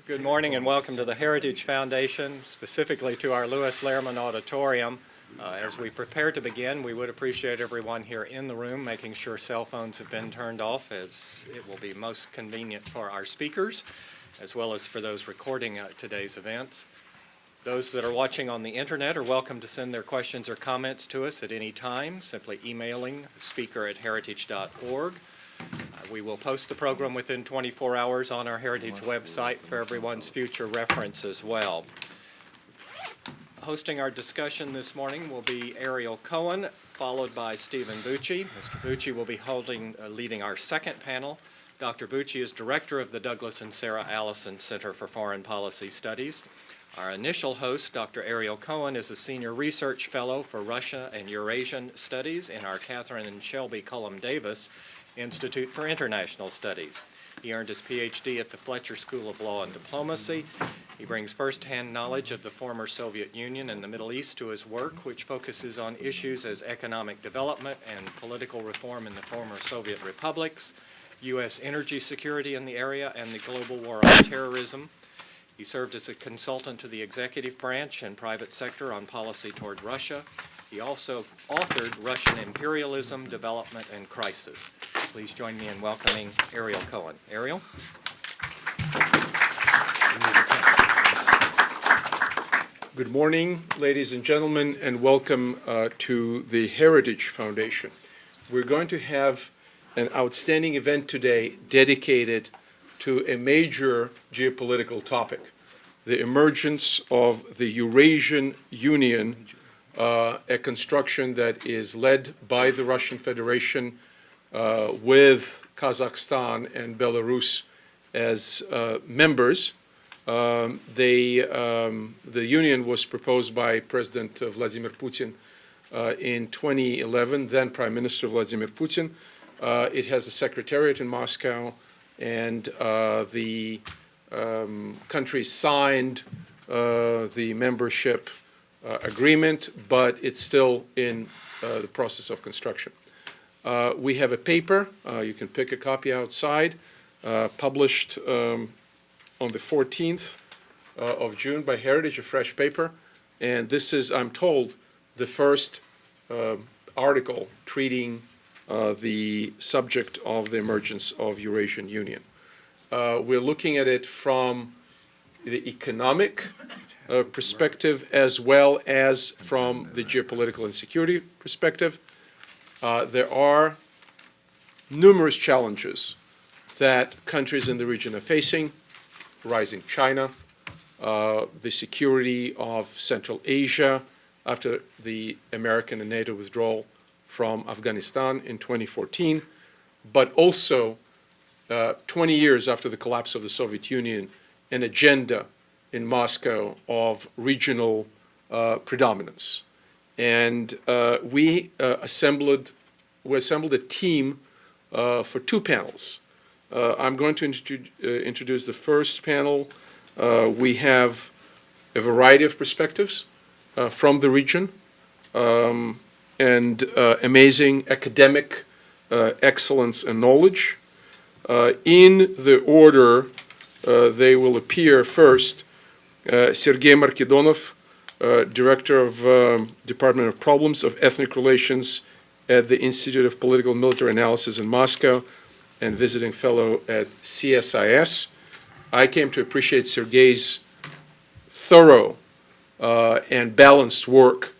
Good morning and welcome to the Heritage Foundation, specifically to our Louis Lehrman Auditorium. As we prepare to begin, we would appreciate everyone here in the room making sure cell phones have been turned off, as it will be most convenient for our speakers, as well as for those recording today's events. Those that are watching on the internet are welcome to send their questions or comments to us at any time, simply emailing speaker@heritage.org. We will post the program within 24 hours on our Heritage website for everyone's future reference as well. Hosting our discussion this morning will be Ariel Cohen, followed by Stephen Bucci. Mr. Bucci will be leading our second panel. Dr. Bucci is director of the Douglas and Sarah Allison Center for Foreign Policy Studies. Our initial host, Dr. Ariel Cohen, is a senior research fellow for Russia and Eurasian Studies in our Catherine and Shelby Cullum Davis Institute for International Studies. He earned his PhD at the Fletcher School of Law and Diplomacy. He brings first-hand knowledge of the former Soviet Union and the Middle East to his work, which focuses on issues as economic development and political reform in the former Soviet republics, U.S. energy security in the area, and the global war on terrorism. He served as a consultant to the executive branch and private sector on policy toward Russia. He also authored Russian Imperialism, Development, and Crisis. Please join me in welcoming Ariel Cohen. Ariel? Good morning, ladies and gentlemen, and welcome to the Heritage Foundation. We're going to have an outstanding event today dedicated to a major geopolitical topic, the emergence of the Eurasian Union, a construction that is led by the Russian Federation with Kazakhstan and Belarus as members. The union was proposed by President Vladimir Putin in 2011, then Prime Minister Vladimir Putin. It has a secretariat in Moscow, and the country signed the membership agreement, but it's still in the process of construction. We have a paper, you can pick a copy outside, published on the 14th of June by Heritage, a fresh paper, and this is, I'm told, the first article treating the subject of the emergence of Eurasian Union. We're looking at it from the economic perspective as well as from the geopolitical and security perspective. There are numerous challenges that countries in the region are facing: rising China, the security of Central Asia after the American and NATO withdrawal from Afghanistan in 2014, but also 20 years after the collapse of the Soviet Union, an agenda in Moscow of regional predominance. And we assembled a team for two panels. I'm going to introduce the first panel. We have a variety of perspectives from the region and amazing academic excellence and knowledge. In the order they will appear: first, Sergei Markidonov, Director of Department of Problems of Ethnic Relations at the Institute of Political and Military Analysis in Moscow and visiting fellow at CSIS. I came to appreciate Sergei's thorough and balanced work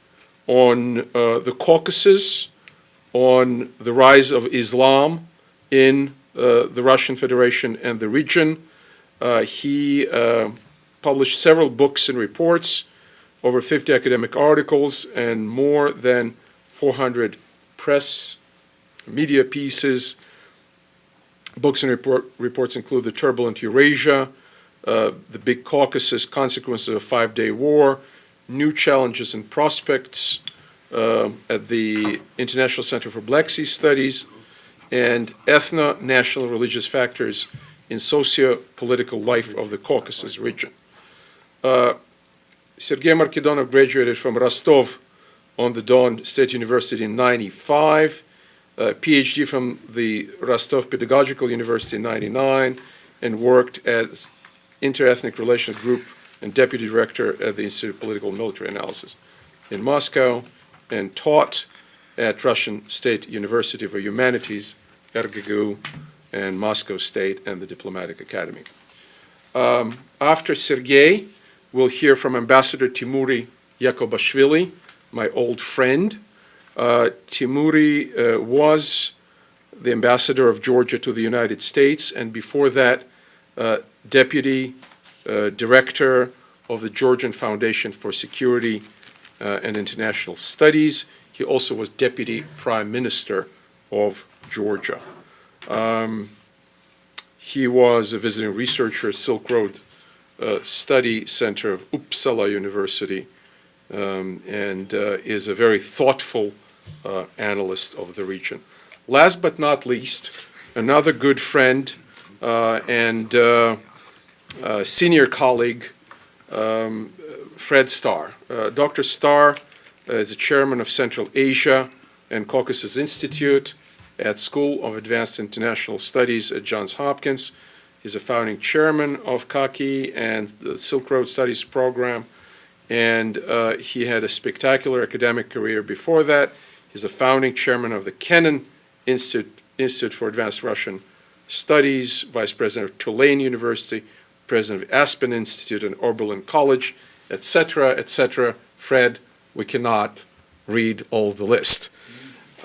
on the Caucasus, on the rise of Islam in the Russian Federation and the region. He published several books and reports, over 50 academic articles, and more than 400 press media pieces. Books and reports include The Turbulent Eurasia, The Big Caucasus, Consequences of a Five-Day War, New Challenges and Prospects at the International Center for Black Sea Studies, and Ethno-National Religious Factors in Socio-Political Life of the Caucasus region. Sergei Markidonov graduated from Rostov-on-the-Don State University in '95, PhD from the Rostov Pedagogical University in '99, and worked as Interethnic Relations Group and Deputy Director at the Institute of Political and Military Analysis in Moscow, and taught at Russian State University for Humanities, RGGU, and Moscow State and the Diplomatic Academy. After Sergei, we'll hear from Ambassador Timuri Yakobashvili, my old friend. Timuri was the ambassador of Georgia to the United States, and before that, deputy director of the Georgian Foundation for Security and International Studies. He also was deputy prime minister of Georgia. He was a visiting researcher, Silk Road Study Center of Uppsala University, and is a very thoughtful analyst of the region. Last but not least, another good friend and senior colleague, Fred Starr. Dr. Starr is the chairman of Central Asia and Caucasus Institute at School of Advanced International Studies at Johns Hopkins. He's a founding chairman of CACI and the Silk Road Studies program, and he had a spectacular academic career before that. He's a founding chairman of the Kennan Institute for Advanced Russian Studies, vice president of Tulane University, president of Aspen Institute and Oberlin College, etc., etc. Fred, we cannot read all the list.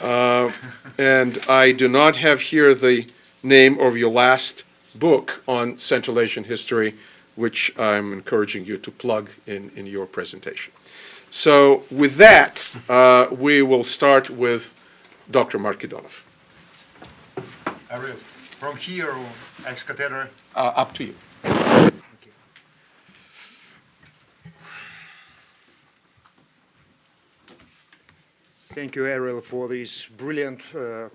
And I do not have here the name of your last book on Central Asian history, which I'm encouraging you to plug in your presentation. So with that, we will start with Dr. Markidonov. From here or ex cathedra? Up to you. Thank you, Ariel, for this brilliant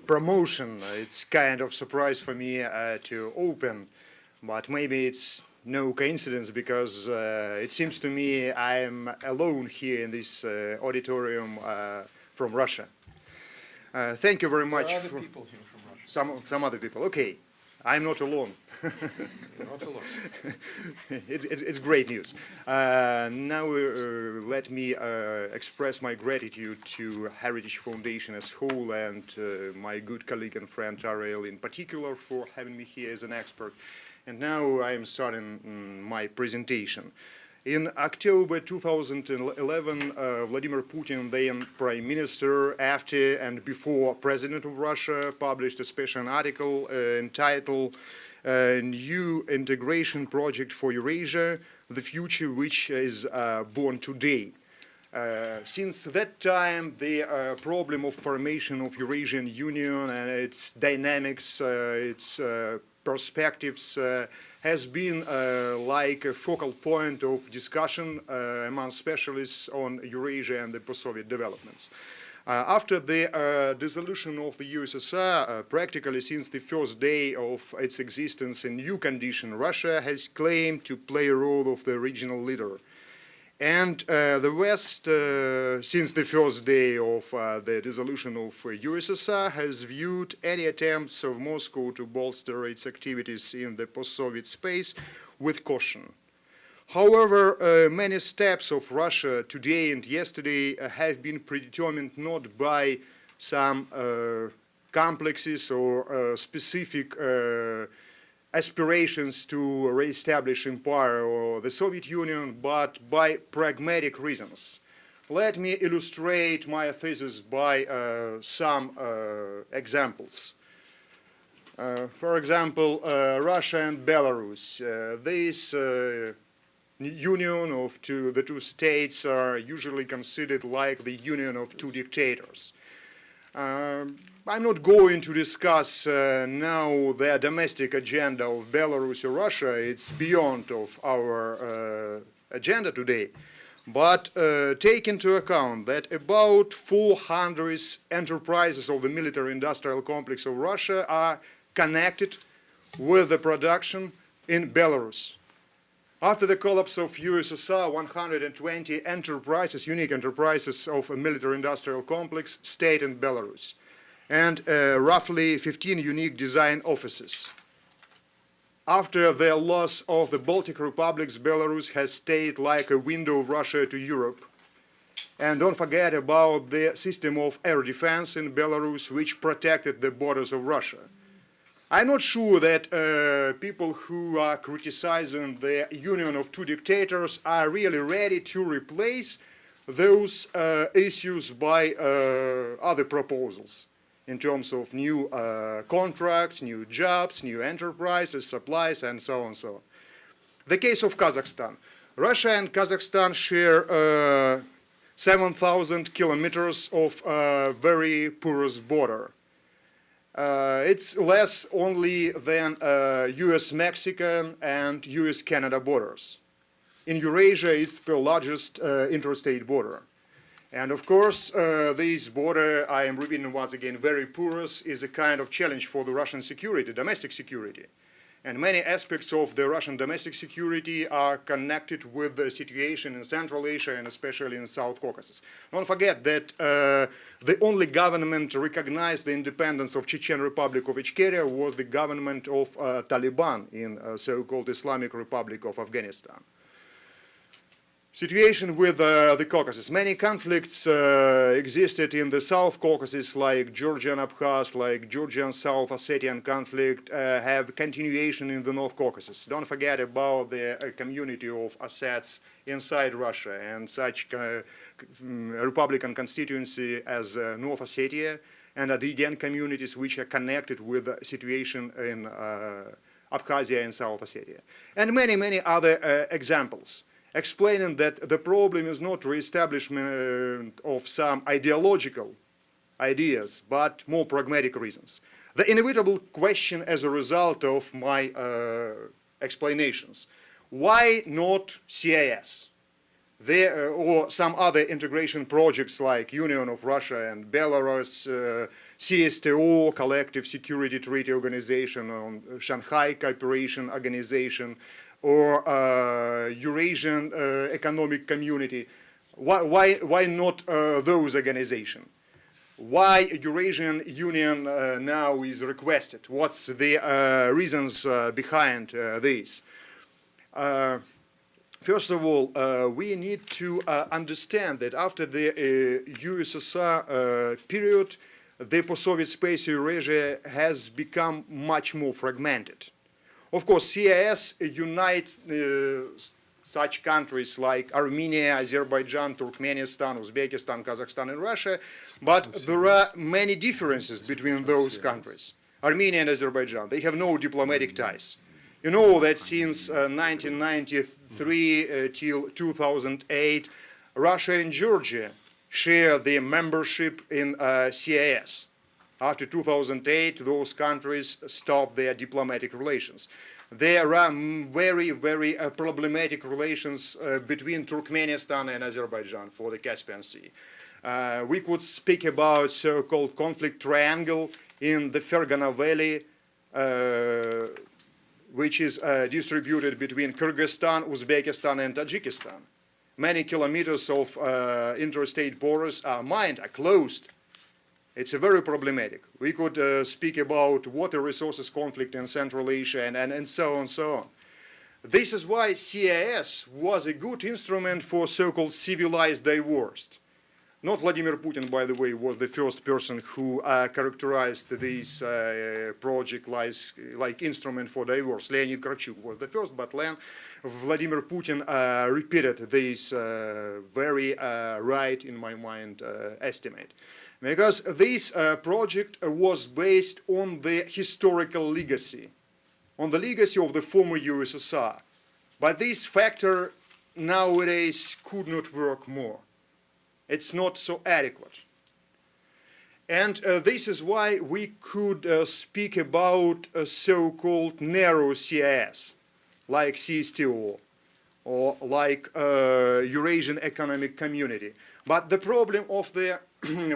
promotion. It's kind of surprise for me to open, but maybe it's no coincidence because it seems to me I'm alone here in this auditorium from Russia. Thank you very much. There are other people here from Russia. Some other people. Okay, I'm not alone. Not alone. It's great news. Now let me express my gratitude to Heritage Foundation as whole and my good colleague and friend Ariel in particular for having me here as an expert. And now I am starting my presentation. In October 2011, Vladimir Putin, then Prime Minister, after and before President of Russia, published a special article entitled New Integration Project for Eurasia, the Future which is born today. Since that time, the problem of formation of Eurasian Union and its dynamics, its perspectives has been like a focal point of discussion among specialists on Eurasia and the post-Soviet developments. After the dissolution of the USSR, practically since the first day of its existence in new condition, Russia has claimed to play a role of the regional leader. And the West, since the first day of the dissolution of USSR, has viewed any attempts of Moscow to bolster its activities in the post-Soviet space with caution. However, many steps of Russia today and yesterday have been predetermined not by some complexes or specific aspirations to re-establish empire or the Soviet Union, but by pragmatic reasons. Let me illustrate my thesis by some examples. For example, Russia and Belarus. This union of the two states are usually considered like the union of two dictators. I'm not going to discuss now the domestic agenda of Belarus or Russia. It's beyond of our agenda today. But take into account that about 400 enterprises of the military-industrial complex of Russia are connected with the production in Belarus. After the collapse of USSR, 120 enterprises, unique enterprises of a military-industrial complex stayed in Belarus, and roughly 15 unique design offices. after the loss of the Baltic republics, Belarus has stayed like a window of Russia to Europe. And don't forget about the system of air defense in Belarus, which protected the borders of Russia. I'm not sure that people who are criticizing the union of two dictators are really ready to replace those issues by other proposals in terms of new contracts, new jobs, new enterprises, supplies, and so on and so on. The case of Kazakhstan. Russia and Kazakhstan share 7,000 kilometers of very porous border. It's less only than US-Mexican and US-Canada borders. In Eurasia, it's the largest interstate border. And of course, this border, I am repeating once again, very porous, is a kind of challenge for the Russian security, domestic security. And many aspects of the Russian domestic security are connected with the situation in Central Asia and especially in South Caucasus. Don't forget that the only government to recognize the independence of Chechen Republic of Ichkeria was the government of Taliban in so-called Islamic Republic of Afghanistan. Situation with the Caucasus. Many conflicts existed in the South Caucasus, like Georgian Abkhaz, like Georgian South Ossetian conflict, have continuation in the North Caucasus. Don't forget about the community of Ossets inside Russia and such Republican constituency as North Ossetia and Adyghen communities which are connected with the situation in Abkhazia and South Ossetia. And many, many other examples, explaining that the problem is not re-establishment of some ideological ideas, but more pragmatic reasons. The inevitable question as a result of my explanations, why not CIS? Or some other integration projects like Union of Russia and Belarus, CSTO, Collective Security Treaty Organization, on Shanghai Cooperation Organization, or Eurasian Economic Community. Why not those organizations? Why Eurasian Union now is requested? What's the reasons behind this? First of all, we need to understand that after the USSR period, the post-Soviet space Eurasia has become much more fragmented. Of course, CIS unites such countries like Armenia, Azerbaijan, Turkmenistan, Uzbekistan, Kazakhstan, and Russia, but there are many differences between those countries. Armenia and Azerbaijan, they have no diplomatic ties. You know that since 1993 till 2008, Russia and Georgia share the membership in CIS. After 2008, those countries stopped their diplomatic relations. There are very, very problematic relations between Turkmenistan and Azerbaijan for the Caspian Sea. We could speak about so-called conflict triangle in the Fergana Valley, which is distributed between Kyrgyzstan, Uzbekistan, and Tajikistan. Many kilometers of interstate borders are mined, are closed. It's very problematic. We could speak about water resources conflict in Central Asia and so on and so on. This is why CIS was a good instrument for so-called civilized divorce. Not Vladimir Putin, by the way, was the first person who characterized this project like instrument for divorce. Leonid Kravchuk was the first, but Vladimir Putin repeated this very right, in my mind, estimate. Because this project was based on the historical legacy, on the legacy of the former USSR. But this factor nowadays could not work more. It's not so adequate. And this is why we could speak about a so-called narrow CIS, like CSTO, or like Eurasian Economic Community. But the problem of the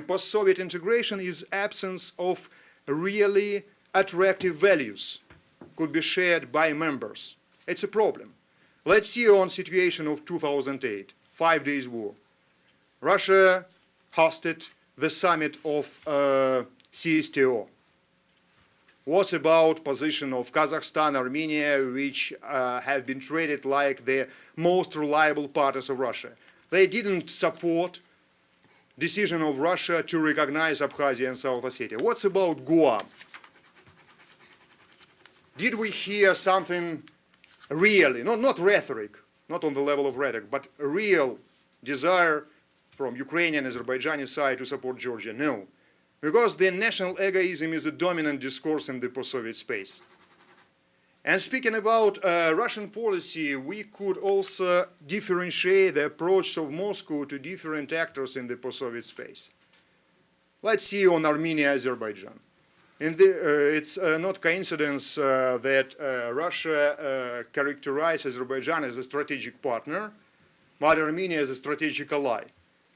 post-Soviet integration is absence of really attractive values could be shared by members. It's a problem. Let's see on situation of 2008, 5 days war. Russia hosted the summit of CSTO. What about position of Kazakhstan, Armenia, which have been treated like the most reliable partners of Russia? They didn't support decision of Russia to recognize Abkhazia and South Ossetia. What's about Guam? Did we hear something really, not rhetoric, not on the level of rhetoric, but a real desire from Ukrainian, Azerbaijani side to support Georgia? No. Because the national egoism is a dominant discourse in the post-Soviet space. And speaking about Russian policy, we could also differentiate the approach of Moscow to different actors in the post-Soviet space. Let's see on Armenia, Azerbaijan. It's not coincidence that Russia characterized Azerbaijan as a strategic partner, but Armenia as a strategic ally.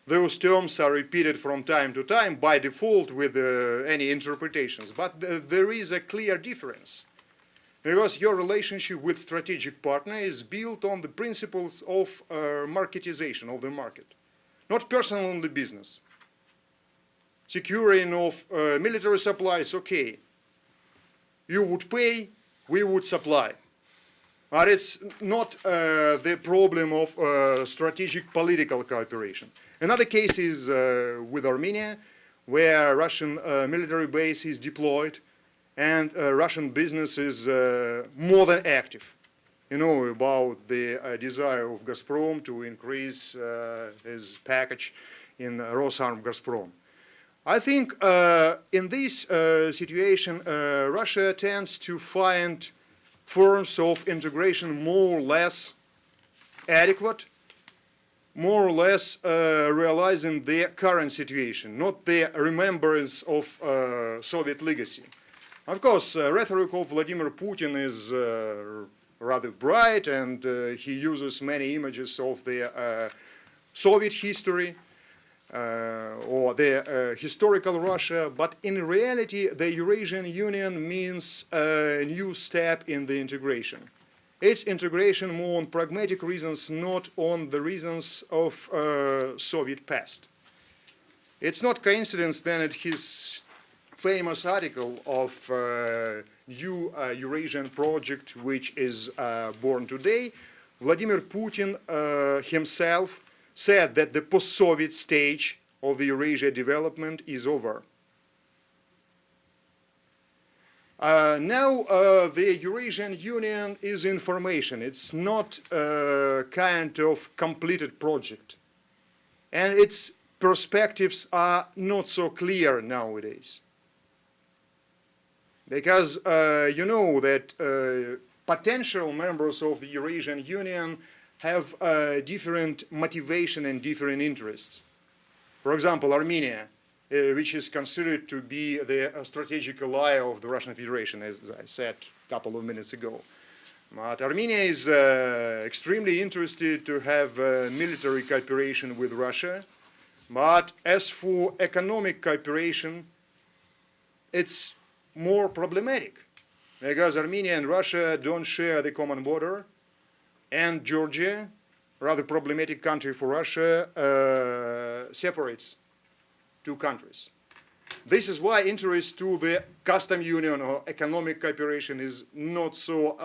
Those terms are repeated from time to time by default with any interpretations, but there is a clear difference. Because your relationship with strategic partner is built on the principles of marketization of the market, not personal on the business. Securing of military supplies, okay. You would pay, we would supply. But it's not the problem of strategic political cooperation. Another case is with Armenia, where Russian military base is deployed and Russian business is more than active. You know about the desire of Gazprom to increase his package in Rosarm Gazprom. I think in this situation, Russia tends to find forms of integration more or less adequate, more or less realizing the current situation, not the remembrance of Soviet legacy. Of course, rhetoric of Vladimir Putin is rather bright, and he uses many images of the Soviet history or the historical Russia, but in reality, the Eurasian Union means a new step in the integration. It's integration more on pragmatic reasons, not on the reasons of Soviet past. It's not coincidence then that his famous article of new Eurasian project, which is born today, Vladimir Putin himself said that the post-Soviet stage of the Eurasia development is over. Now the Eurasian Union is in formation. It's not a kind of completed project. And its perspectives are not so clear nowadays. Because you know that potential members of the Eurasian Union have different motivation and different interests. For example, Armenia, which is considered to be the strategic ally of the Russian Federation, as I said a couple of minutes ago. But Armenia is extremely interested to have military cooperation with Russia. But as for economic cooperation, it's more problematic, because Armenia and Russia don't share the common border, and Georgia, rather problematic country for Russia, separates two countries. This is why interest to the custom union or economic cooperation is not so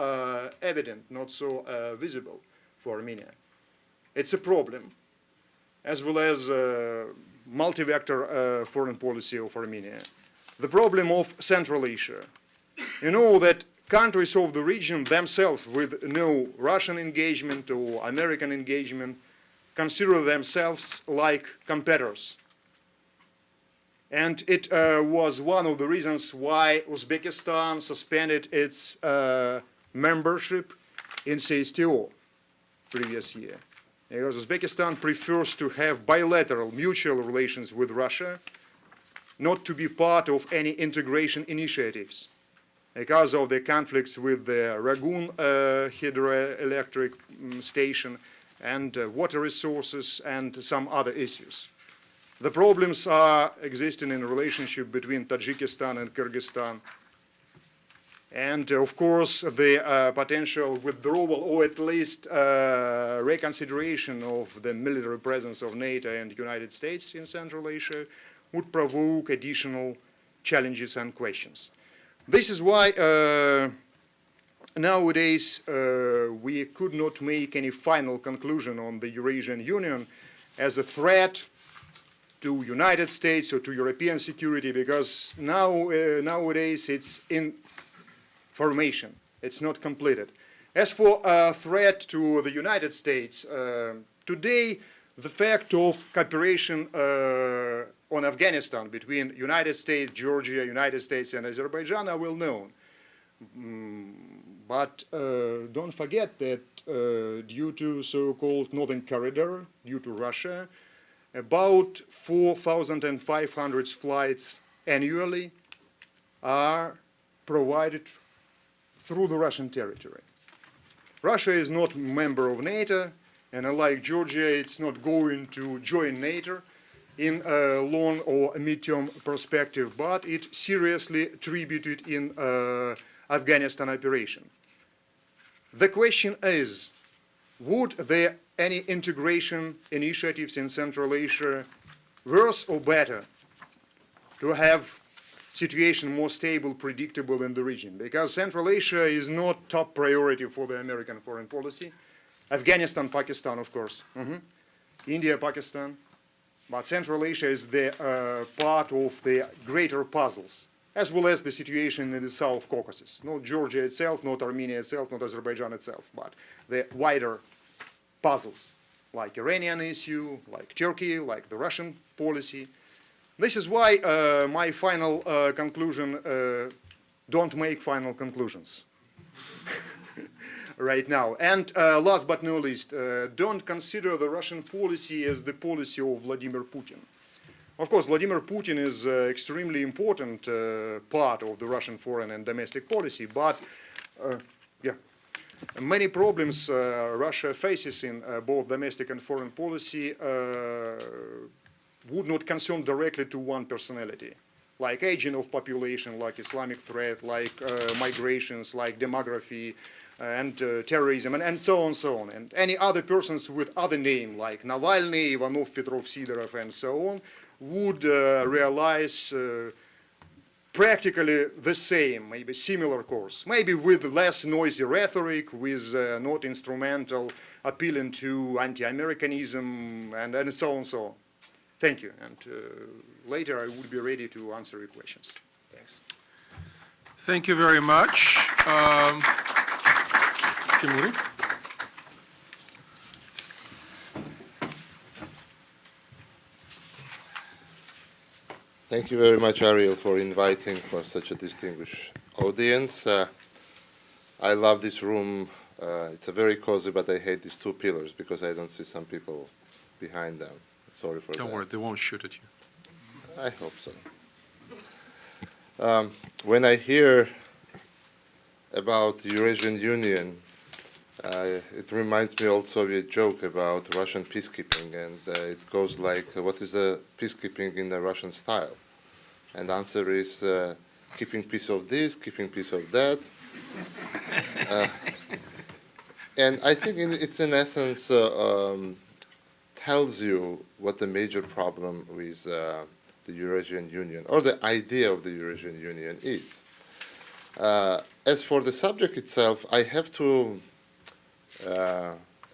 evident, not so visible for Armenia. It's a problem, as well as multi-vector foreign policy of Armenia. The problem of Central Asia. You know that countries of the region themselves, with no Russian engagement or American engagement, consider themselves like competitors. And it was one of the reasons why Uzbekistan suspended its membership in CSTO previous year. Because Uzbekistan prefers to have bilateral mutual relations with Russia, not to be part of any integration initiatives because of the conflicts with the Ragun hydroelectric station and water resources and some other issues. The problems are existing in the relationship between Tajikistan and Kyrgyzstan. And of course, the potential withdrawal or at least reconsideration of the military presence of NATO and the United States in Central Asia would provoke additional challenges and questions. This is why nowadays we could not make any final conclusion on the Eurasian Union as a threat to United States or to European security, because nowadays it's in formation. It's not completed. As for a threat to the United States, today the fact of cooperation on Afghanistan between United States, Georgia, United States, and Azerbaijan are well known. But don't forget that due to so-called Northern Corridor, due to Russia, about 4,500 flights annually are provided through the Russian territory. Russia is not a member of NATO, and unlike Georgia, it's not going to join NATO in a long or a mid-term perspective, but it seriously tributed in Afghanistan operation. The question is, would there any integration initiatives in Central Asia worse or better to have situation more stable, predictable in the region? Because Central Asia is not top priority for the American foreign policy. Afghanistan, Pakistan, of course. India, Pakistan. But Central Asia is the part of the greater puzzles, as well as the situation in the South Caucasus. Not Georgia itself, not Armenia itself, not Azerbaijan itself, but the wider puzzles, like Iranian issue, like Turkey, like the Russian policy. This is why my final conclusion, don't make final conclusions right now. And last but not least, don't consider the Russian policy as the policy of Vladimir Putin. Of course, Vladimir Putin is an extremely important part of the Russian foreign and domestic policy, but many problems Russia faces in both domestic and foreign policy would not concern directly to one personality, like aging of population, like Islamic threat, like migrations, like demography, and terrorism, and so on, and any other persons with other name, like Navalny, Ivanov, Petrov, Sidorov, and so on, would realize practically the same, maybe similar course, maybe with less noisy rhetoric, with not instrumental appealing to anti-Americanism, and so on, so on. Thank you, and later I would be ready to answer your questions. Thanks. Thank you very much. Timuri? Thank you very much, Ariel, for inviting for such a distinguished audience. I love this room. It's a very cozy, but I hate these two pillars because I don't see some people behind them. Sorry for that. Don't worry, they won't shoot at you. I hope so. When I hear about the Eurasian Union, it reminds me also of a joke about Russian peacekeeping, and it goes like, what is peacekeeping in the Russian style? And the answer is keeping peace of this, keeping peace of that. And I think it's in essence tells you what the major problem with the Eurasian Union, or the idea of the Eurasian Union is. As for the subject itself, I have to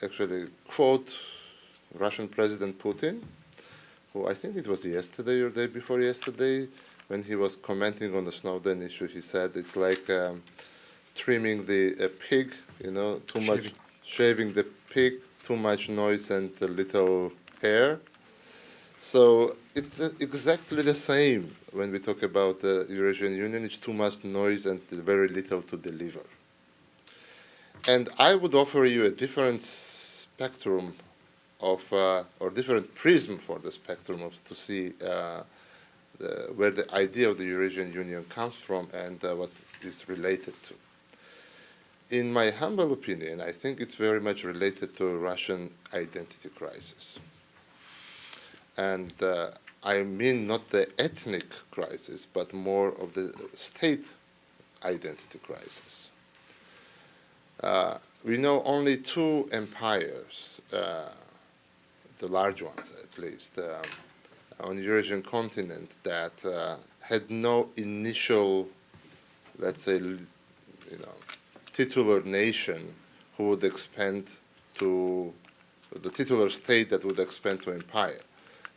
actually quote Russian President Putin, who I think it was yesterday or the day before yesterday, when he was commenting on the Snowden issue. He said it's like trimming the pig, you know, too much, shaving the pig, too much noise and a little hair. So it's exactly the same when we talk about the Eurasian Union. It's too much noise and very little to deliver. And I would offer you a different spectrum of, or different prism for the spectrum of, to see where the idea of the Eurasian Union comes from and what is related to. In my humble opinion, I think it's very much related to Russian identity crisis. And I mean not the ethnic crisis, but more of the state identity crisis. We know only two empires, the large ones at least, on the Eurasian continent that had no initial let's say, titular nation who would expand to the titular state that would expand to empire.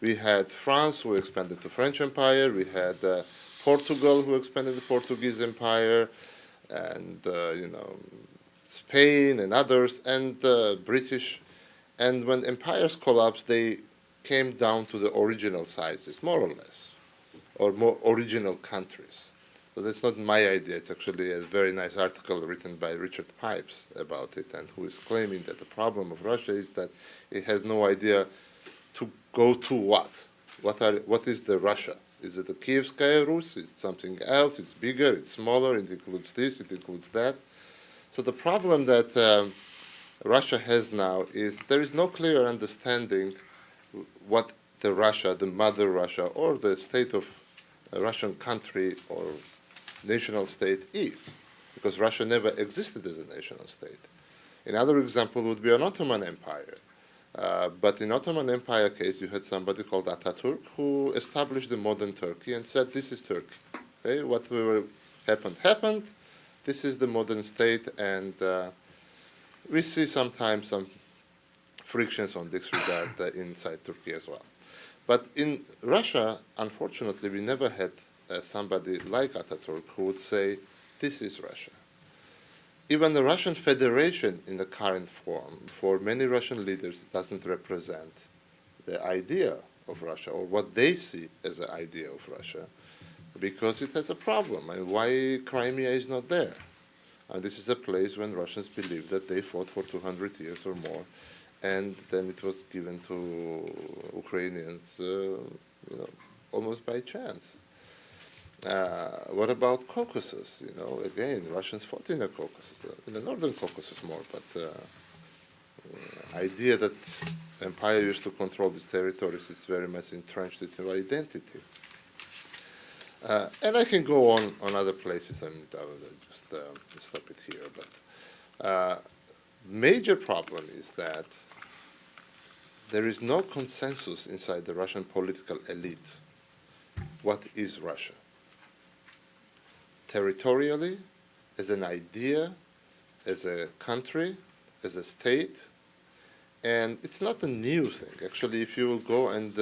We had France, who expanded to French Empire. We had Portugal, who expanded the Portuguese Empire, and Spain and others, and British. And when empires collapsed, they came down to the original sizes, more or less, or more original countries. So that's not my idea. It's actually a very nice article written by Richard Pipes about it, and who is claiming that the problem of Russia is that it has no idea to go to what. What is the Russia? Is it the Kievskaya Rus? Is it something else? It's bigger, it's smaller, it includes this, it includes that. So the problem that Russia has now is there is no clear understanding what the Russia, the mother Russia, or the state of a Russian country or national state is, because Russia never existed as a national state. Another example would be an Ottoman Empire. But in Ottoman Empire case, you had somebody called Ataturk who established the modern Turkey and said, this is Turkey. Okay? What happened. This is the modern state, and we see sometimes some frictions on this regard inside Turkey as well. But in Russia, unfortunately, we never had somebody like Ataturk who would say, this is Russia. Even the Russian Federation in the current form, for many Russian leaders, doesn't represent the idea of Russia or what they see as the idea of Russia, because it has a problem. And why Crimea is not there? And this is a place when Russians believe that they fought for 200 years or more, and then it was given to Ukrainians, almost by chance. What about Caucasus? Again, Russians fought in the Caucasus, in the northern Caucasus more, but idea that empire used to control these territories is very much entrenched into identity. And I can go on other places, and I'll just stop it here. But major problem is that there is no consensus inside the Russian political elite. What is Russia? Territorially, as an idea, as a country, as a state, and it's not a new thing. Actually, if you will go and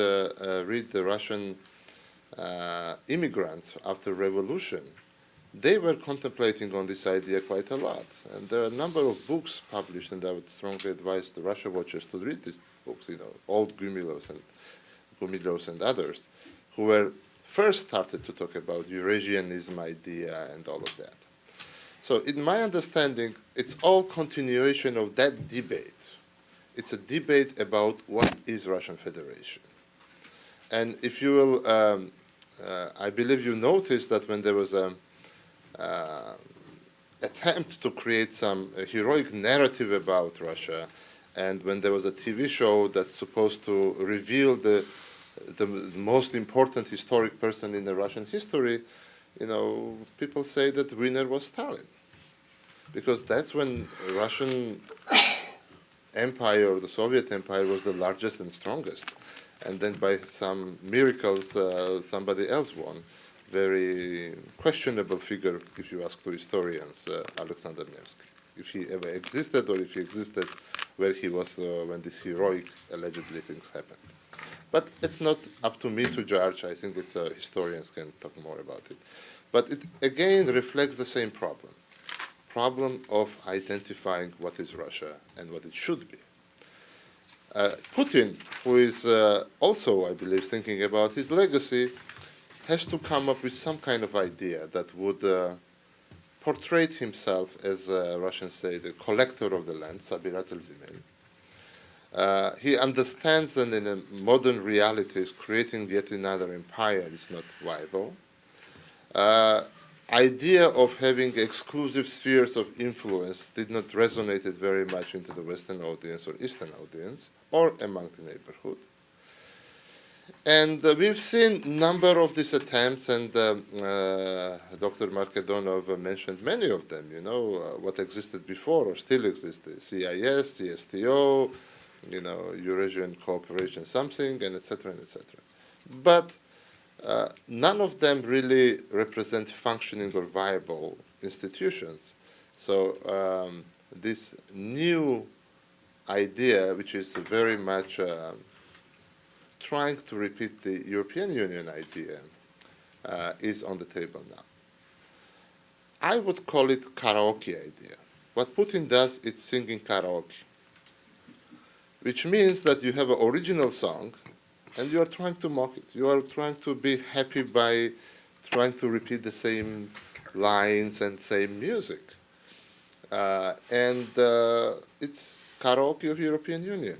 read the Russian immigrants after revolution, they were contemplating on this idea quite a lot. And there are a number of books published, and I would strongly advise the Russia watchers to read these books, old Gumilos and others, who were first started to talk about Eurasianism idea and all of that. So in my understanding, it's all continuation of that debate. It's a debate about what is Russian Federation. And if you will, I believe you noticed that when there was an attempt to create some heroic narrative about Russia, and when there was a TV show that's supposed to reveal the most important historic person in the Russian history, people say that the winner was Stalin. Because that's when Russian Empire, or the Soviet Empire, was the largest and strongest. And then by some miracles, somebody else won. Very questionable figure, if you ask to historians, Alexander Nevsky. If he ever existed, or if he existed where he was when these heroic, allegedly, things happened. But it's not up to me to judge. I think it's historians can talk more about it. But it, again, reflects the same problem of identifying what is Russia and what it should be. Putin, who is also, I believe, thinking about his legacy, has to come up with some kind of idea that would portray himself as, Russians say, the collector of the land, Sabiratel Zemel. He understands that in a modern realities, creating yet another empire is not viable. Idea of having exclusive spheres of influence did not resonate very much into the Western audience or Eastern audience, or among the neighborhood. And we've seen a number of these attempts, and Dr. Markedonov mentioned many of them, what existed before or still exists, CIS, CSTO, Eurasian cooperation something, and et cetera, and et cetera. But none of them really represent functioning or viable institutions. So this new idea, which is very much trying to repeat the European Union idea, is on the table now. I would call it karaoke idea. What Putin does is singing karaoke, which means that you have an original song and you are trying to mock it. You are trying to be happy by trying to repeat the same lines and same music. It's karaoke of European Union.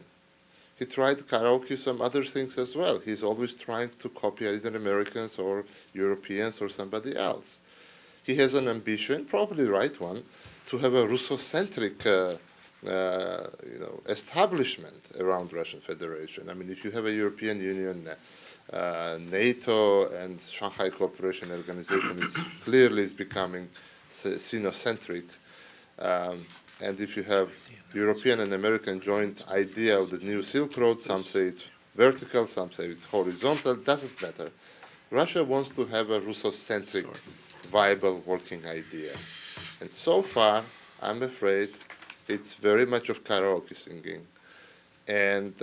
He tried karaoke some other things as well. He's always trying to copy either Americans or Europeans or somebody else. He has an ambition, probably the right one, to have a Russocentric establishment around Russian Federation. I mean, if you have a European Union, NATO and Shanghai Cooperation Organization clearly is becoming Sinocentric. And if you have European and American joint idea of the new Silk Road, some say it's vertical, some say it's horizontal, doesn't matter. Russia wants to have a Russocentric, viable working idea. And so far, I'm afraid, it's very much of karaoke singing. And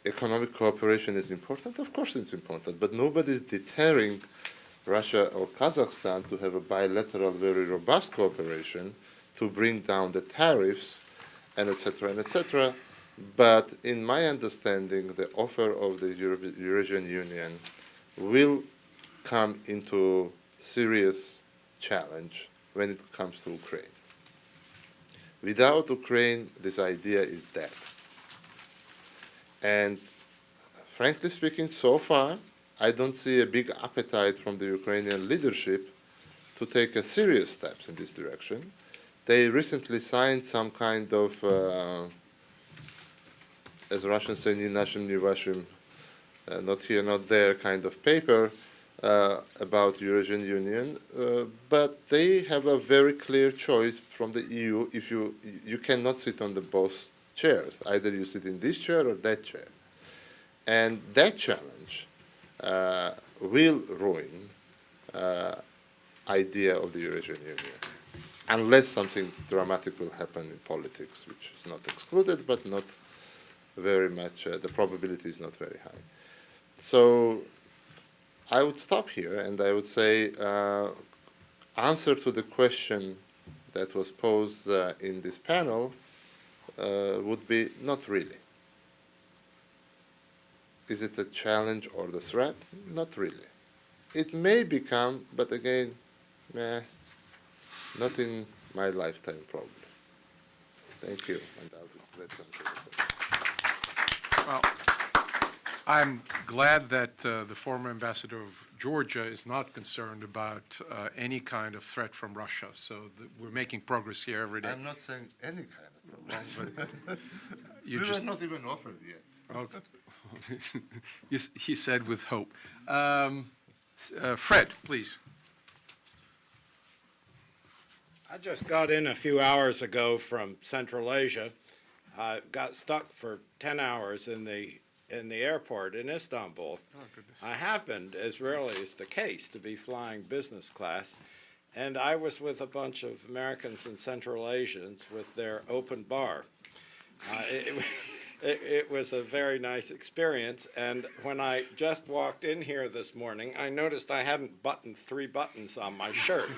economic cooperation is important? Of course it's important, but nobody is deterring Russia or Kazakhstan to have a bilateral, very robust cooperation to bring down the tariffs, and et cetera, and et cetera. But in my understanding, the offer of the Eurasian Union will come into serious challenge when it comes to Ukraine. Without Ukraine, this idea is dead. And frankly speaking, so far, I don't see a big appetite from the Ukrainian leadership to take a serious steps in this direction. They recently signed some kind of, as Russians say, ni našim, ni vašim, not here, not there kind of paper about Eurasian Union, but they have a very clear choice from the EU. If you cannot sit on the both chairs, either you sit in this chair or that chair. And that challenge will ruin idea of the Eurasian Union, unless something dramatic will happen in politics, which is not excluded, but not very much, the probability is not very high. So I would stop here, and I would say answer to the question that was posed in this panel would be not really. Is it a challenge or the threat? Not really. It may become, but again, not in my lifetime, probably. Thank you. And I'll let some Well, I'm glad that the former ambassador of Georgia is not concerned about any kind of threat from Russia. So we're making progress here every day. I'm not saying any kind of problem. You We just, were not even offered yet. okay. He said with hope. Fred, please. I just got in a few hours ago from Central Asia. I got stuck for 10 hours in the airport in Istanbul. Oh, goodness. I happened, as rarely is the case, to be flying business class, and I was with a bunch of Americans and Central Asians with their open bar. It was a very nice experience, and when I just walked in here this morning, I noticed I hadn't buttoned 3 buttons on my shirt.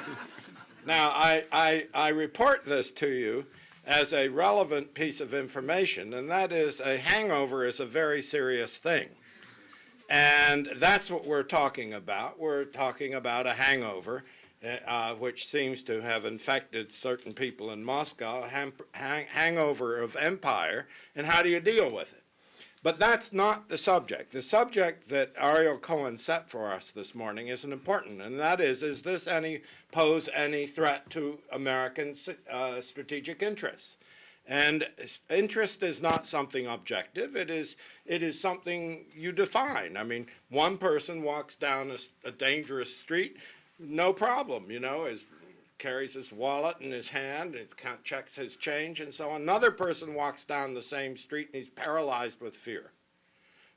Now, I report this to you as a relevant piece of information, and that is a hangover is a very serious thing. And that's what we're talking about. We're talking about a hangover, which seems to have infected certain people in Moscow, hangover of empire, and how do you deal with it? But that's not the subject. The subject that Ariel Cohen set for us this morning is an important, and that is this pose any threat to American strategic interests? And interest is not something objective. It is something you define. I mean, one person walks down a dangerous street, no problem, carries his wallet in his hand, and checks his change and so on. Another person walks down the same street and he's paralyzed with fear.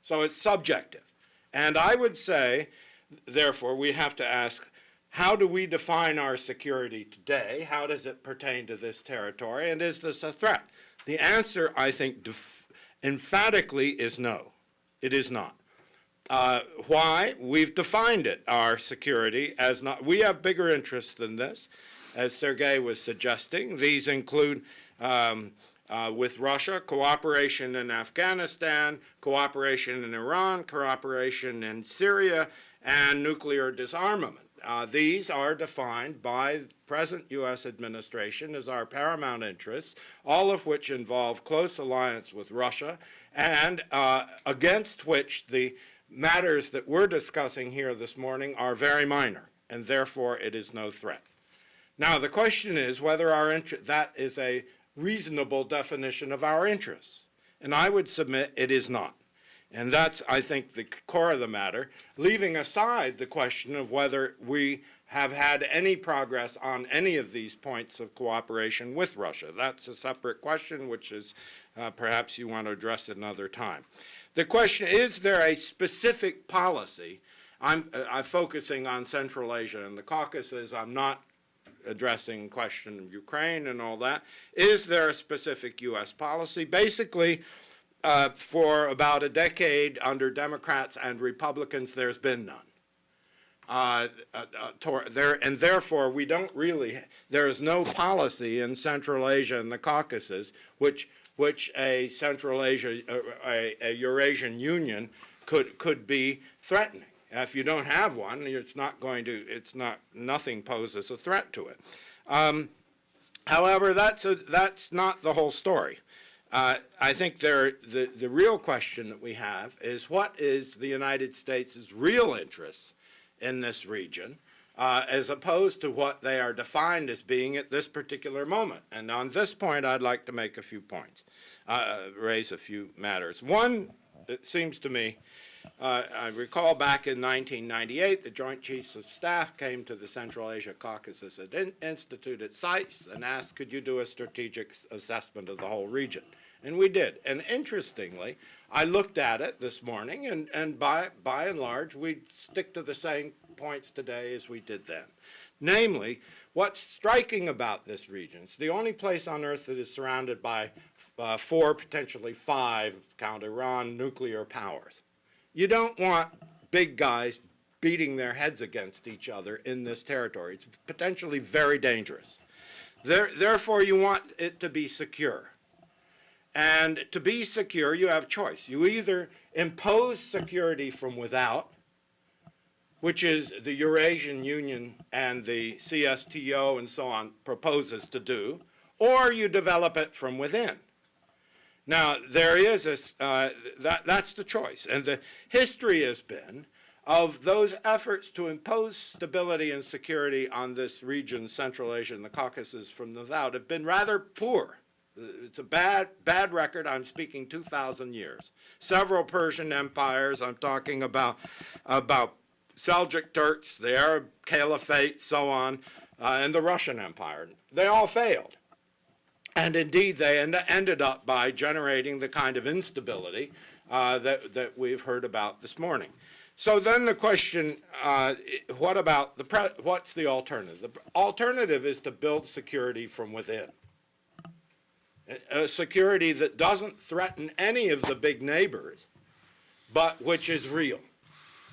So it's subjective. And I would say, therefore, we have to ask, how do we define our security today? How does it pertain to this territory? And is this a threat? The answer, I think, emphatically is no. It is not. Why? We've defined it, our security, as not. We have bigger interests than this, as Sergei was suggesting. These include, with Russia, cooperation in Afghanistan, cooperation in Iran, cooperation in Syria, and nuclear disarmament. These are defined by the present U.S. administration as our paramount interests, all of which involve close alliance with Russia, and against which the matters that we're discussing here this morning are very minor, and therefore it is no threat. Now, the question is whether that is a reasonable definition of our interests, and I would submit it is not. And that's, I think, the core of the matter, leaving aside the question of whether we have had any progress on any of these points of cooperation with Russia. That's a separate question, which is perhaps you want to address at another time. The question, is there a specific policy? I'm focusing on Central Asia and the Caucasus. I'm not addressing the question of Ukraine and all that. Is there a specific U.S. policy? Basically, for about a decade under Democrats and Republicans, there's been none. And therefore, we don't really, there is no policy in Central Asia and the Caucasus which a Central Asia, a Eurasian Union could be threatening. If you don't have one, it's not going to, nothing poses a threat to it. However, that's not the whole story. I think the real question that we have is, what is the United States' real interests in this region, as opposed to what they are defined as being at this particular moment. And on this point, I'd like to make a few points, raise a few matters. One, it seems to me, I recall back in 1998, the Joint Chiefs of Staff came to the Central Asia Caucasus Institute at CITES and asked, could you do a strategic assessment of the whole region? And we did. And interestingly, I looked at it this morning, and by and large, we stick to the same points today as we did then. Namely, what's striking about this region, it's the only place on Earth that is surrounded by 4, potentially 5, count Iran, nuclear powers. You don't want big guys beating their heads against each other in this territory. It's potentially very dangerous. Therefore, you want it to be secure. And to be secure, you have choice. You either impose security from without, which is the Eurasian Union and the CSTO and so on proposes to do, or you develop it from within. Now, there is that's the choice. And the history has been of those efforts to impose stability and security on this region, Central Asia and the Caucasus from without, have been rather poor. It's a bad record. I'm speaking 2,000 years. Several Persian empires. I'm talking about Seljuk Turks, the Arab Caliphate, so on, and the Russian Empire. They all failed. And indeed, they ended up by generating the kind of instability that we've heard about this morning. So then the question, what's the alternative? The alternative is to build security from within. A security that doesn't threaten any of the big neighbors, but which is real.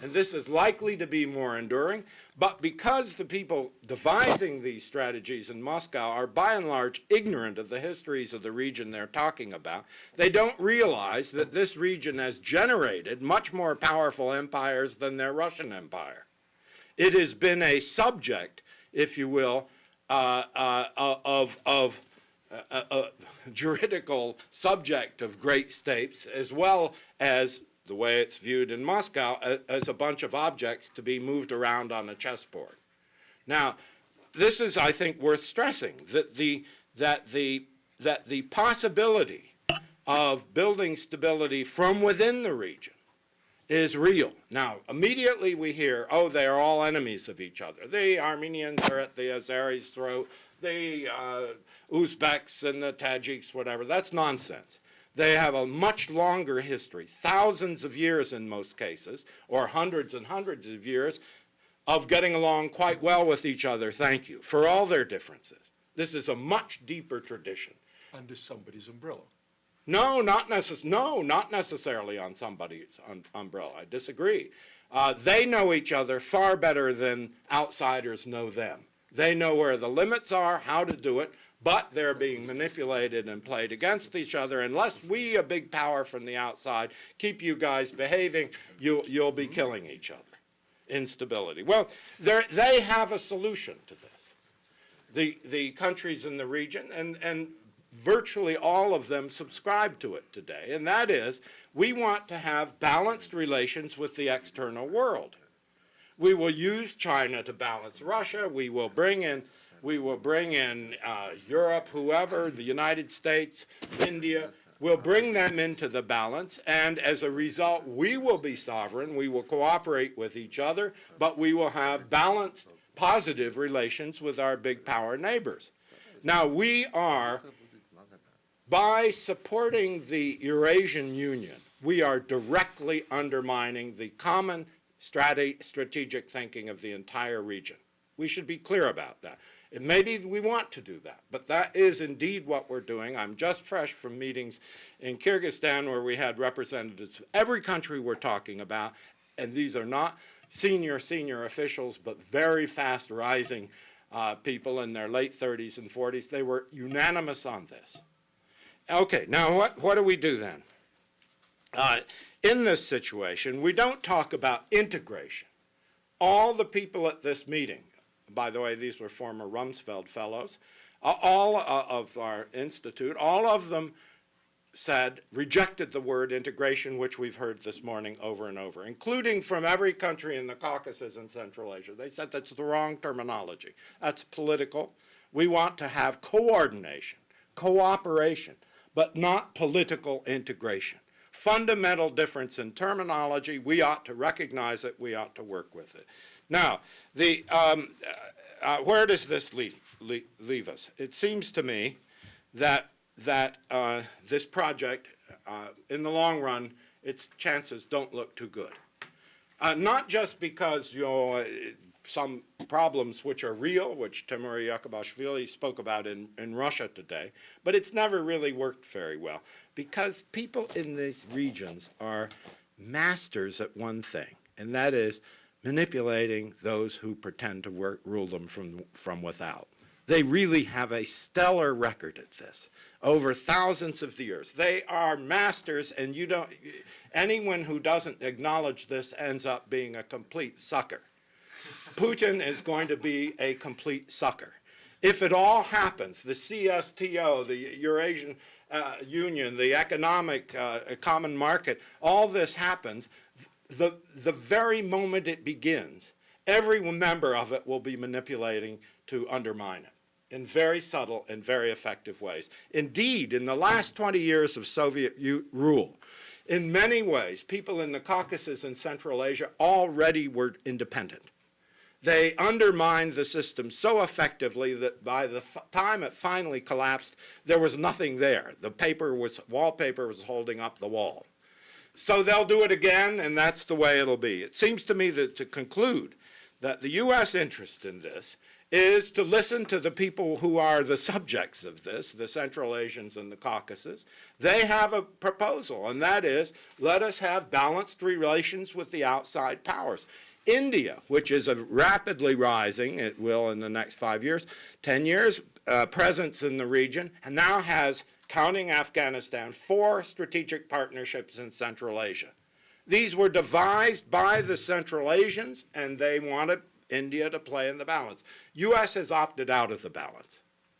And this is likely to be more enduring, but because the people devising these strategies in Moscow are by and large ignorant of the histories of the region they're talking about, they don't realize that this region has generated much more powerful empires than their Russian Empire. It has been a subject, if you will, of juridical subject of great states, as well as the way it's viewed in Moscow as a bunch of objects to be moved around on a chessboard. Now, this is, I think, worth stressing, that the possibility of building stability from within the region is real. Now, immediately we hear, oh, they are all enemies of each other. The Armenians are at the Azeris' throat, the Uzbeks and the Tajiks, whatever. That's nonsense. They have a much longer history, thousands of years in most cases, or hundreds and hundreds of years, of getting along quite well with each other, thank you, for all their differences. This is a much deeper tradition. Under somebody's umbrella. No, not necessarily on somebody's umbrella. I disagree. They know each other far better than outsiders know them. They know where the limits are, how to do it, but they're being manipulated and played against each other. Unless we, a big power from the outside, keep you guys behaving, you'll be killing each other. Instability. Well, they have a solution to this. The countries in the region, and virtually all of them subscribe to it today, and that is, we want to have balanced relations with the external world. We will use China to balance Russia. We will bring in Europe, whoever, the United States, India. We'll bring them into the balance, and as a result, we will be sovereign. We will cooperate with each other, but we will have balanced, positive relations with our big power neighbors. Now, we are, by supporting the Eurasian Union, we are directly undermining the common strategic thinking of the entire region. We should be clear about that. And maybe we want to do that, but that is indeed what we're doing. I'm just fresh from meetings in Kyrgyzstan where we had representatives of every country we're talking about, and these are not senior officials, but very fast rising people in their late 30s and 40s. They were unanimous on this. Okay, now what do we do then? In this situation, we don't talk about integration. All the people at this meeting, by the way, these were former Rumsfeld fellows, all of our institute, all of them rejected the word integration, which we've heard this morning over and over, including from every country in the Caucasus and Central Asia. They said that's the wrong terminology. That's political. We want to have coordination, cooperation, but not political integration. Fundamental difference in terminology. We ought to recognize it. We ought to work with it. Now, where does this leave us? It seems to me that this project, in the long run, its chances don't look too good. Not just because some problems which are real, which Timur Yakubashvili spoke about in Russia today, but it's never really worked very well because people in these regions are masters at one thing, and that is manipulating those who pretend to rule them from without. They really have a stellar record at this over thousands of years. They are masters, and anyone who doesn't acknowledge this ends up being a complete sucker. Putin is going to be a complete sucker. If it all happens, the CSTO, the Eurasian Union, the economic common market, all this happens, the very moment it begins, every member of it will be manipulating to undermine it in very subtle and very effective ways. Indeed, in the last 20 years of Soviet rule, in many ways, people in the Caucasus and Central Asia already were independent. They undermined the system so effectively that by the time it finally collapsed, there was nothing there. The wallpaper was holding up the wall. So they'll do it again, and that's the way it'll be. It seems to me that to conclude that the U.S. interest in this is to listen to the people who are the subjects of this, the Central Asians and the Caucasus. They have a proposal, and that is, let us have balanced relations with the outside powers. India, which is a rapidly rising, it will in the next 5 years, 10 years, presence in the region, and now has, counting Afghanistan, 4 strategic partnerships in Central Asia. These were devised by the Central Asians, and they wanted India to play in the balance. U.S. has opted out of the balance.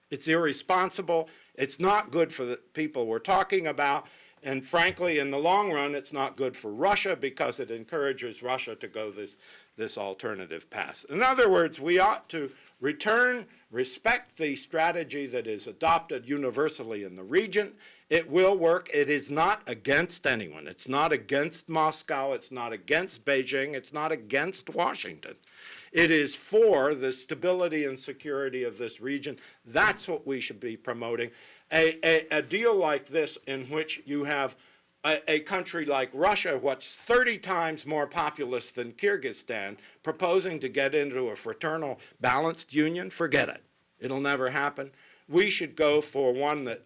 It's irresponsible. It's not good for the people we're talking about. And frankly, in the long run, it's not good for Russia because it encourages Russia to go this alternative path. In other words, we ought to respect the strategy that is adopted universally in the region. It will work. It is not against anyone. It's not against Moscow. It's not against Beijing. It's not against Washington. It is for the stability and security of this region. That's what we should be promoting. A deal like this in which you have a country like Russia, what's 30 times more populous than Kyrgyzstan, proposing to get into a fraternal balanced union, forget it. It'll never happen. We should go for one that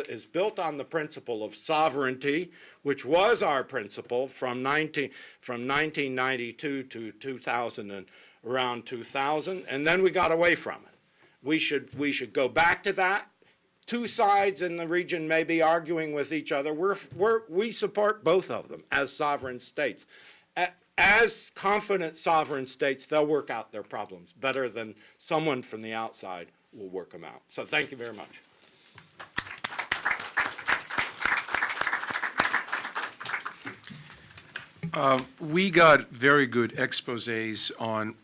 is built on the principle of sovereignty, which was our principle from 1992 to 2000 and around 2000, and then we got away from it. We should go back to that. Two sides in the region may be arguing with each other. We support both of them as sovereign states. As confident sovereign states, they'll work out their problems better than someone from the outside will work them out. So thank you very much. We got very good exposés on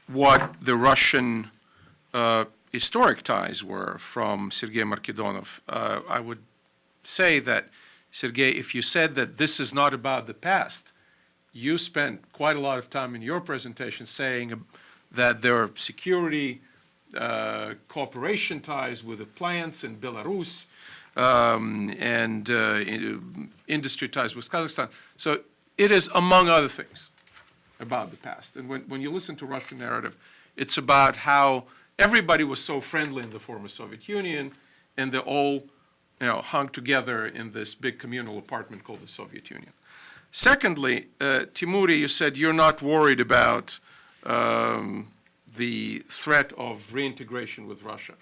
what the Russian historic ties were from Sergei Markidonov. I would say that, Sergei, if you said that this is not about the past, you spent quite a lot of time in your presentation saying that there are security, cooperation ties with the plants in Belarus, and industry ties with Kazakhstan. So it is, among other things, about the past. And when you listen to Russian narrative, it's about how everybody was so friendly in the former Soviet Union, and they all hung together in this big communal apartment called the Soviet Union. Secondly, Timuri, you said you're not worried about the threat of reintegration with Russia.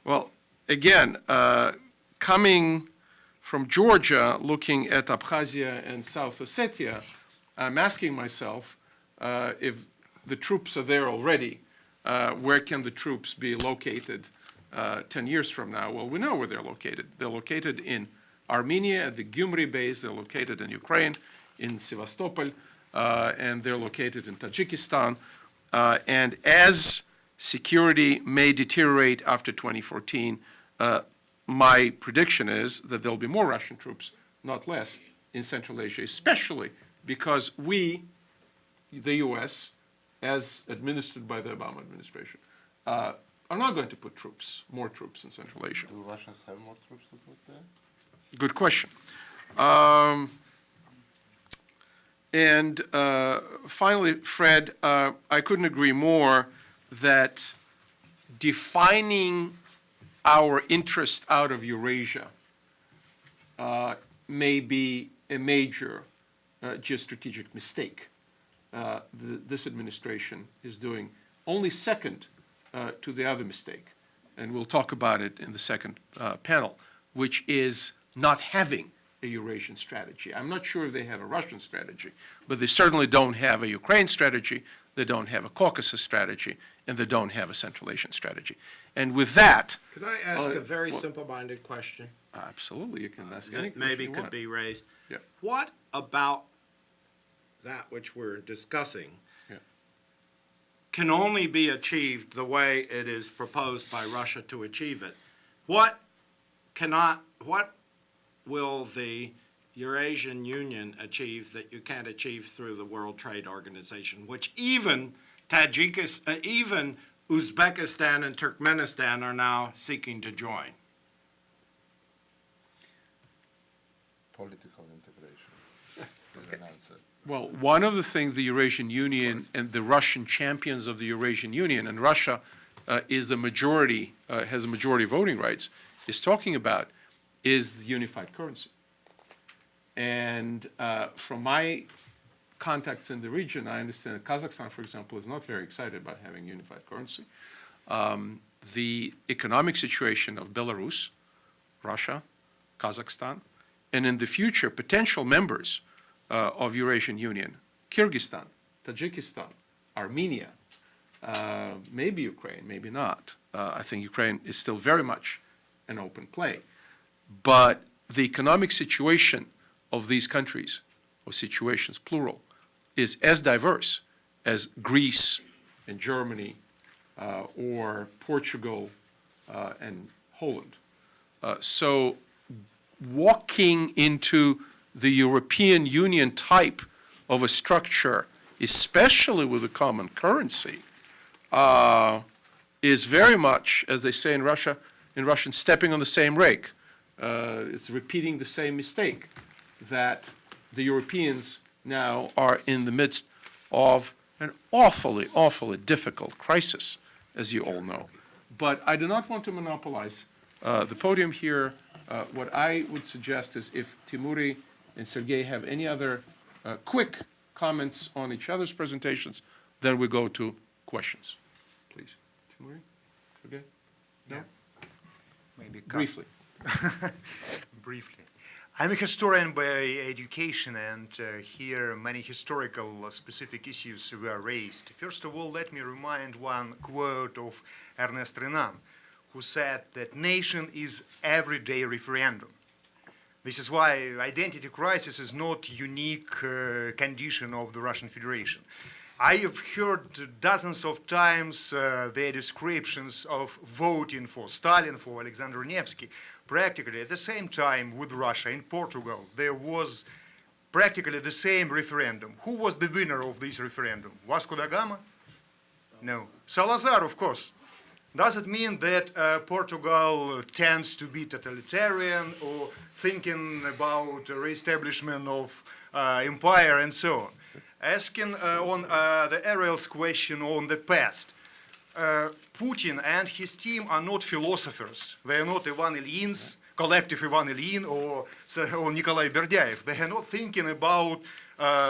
Well, again, coming from Georgia, looking at Abkhazia and South Ossetia, I'm asking myself if the troops are there already, where can the troops be located 10 years from now? Well, we know where they're located. They're located in Armenia at the Gyumri base. They're located in Ukraine, in Sevastopol, and they're located in Tajikistan. And as security may deteriorate after 2014, my prediction is that there'll be more Russian troops, not less, in Central Asia, especially because we, the U.S., as administered by the Obama administration, are not going to put more troops in Central Asia. Do Russians have more troops to put there? Good question. And finally, Fred, I couldn't agree more that defining our interest out of Eurasia may be a major geostrategic mistake. This administration is doing only second to the other mistake, and we'll talk about it in the second panel, which is not having a Eurasian strategy. I'm not sure if they have a Russian strategy, but they certainly don't have a Ukraine strategy, they don't have a Caucasus strategy, and they don't have a Central Asian strategy. And with that... Could I ask a very simple-minded question? Absolutely, you can ask any That maybe question you could want. be raised. Yeah. What about that which we're discussing can only be achieved the way it is proposed by Russia to achieve it? What will the Eurasian Union achieve that you can't achieve through the World Trade Organization, which even Tajikistan, even Uzbekistan and Turkmenistan are now seeking to join? Political integration is an answer. Well, one of the things the Eurasian Union and the Russian champions of the Eurasian Union, and Russia is the majority, has a majority voting rights, is talking about is the unified currency. And from my contacts in the region, I understand that Kazakhstan, for example, is not very excited about having unified currency. The economic situation of Belarus, Russia, Kazakhstan, and in the future, potential members of Eurasian Union, Kyrgyzstan, Tajikistan, Armenia, maybe Ukraine, maybe not. I think Ukraine is still very much an open play. But the economic situation of these countries, or situations, plural, is as diverse as Greece and Germany or Portugal and Holland. So walking into the European Union type of a structure, especially with a common currency, is very much, as they say in Russian, stepping on the same rake. it's repeating the same mistake, that the Europeans now are in the midst of an awfully, awfully difficult crisis, as you all know. But I do not want to monopolize the podium here. What I would suggest is if Timuri and Sergei have any other quick comments on each other's presentations, then we go to questions. Please. Timuri? Sergei? No? Maybe Briefly. briefly. I'm a historian by education, and here many historical specific issues were raised. First of all, let me remind one quote of Ernest Renan, who said that nation is everyday referendum. This is why identity crisis is not unique condition of the Russian Federation. I have heard dozens of times their descriptions of voting for Stalin, for Alexander Nevsky. Practically at the same time with Russia in Portugal, there was practically the same referendum. Who was the winner of this referendum? Vasco da Gama? No. Salazar, of course. Does it mean that Portugal tends to be totalitarian or thinking about re-establishment of empire and so on? Asking on the Ariel's question on the past, Putin and his team are not philosophers. They are not Ivan Ilyin's, collective Ivan Ilyin or Nikolai Berdyaev. They are not thinking about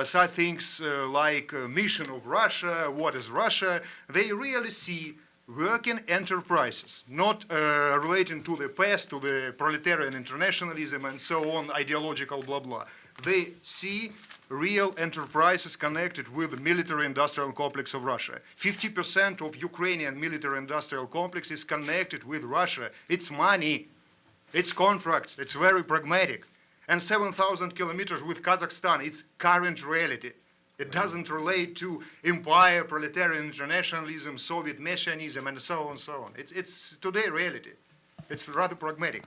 such things like mission of Russia, what is Russia. They really see working enterprises, not relating to the past, to the proletarian internationalism and so on, ideological blah blah. They see real enterprises connected with the military-industrial complex of Russia. 50% of Ukrainian military-industrial complex is connected with Russia. It's money, it's contracts, it's very pragmatic. And 7,000 kilometers with Kazakhstan, it's current reality. It doesn't relate to empire, proletarian internationalism, Soviet messianism, and so on and so on. It's today reality. It's rather pragmatic.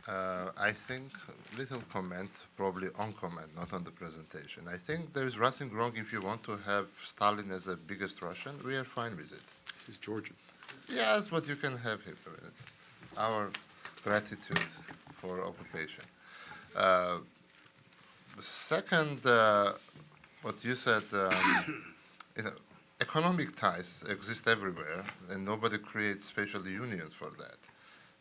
I think little comment, probably on comment, not on the presentation. I think there is nothing wrong if you want to have Stalin as the biggest Russian. We are fine with it. He's Georgian. Yes, but you can have him. It's our gratitude for occupation. Second, what you said, economic ties exist everywhere, and nobody creates special unions for that.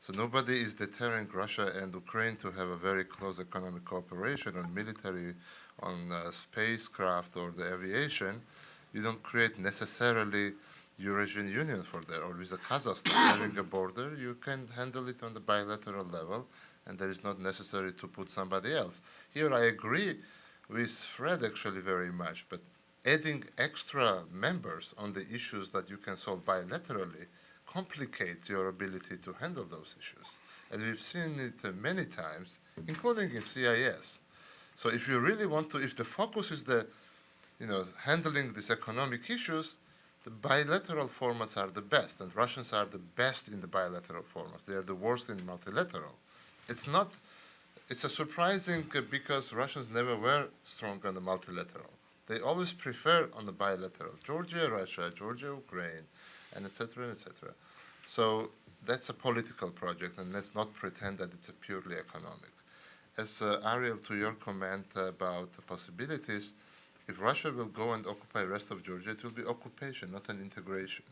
So nobody is deterring Russia and Ukraine to have a very close economic cooperation on military, on spacecraft or the aviation. You don't create necessarily Eurasian Union for that. Or with the Kazakhstan having a border, you can handle it on the bilateral level, and there is not necessary to put somebody else. Here I agree with Fred actually very much, but adding extra members on the issues that you can solve bilaterally complicates your ability to handle those issues. And we've seen it many times, including in CIS. So if you really want to, if the focus is the, handling these economic issues, the bilateral formats are the best, and Russians are the best in the bilateral formats. They are the worst in multilateral. It's a surprising because Russians never were strong on the multilateral. They always prefer on the bilateral. Georgia, Russia, Georgia, Ukraine, and et cetera, et cetera. So that's a political project, and let's not pretend that it's a purely economic. As Ariel, to your comment about the possibilities, if Russia will go and occupy the rest of Georgia, it will be occupation, not an integration.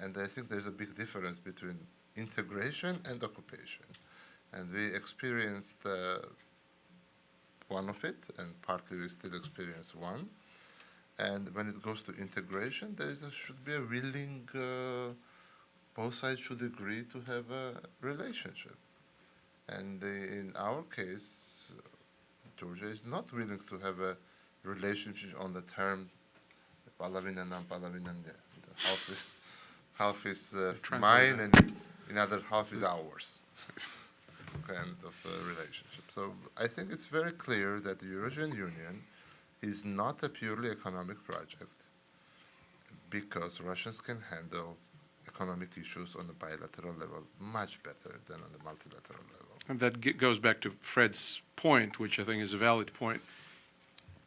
And I think there's a big difference between integration and occupation. And we experienced one of it, and partly we still experience one. And when it goes to integration, there should be a willing, both sides should agree to have a relationship. And in our case, Georgia is not willing to have a relationship on the term palavina nam palavina ne. Half is mine and another half is ours. Kind of relationship. So I think it's very clear that the Eurasian Union is not a purely economic project because Russians can handle economic issues on the bilateral level much better than on the multilateral level. And that goes back to Fred's point, which I think is a valid point.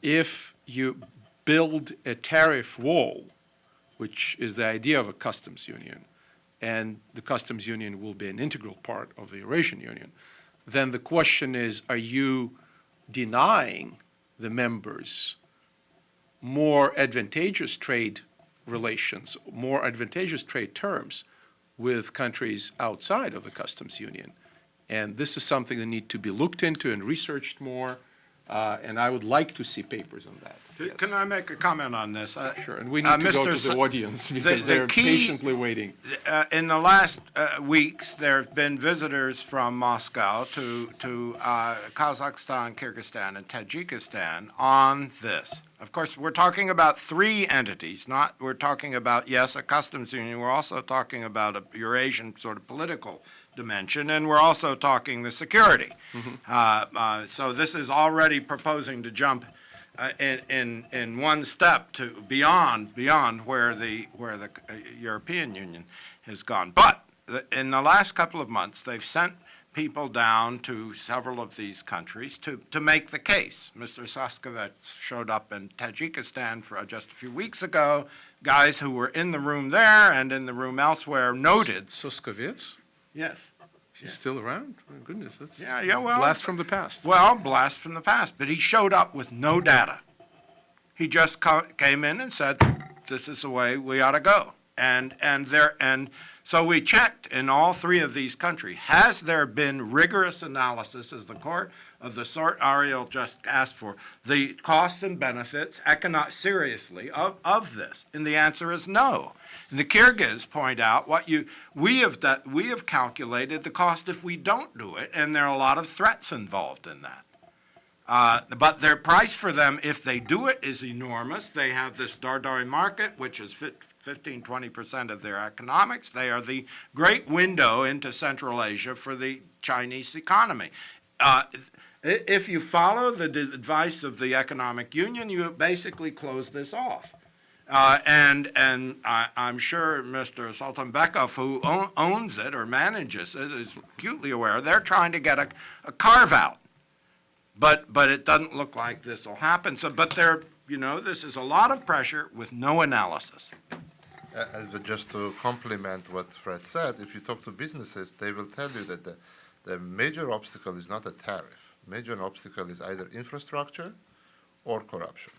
If you build a tariff wall, which is the idea of a customs union, and the customs union will be an integral part of the Eurasian Union, then the question is, are you denying the members more advantageous trade relations, more advantageous trade terms with countries outside of the customs union? And this is something that needs to be looked into and researched more, and I would like to see papers on that. Yes. Can I make a comment on this? Sure, and we need to go to the audience because they're patiently waiting. In the last weeks, there have been visitors from Moscow to Kazakhstan, Kyrgyzstan, and Tajikistan on this. Of course, we're talking about three entities, we're talking about, yes, a customs union, we're also talking about a Eurasian sort of political dimension, and we're also talking the security. So this is already proposing to jump in one step to beyond where the European Union has gone. But in the last couple of months, they've sent people down to several of these countries to make the case. Mr. Saskovets showed up in Tajikistan for just a few weeks ago. Guys who were in the room there and in the room elsewhere noted. Saskovets? Yes. He's still around? Oh, goodness, that's well, blast from the past. Well, blast from the past, but he showed up with no data. He just came in and said, "This is the way we ought to go." And so we checked in all three of these countries. Has there been rigorous analysis, as the court of the sort Ariel just asked for, the costs and benefits, seriously, of this? And the answer is no. And the Kyrgyz point out we have calculated the cost if we don't do it, and there are a lot of threats involved in that. But their price for them, if they do it, is enormous. They have this Dardari market, which is 15-20% of their economics. They are the great window into Central Asia for the Chinese economy. If you follow the advice of the Economic Union, you basically close this off. And I'm sure Mr. Sultanbekov, who owns it or manages it, is acutely aware. They're trying to get a carve-out. But it doesn't look like this will happen. So, but this is a lot of pressure with no analysis. Just to complement what Fred said, if you talk to businesses, they will tell you that the major obstacle is not a tariff. Major obstacle is either infrastructure or corruption.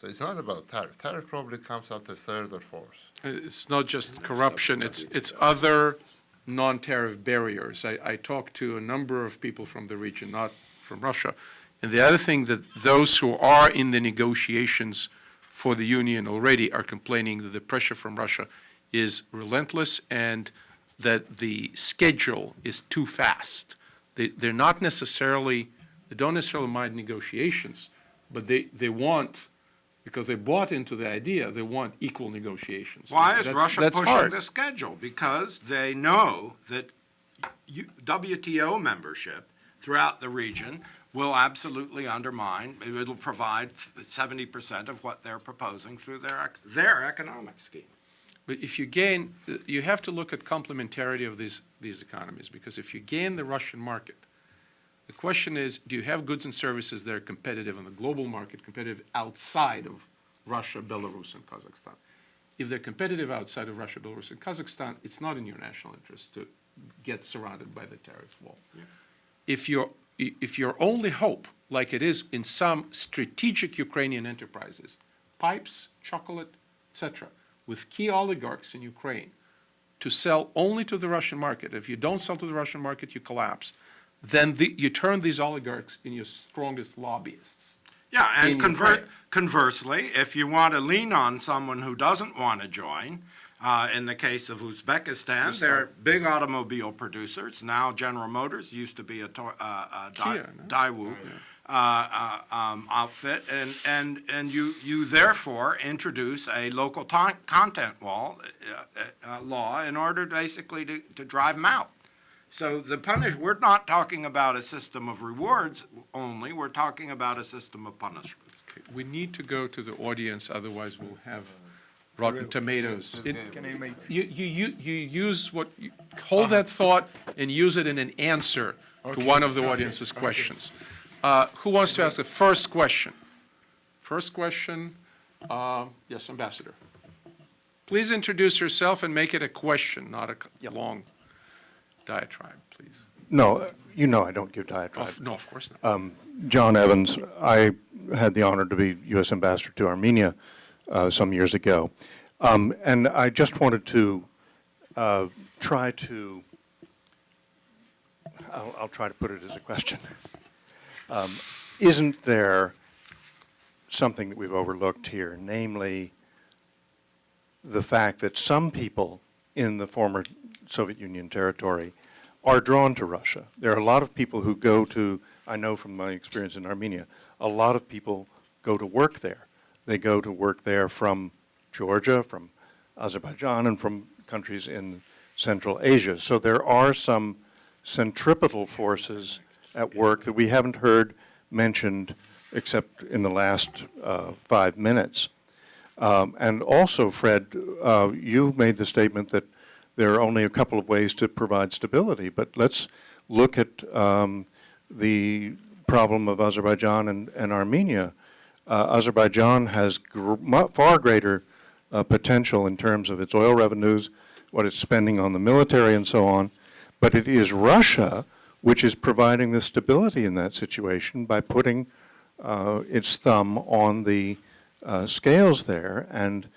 So it's not about tariff. Tariff probably comes after third or fourth. It's not just corruption, it's other non-tariff barriers. I talked to a number of people from the region, not from Russia. And the other thing that those who are in the negotiations for the union already are complaining that the pressure from Russia is relentless and that the schedule is too fast. They don't necessarily mind negotiations, but they want, because they bought into the idea, they want equal negotiations. Why is Russia pushing hard. the schedule? Because they know that WTO membership throughout the region will absolutely undermine, it will provide 70% of what they're proposing through their economic scheme. But if you gain, you have to look at complementarity of these economies, because if you gain the Russian market, the question is, do you have goods and services that are competitive on the global market, competitive outside of Russia, Belarus, and Kazakhstan? If they're competitive outside of Russia, Belarus, and Kazakhstan, it's not in your national interest to get surrounded by the tariff wall. Yeah. If your only hope, like it is in some strategic Ukrainian enterprises, pipes, chocolate, etc., with key oligarchs in Ukraine, to sell only to the Russian market, if you don't sell to the Russian market, you collapse, then you turn these oligarchs in your strongest lobbyists. Yeah, and conversely, if you want to lean on someone who doesn't want to join, in the case of Uzbekistan, they're big automobile producers. Now General Motors used to be a Daewoo outfit, and you therefore introduce a local content law in order basically to drive them out. So we're not talking about a system of rewards only, we're talking about a system of punishments. Okay. We need to go to the audience, otherwise we'll have rotten tomatoes. You use hold that thought and use it in an answer to one of the audience's questions. Who wants to ask the first question? First question, yes, Ambassador. Please introduce yourself and make it a question, not a long diatribe, please. No, you know I don't give diatribes. No, of course not. John Evans, I had the honor to be U.S. Ambassador to Armenia some years ago. And I just wanted to try to, I'll try to put it as a question. Isn't there something that we've overlooked here, namely the fact that some people in the former Soviet Union territory are drawn to Russia? There are a lot of people who go to, I know from my experience in Armenia, a lot of people go to work there. They go to work there from Georgia, from Azerbaijan, and from countries in Central Asia. So there are some centripetal forces at work that we haven't heard mentioned except in the last 5 minutes. And also, Fred, you made the statement that there are only a couple of ways to provide stability, but let's look at the problem of Azerbaijan and Armenia. Azerbaijan has far greater potential in terms of its oil revenues, what it's spending on the military and so on, but it is Russia which is providing the stability in that situation by putting its thumb on the scales there and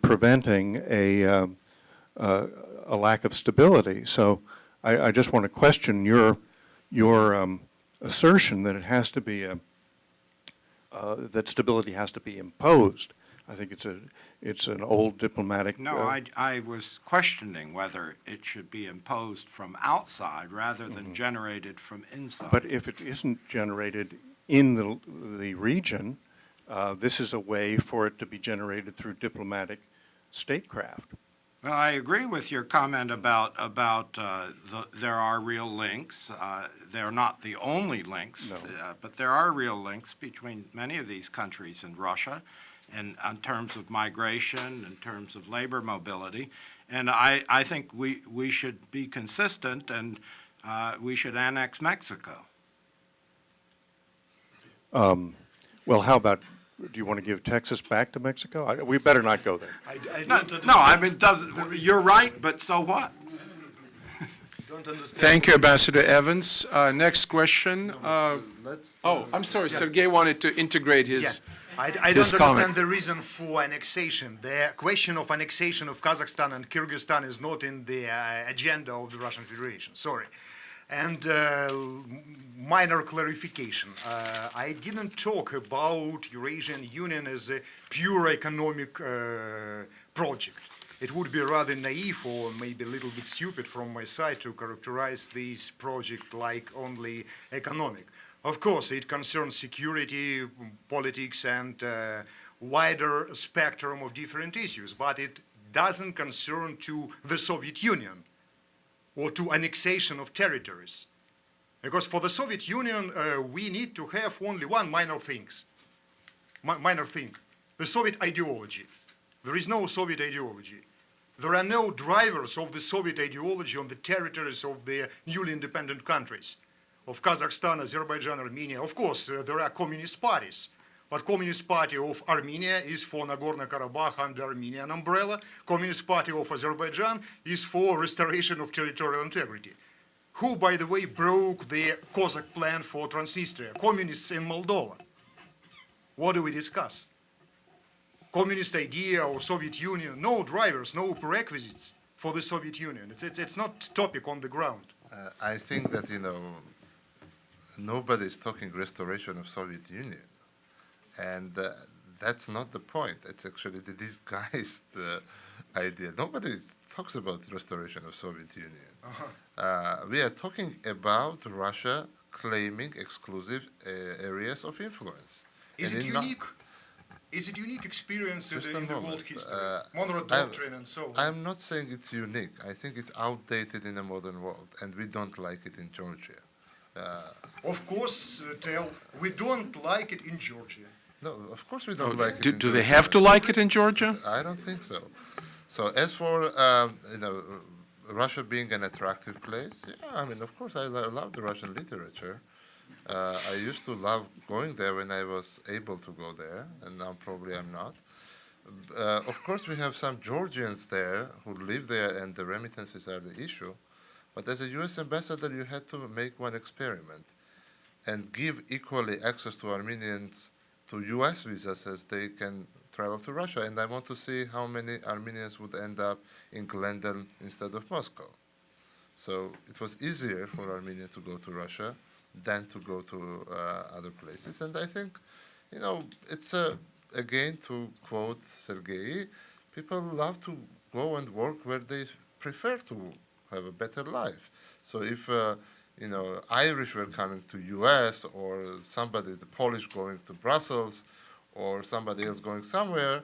preventing a lack of stability. So I just want to question your assertion that it has to be that stability has to be imposed. I think it's an old diplomatic. No, I was questioning whether it should be imposed from outside rather than generated from inside. But if it isn't generated in the region, this is a way for it to be generated through diplomatic statecraft. Well, I agree with your comment about there are real links. They're not the only links, No. but there are real links between many of these countries and Russia, and in terms of migration, in terms of labor mobility. And I think we should be consistent, and we should annex Mexico. Well, how about, do you want to give Texas back to Mexico? We better not go there. No, I mean, you're right, but so what? Don't understand. Thank you, Ambassador Evans. Next question. Let's, I'm sorry, Sergei wanted to integrate his. Yeah. I don't his understand comment. the reason for annexation. The question of annexation of Kazakhstan and Kyrgyzstan is not in the agenda of the Russian Federation. Sorry. And minor clarification. I didn't talk about Eurasian Union as a pure economic project. It would be rather naive or maybe a little bit stupid from my side to characterize this project like only economic. Of course, it concerns security, politics, and wider spectrum of different issues, but it doesn't concern to the Soviet Union or to annexation of territories. Because for the Soviet Union, we need to have only one minor thing, the Soviet ideology. There is no Soviet ideology. There are no drivers of the Soviet ideology on the territories of the newly independent countries, of Kazakhstan, Azerbaijan, Armenia. Of course, there are communist parties, but Communist Party of Armenia is for Nagorno-Karabakh under Armenian umbrella. Communist Party of Azerbaijan is for restoration of territorial integrity. Who, by the way, broke the Cossack plan for Transnistria? Communists in Moldova. What do we discuss? Communist idea or Soviet Union? No drivers, no prerequisites for the Soviet Union. It's not topic on the ground. I think that, nobody is talking restoration of Soviet Union. And that's not the point. It's actually the disguised idea. Nobody talks about restoration of Soviet Union. We are talking about Russia claiming exclusive areas of influence. Is And it in not- unique? Is it unique experience Just in a the moment. world history? Monroe Doctrine and so on. I'm not saying it's unique. I think it's outdated in the modern world, and we don't like it in Georgia. Of course, we don't like it in Georgia. No, of course we don't like it. in Do they Georgia. have to like it in Georgia? I don't think so. So as for Russia being an attractive place, yeah, I mean, of course, I love the Russian literature. I used to love going there when I was able to go there, and now probably I'm not. Of course, we have some Georgians there who live there, and the remittances are the issue. But as a U.S. ambassador, you had to make one experiment and give equally access to Armenians to U.S. visas as they can travel to Russia. And I want to see how many Armenians would end up in Glendale instead of Moscow. So it was easier for Armenia to go to Russia than to go to other places. And I think, you know, it's again, to quote Sergei, people love to go and work where they prefer to have a better life. So if, you know, Irish were coming to US, or somebody, the Polish going to Brussels, or somebody else going somewhere,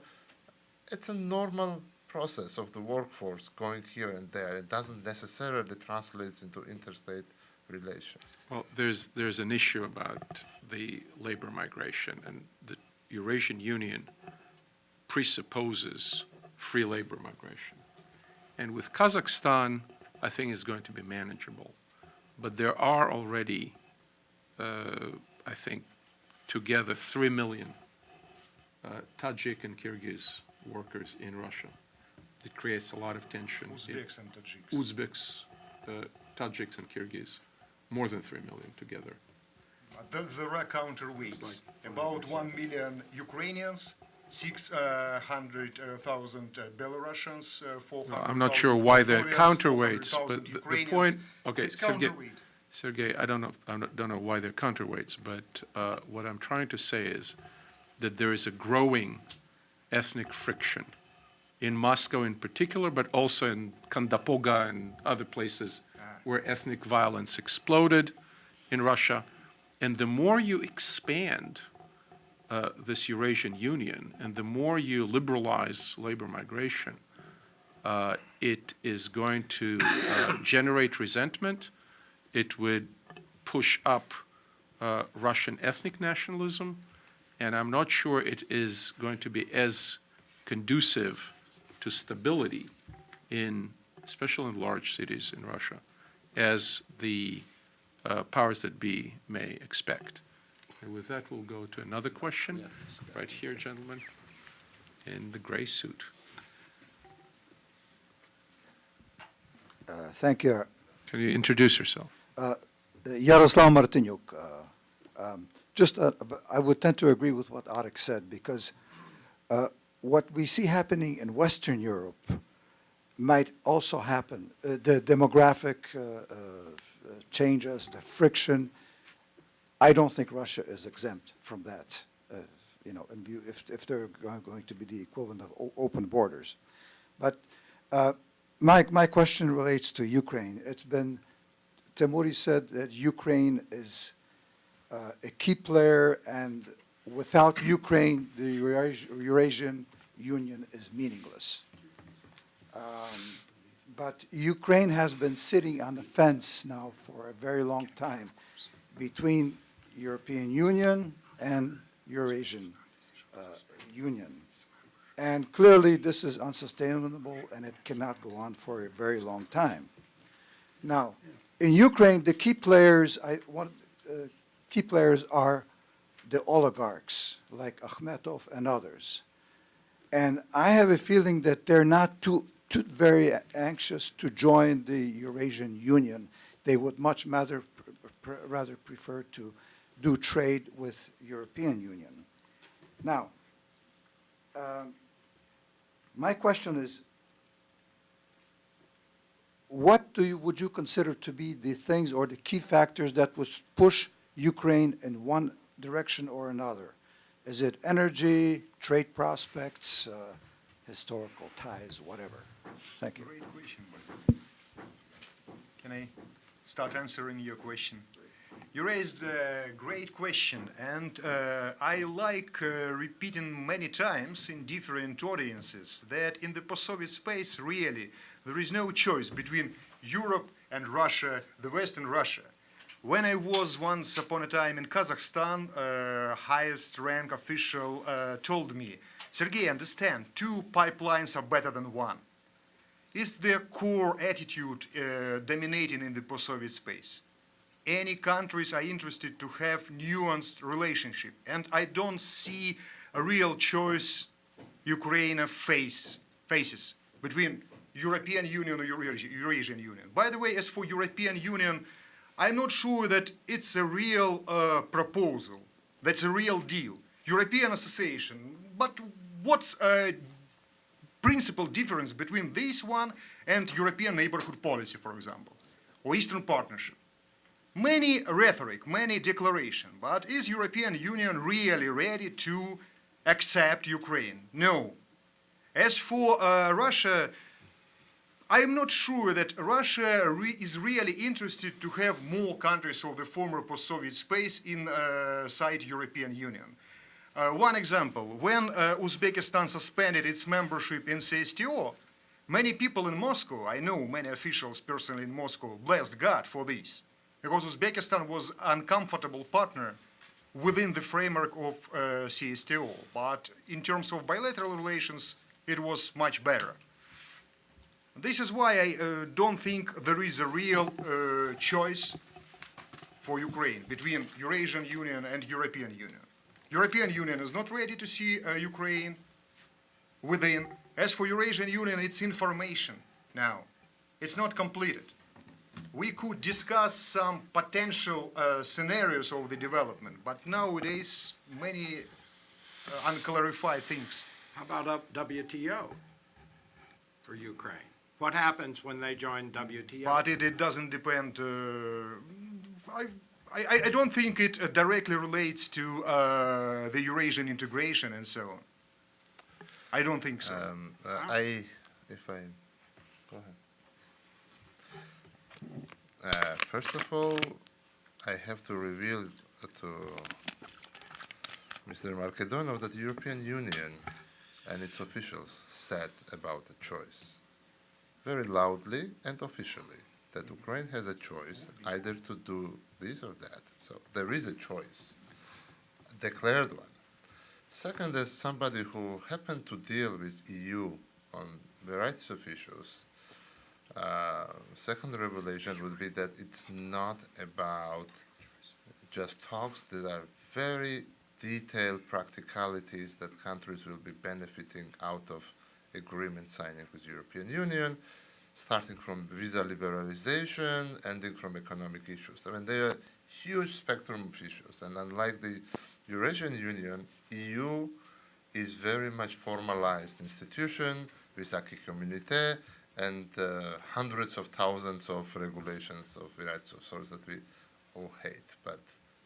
it's a normal process of the workforce going here and there. It doesn't necessarily translate into interstate relations. Well, there's an issue about the labor migration, and the Eurasian Union presupposes free labor migration. And with Kazakhstan, I think it's going to be manageable. But there are already, I think, together 3 million Tajik and Kyrgyz workers in Russia. It creates a lot of tension. Uzbeks and Tajiks. Uzbeks, Tajiks and Kyrgyz, more than 3 million together. There are counterweights. About 1 million Ukrainians, 600,000 Belarusians, 400,000 I'm not sure why they're Bulgarians, counterweights, 400,000 but the Ukrainians. point, okay, It's Sergei, counterweight. Sergei, I don't know why they're counterweights, but what I'm trying to say is that there is a growing ethnic friction in Moscow in particular, but also in Kandapoga and other places where ethnic violence exploded in Russia. And the more you expand this Eurasian Union, and the more you liberalize labor migration, it is going to generate resentment. It would push up Russian ethnic nationalism, and I'm not sure it is going to be as conducive to stability especially in large cities in Russia, as the powers that be may expect. And with that, we'll go to another question. Right here, gentlemen, in the gray suit. Thank you. Can you introduce yourself? Yaroslav Martinyuk. I would tend to agree with what Arek said, because what we see happening in Western Europe might also happen. The demographic changes, the friction. I don't think Russia is exempt from that, in view if they're going to be the equivalent of open borders. But my question relates to Ukraine. Temuri said that Ukraine is a key player, and without Ukraine, the Eurasian Union is meaningless. But Ukraine has been sitting on the fence now for a very long time between European Union and Eurasian Union. And clearly this is unsustainable, and it cannot go on for a very long time. Now, in Ukraine, the key players are the oligarchs like Akhmetov and others. And I have a feeling that they're not too very anxious to join the Eurasian Union. They would much rather prefer to do trade with European Union. Now, my question is, what would you consider to be the things or the key factors that would push Ukraine in one direction or another? Is it energy, trade prospects, historical ties, whatever? Thank you. Great question. Can I start answering your question? You raised a great question, and I like repeating many times in different audiences that in the post-Soviet space, really, there is no choice between Europe and Russia, the West and Russia. When I was once upon a time in Kazakhstan, highest rank official told me, Sergei, understand, 2 pipelines are better than 1. Is their core attitude dominating in the post-Soviet space? Any countries are interested to have nuanced relationship, and I don't see a real choice Ukraine faces between European Union and Eurasian Union. By the way, as for European Union, I'm not sure that it's a real proposal, that's a real deal. European association, but what's a principal difference between this one and European neighborhood policy, for example, or Eastern Partnership? Many rhetoric, many declaration, but is European Union really ready to accept Ukraine? No. As for Russia, I'm not sure that Russia is really interested to have more countries of the former post-Soviet space inside European Union. One example, when Uzbekistan suspended its membership in CSTO, many people in Moscow, I know many officials personally in Moscow, blessed God for this, because Uzbekistan was an uncomfortable partner within the framework of CSTO, but in terms of bilateral relations, it was much better. This is why I don't think there is a real choice for Ukraine between Eurasian Union and European Union. European Union is not ready to see Ukraine within. As for Eurasian Union, it's information now. It's not completed. We could discuss some potential scenarios of the development, but nowadays many unclarified things. How about WTO for Ukraine? What happens when they join WTO? But it doesn't depend. I don't think it directly relates to the Eurasian integration and so on. I don't think so. Go ahead. First of all, I have to reveal to Mr. Markedonov that the European Union and its officials said about the choice very loudly and officially that Ukraine has a choice either to do this or that. So there is a choice, a declared one. Second, as somebody who happened to deal with EU on various of issues, second revelation would be that it's not about just talks. There are very detailed practicalities that countries will be benefiting out of agreement signing with European Union, starting from visa liberalization, ending from economic issues. I mean, there are huge spectrum of issues, and unlike the Eurasian Union, EU is very much formalized institution with acquis communautaire and hundreds of thousands of regulations of various of sorts that we all hate, but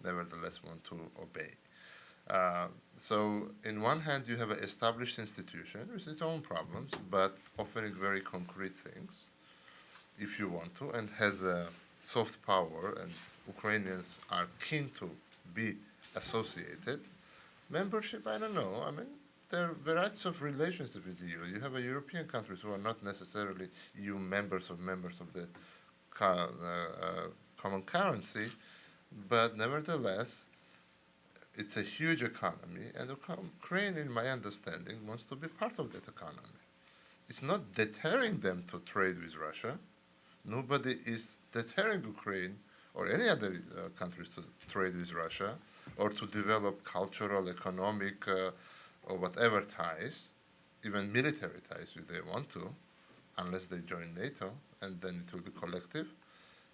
nevertheless want to obey. So, in one hand, you have an established institution with its own problems, but offering very concrete things, if you want to, and has a soft power, and Ukrainians are keen to be associated. Membership, I don't know. I mean, there are varieties of relationships with the EU. You have European countries who are not necessarily EU members of the common currency, but nevertheless, it's a huge economy, and Ukraine, in my understanding, wants to be part of that economy. It's not deterring them to trade with Russia. Nobody is deterring Ukraine or any other countries to trade with Russia or to develop cultural, economic, or whatever ties, even military ties if they want to, unless they join NATO, and then it will be collective.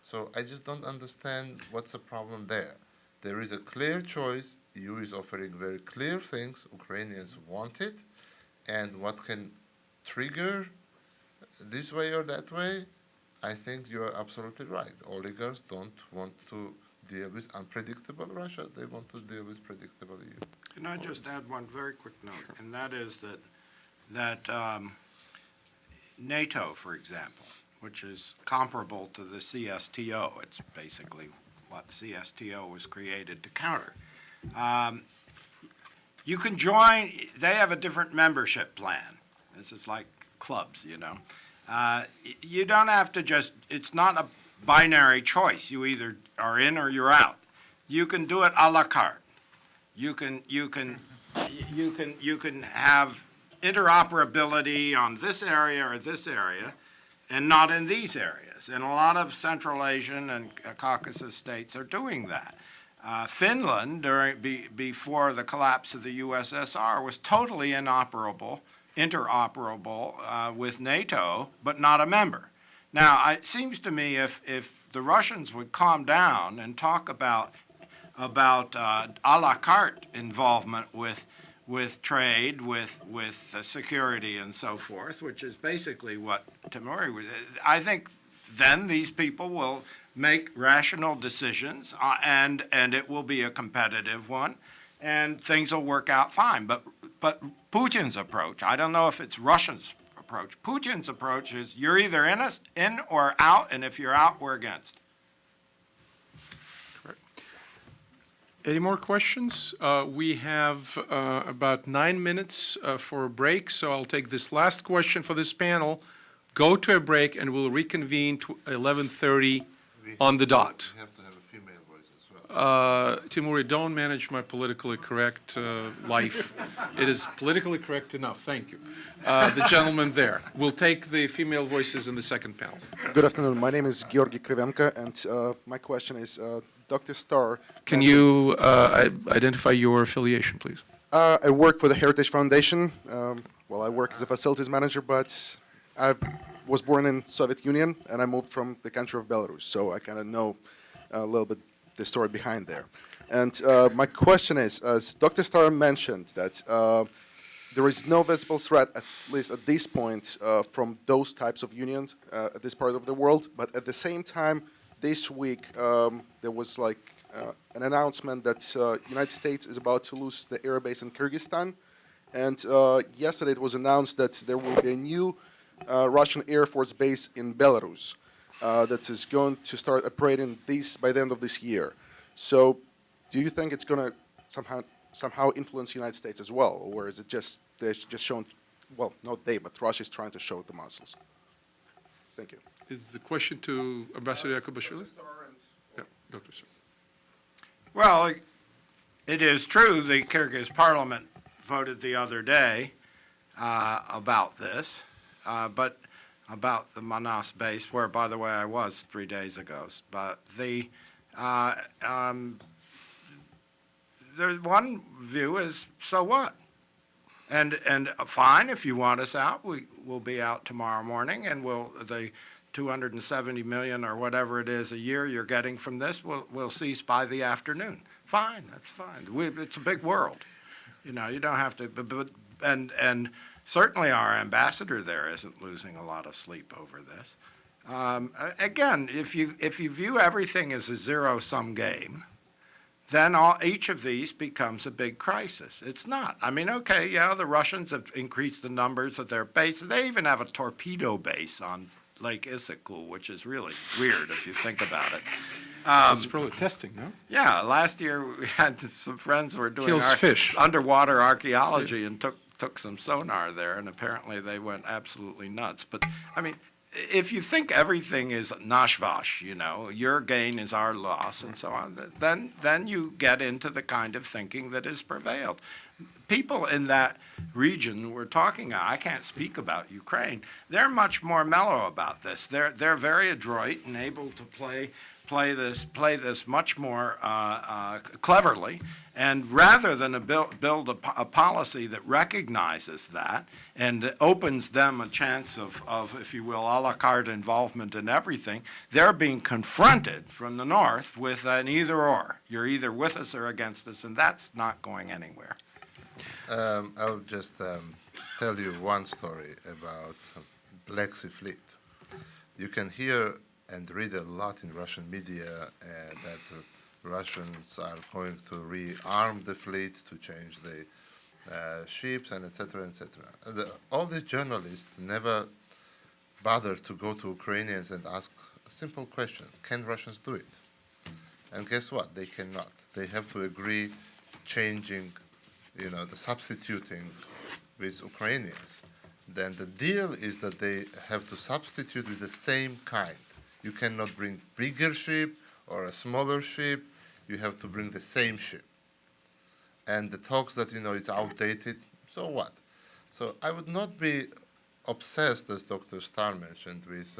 So I just don't understand what's the problem there. There is a clear choice. EU is offering very clear things. Ukrainians want it. And what can trigger this way or that way, I think you are absolutely right. Oligarchs don't want to deal with unpredictable Russia. They want to deal with predictable EU. Can I just add one very quick note? Sure. And that is that NATO, for example, which is comparable to the CSTO, it's basically what CSTO was created to counter. You can join, they have a different membership plan. This is like clubs, you know. You don't have to just, it's not a binary choice. You either are in or you're out. You can do it a la carte. You can have interoperability on this area or this area and not in these areas. And a lot of Central Asian and Caucasus states are doing that. Finland, before the collapse of the USSR, was totally inoperable interoperable with NATO, but not a member. Now, it seems to me if the Russians would calm down and talk about a la carte involvement with trade, with security and so forth, which is basically what Timuri was, I think then these people will make rational decisions, and it will be a competitive one, and things will work out fine. But Putin's approach, I don't know if it's Russia's approach. Putin's approach is you're either in or out, and if you're out, we're against. Any more questions? We have about 9 minutes for a break, so I'll take this last question for this panel, go to a break, and we'll reconvene to 11:30 on the dot. We have to have a female voice as well. Timuri, don't manage my politically correct life. It is politically correct enough, thank you. The gentleman there. We'll take the female voices in the second panel. Good afternoon. My name is Georgi Krivenko, and my question is, Dr. Starr. Can you identify your affiliation, please? I work for the Heritage Foundation. Well, I work as a facilities manager, but I was born in Soviet Union, and I moved from the country of Belarus, so I kind of know a little bit the story behind there. And my question is, as Dr. Starr mentioned, that there is no visible threat, at least at this point, from those types of unions at this part of the world, but at the same time, this week, there was like an announcement that United States is about to lose the air base in Kyrgyzstan. And yesterday it was announced that there will be a new Russian Air Force base in Belarus that is going to start operating by the end of this year. So do you think it's going to somehow influence the United States as well? Or is it just, they're just shown, well, not they, but Russia is trying to show the muscles? Thank you. Is the question to Ambassador Yakubashvili? Yeah, Dr. Starr. Well, it is true the Kyrgyz parliament voted the other day about this, but about the Manas base, where, by the way, I was 3 days ago. But there's one view is, so what? And fine, if you want us out, we'll be out tomorrow morning, and the 270 million or whatever it is a year you're getting from this, we'll cease by the afternoon. Fine, that's fine. It's a big world. You know, you don't have to, and certainly our ambassador there isn't losing a lot of sleep over this. Again, if you view everything as a zero-sum game, then each of these becomes a big crisis. It's not. I mean, okay, yeah, the Russians have increased the numbers of their bases. They even have a torpedo base on Lake Issyk, which is really weird if you think about it. It's probably testing, no? Yeah, last year we had some friends who were doing Kills fish. underwater archaeology and took some sonar there, and apparently they went absolutely nuts. But, I mean, if you think everything is nashvash, you know, your gain is our loss and so on, then you get into the kind of thinking that has prevailed. People in that region we're talking, I can't speak about Ukraine, they're much more mellow about this. They're very adroit and able to play this much more cleverly, and rather than build a policy that recognizes that and opens them a chance of, if you will, a la carte involvement in everything, they're being confronted from the north with an either or. You're either with us or against us, and that's not going anywhere. I'll just tell you one story about Black Sea Fleet. You can hear and read a lot in Russian media that Russians are going to rearm the fleet, to change the ships, and etc., etc. All these journalists never bother to go to Ukrainians and ask simple questions. Can Russians do it? And guess what? They cannot. They have to agree changing, you know, the substituting with Ukrainians. Then the deal is that they have to substitute with the same kind. You cannot bring bigger ship or a smaller ship. You have to bring the same ship. And the talks that, you know, it's outdated, so what? So I would not be obsessed, as Dr. Starr mentioned, with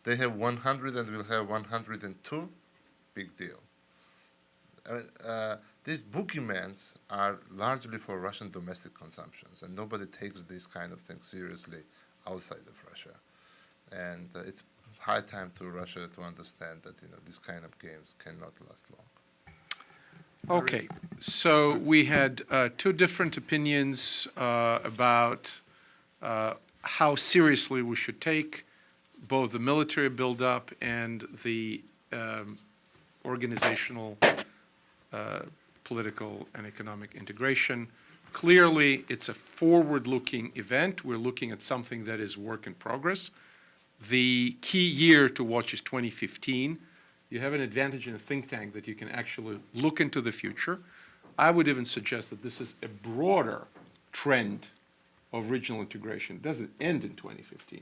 they have 100 and we'll have 102, big deal. I mean, these bookiements are largely for Russian domestic consumptions, and nobody takes these kind of things seriously outside of Russia. And it's high time to Russia to understand that these kind of games cannot last long. Okay, so we had two different opinions about how seriously we should take both the military buildup and the organizational, political, and economic integration. Clearly, it's a forward-looking event. We're looking at something that is work in progress. The key year to watch is 2015. You have an advantage in a think tank that you can actually look into the future. I would even suggest that this is a broader trend of regional integration. It doesn't end in 2015.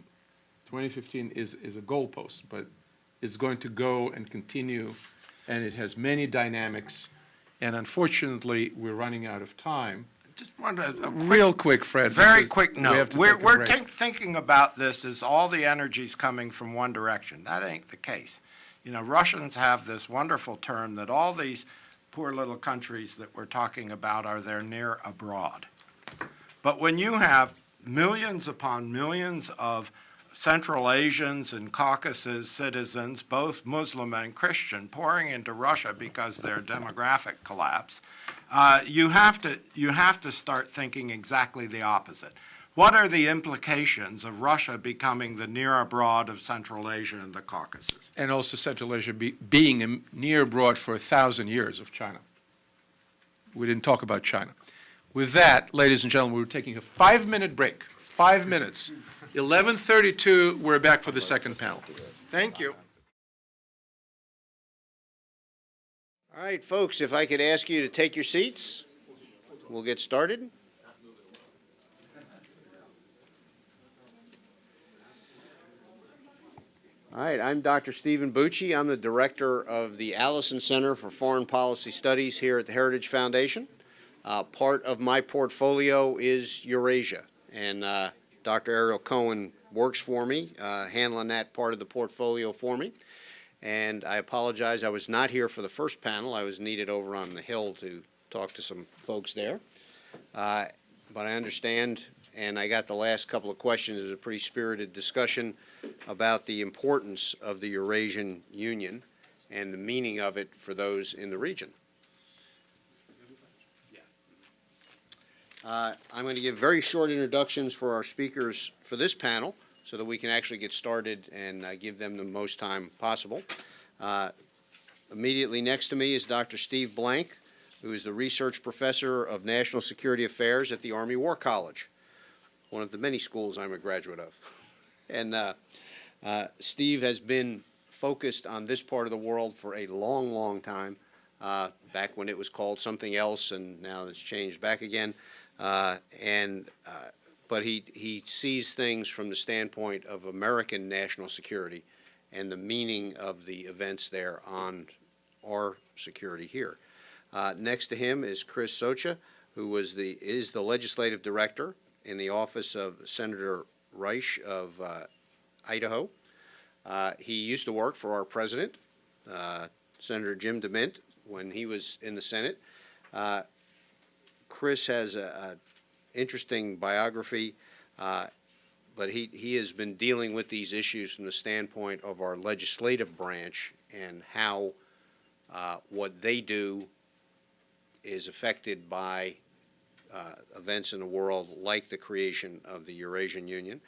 2015 is a goalpost, but it's going to go and continue, and it has many dynamics. And unfortunately, we're running out of time. Just wanted a Real quick, Fred. very because quick we have note. to We're, take a we're break. thinking about this as all the energy's coming from one direction. That ain't the case. Russians have this wonderful term that all these poor little countries that we're talking about are their near abroad. But when you have millions upon millions of Central Asians and Caucasus citizens, both Muslim and Christian, pouring into Russia because their demographic collapse, you have to start thinking exactly the opposite. What are the implications of Russia becoming the near abroad of Central Asia and the Caucasus? And also Central Asia being a near abroad for 1,000 years of China. We didn't talk about China. With that, ladies and gentlemen, we're taking a 5-minute break. 5 minutes. 11:32, we're back for the second panel. Thank you. All right, folks, if I could ask you to take your seats, we'll get started. All right, I'm Dr. Stephen Bucci. I'm the director of the Allison Center for Foreign Policy Studies here at the Heritage Foundation. Part of my portfolio is Eurasia, and Dr. Ariel Cohen works for me, handling that part of the portfolio for me. And I apologize, I was not here for the first panel. I was needed over on the Hill to talk to some folks there. But I understand, and I got the last couple of questions. It was a pretty spirited discussion about the importance of the Eurasian Union and the meaning of it for those in the region. I'm going to give very short introductions for our speakers for this panel so that we can actually get started and give them the most time possible. Immediately next to me is Dr. Steve Blank, who is the research professor of national security affairs at the Army War College, one of the many schools I'm a graduate of. And Steve has been focused on this part of the world for a long, long time, back when it was called something else, and now it's changed back again. But he sees things from the standpoint of American national security and the meaning of the events there on our security here. Next to him is Chris Socha, who is the legislative director in the office of Senator Reich of Idaho. He used to work for our president, Senator Jim DeMint, when he was in the Senate. Chris has an interesting biography, but he has been dealing with these issues from the standpoint of our legislative branch and how what they do is affected by events in the world like the creation of the Eurasian Union.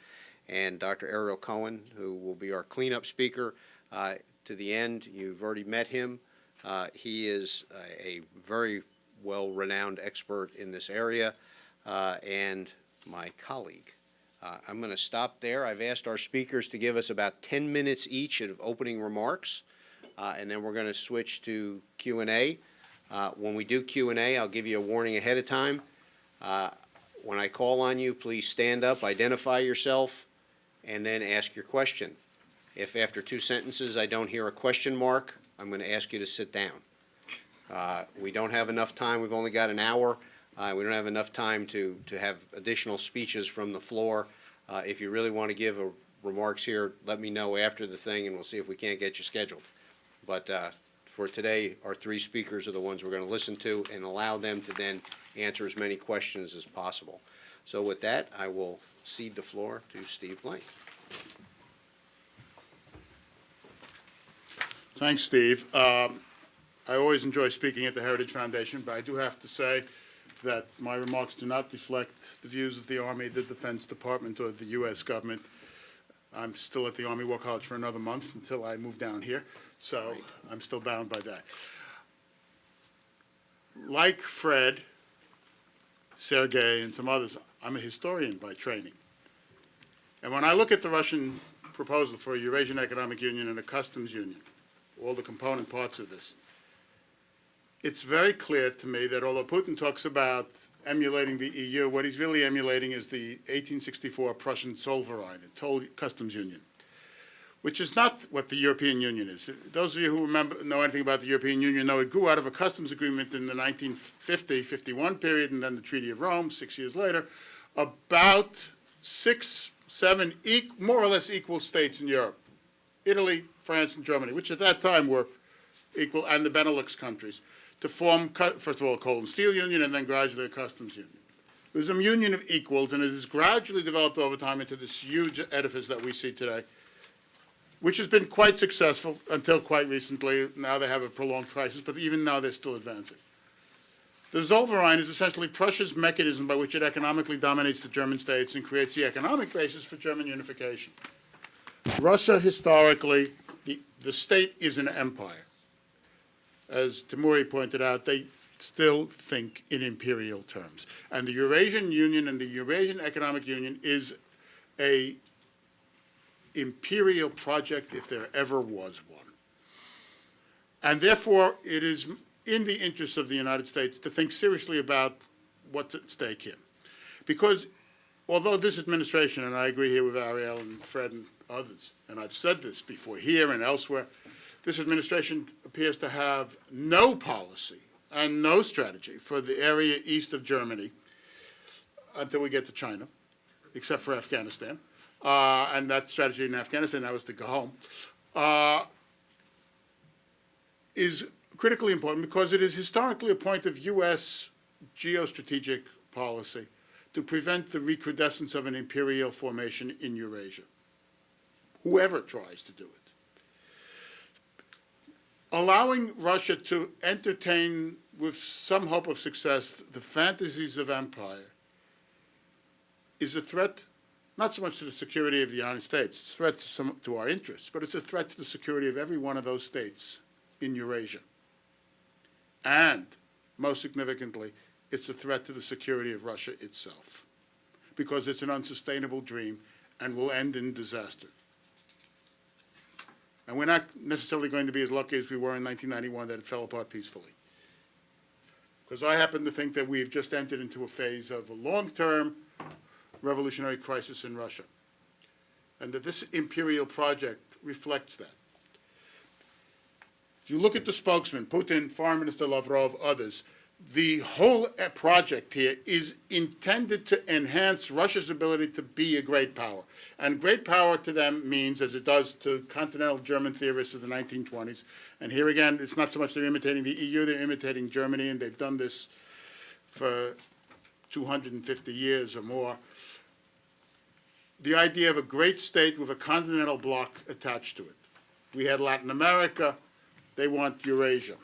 And Dr. Ariel Cohen, who will be our cleanup speaker to the end. You've already met him. He is a very well-renowned expert in this area, and my colleague. I'm going to stop there. I've asked our speakers to give us about 10 minutes each of opening remarks, and then we're going to switch to Q&A. When we do Q&A, I'll give you a warning ahead of time. When I call on you, please stand up, identify yourself, and then ask your question. If after 2 sentences I don't hear a question mark, I'm going to ask you to sit down. We don't have enough time. We've only got an hour. We don't have enough time to have additional speeches from the floor. If you really want to give remarks here, let me know after the thing, and we'll see if we can't get you scheduled. But for today, our three speakers are the ones we're going to listen to and allow them to then answer as many questions as possible. So with that, I will cede the floor to Steve Blank. Thanks, Steve. I always enjoy speaking at the Heritage Foundation, but I do have to say that my remarks do not reflect the views of the Army, the Defense Department, or the U.S. government. I'm still at the Army War College for another month until I move down here, so I'm still bound by that. Like Fred, Sergei, and some others, I'm a historian by training. And when I look at the Russian proposal for a Eurasian Economic Union and a customs union, all the component parts of this, it's very clear to me that although Putin talks about emulating the EU, what he's really emulating is the 1864 Prussian Zollverein, a toll customs union, which is not what the European Union is. Those of you who know anything about the European Union know it grew out of a customs agreement in the 1950-51 period, and then the Treaty of Rome 6 years later, about 6, 7 more or less equal states in Europe, Italy, France, and Germany, which at that time were equal, and the Benelux countries, to form, first of all, a coal and steel union, and then gradually a customs union. It was a union of equals, and it has gradually developed over time into this huge edifice that we see today, which has been quite successful until quite recently. Now they have a prolonged crisis, but even now they're still advancing. The Zollverein is essentially Prussia's mechanism by which it economically dominates the German states and creates the economic basis for German unification. Russia, historically, the state is an empire. As Timuri pointed out, they still think in imperial terms. And the Eurasian Union and the Eurasian Economic Union is a imperial project if there ever was one. And therefore, it is in the interest of the United States to think seriously about what's at stake here. Because although this administration, and I agree here with Ariel and Fred and others, and I've said this before here and elsewhere, this administration appears to have no policy and no strategy for the area east of Germany until we get to China, except for Afghanistan. And that strategy in Afghanistan, that was to go home, is critically important because it is historically a point of U.S. geostrategic policy to prevent the recrudescence of an imperial formation in Eurasia, whoever tries to do it. Allowing Russia to entertain, with some hope of success, the fantasies of empire is a threat not so much to the security of the United States, it's a threat to our interests, but it's a threat to the security of every one of those states in Eurasia. And, most significantly, it's a threat to the security of Russia itself, because it's an unsustainable dream and will end in disaster. And we're not necessarily going to be as lucky as we were in 1991 that it fell apart peacefully. Because I happen to think that we've just entered into a phase of a long-term revolutionary crisis in Russia, and that this imperial project reflects that. If you look at the spokesman, Putin, Foreign Minister Lavrov, others, the whole project here is intended to enhance Russia's ability to be a great power. And great power to them means, as it does to continental German theorists of the 1920s, and here again, it's not so much they're imitating the EU, they're imitating Germany, and they've done this for 250 years or more. The idea of a great state with a continental bloc attached to it. We had Latin America, they want Eurasia.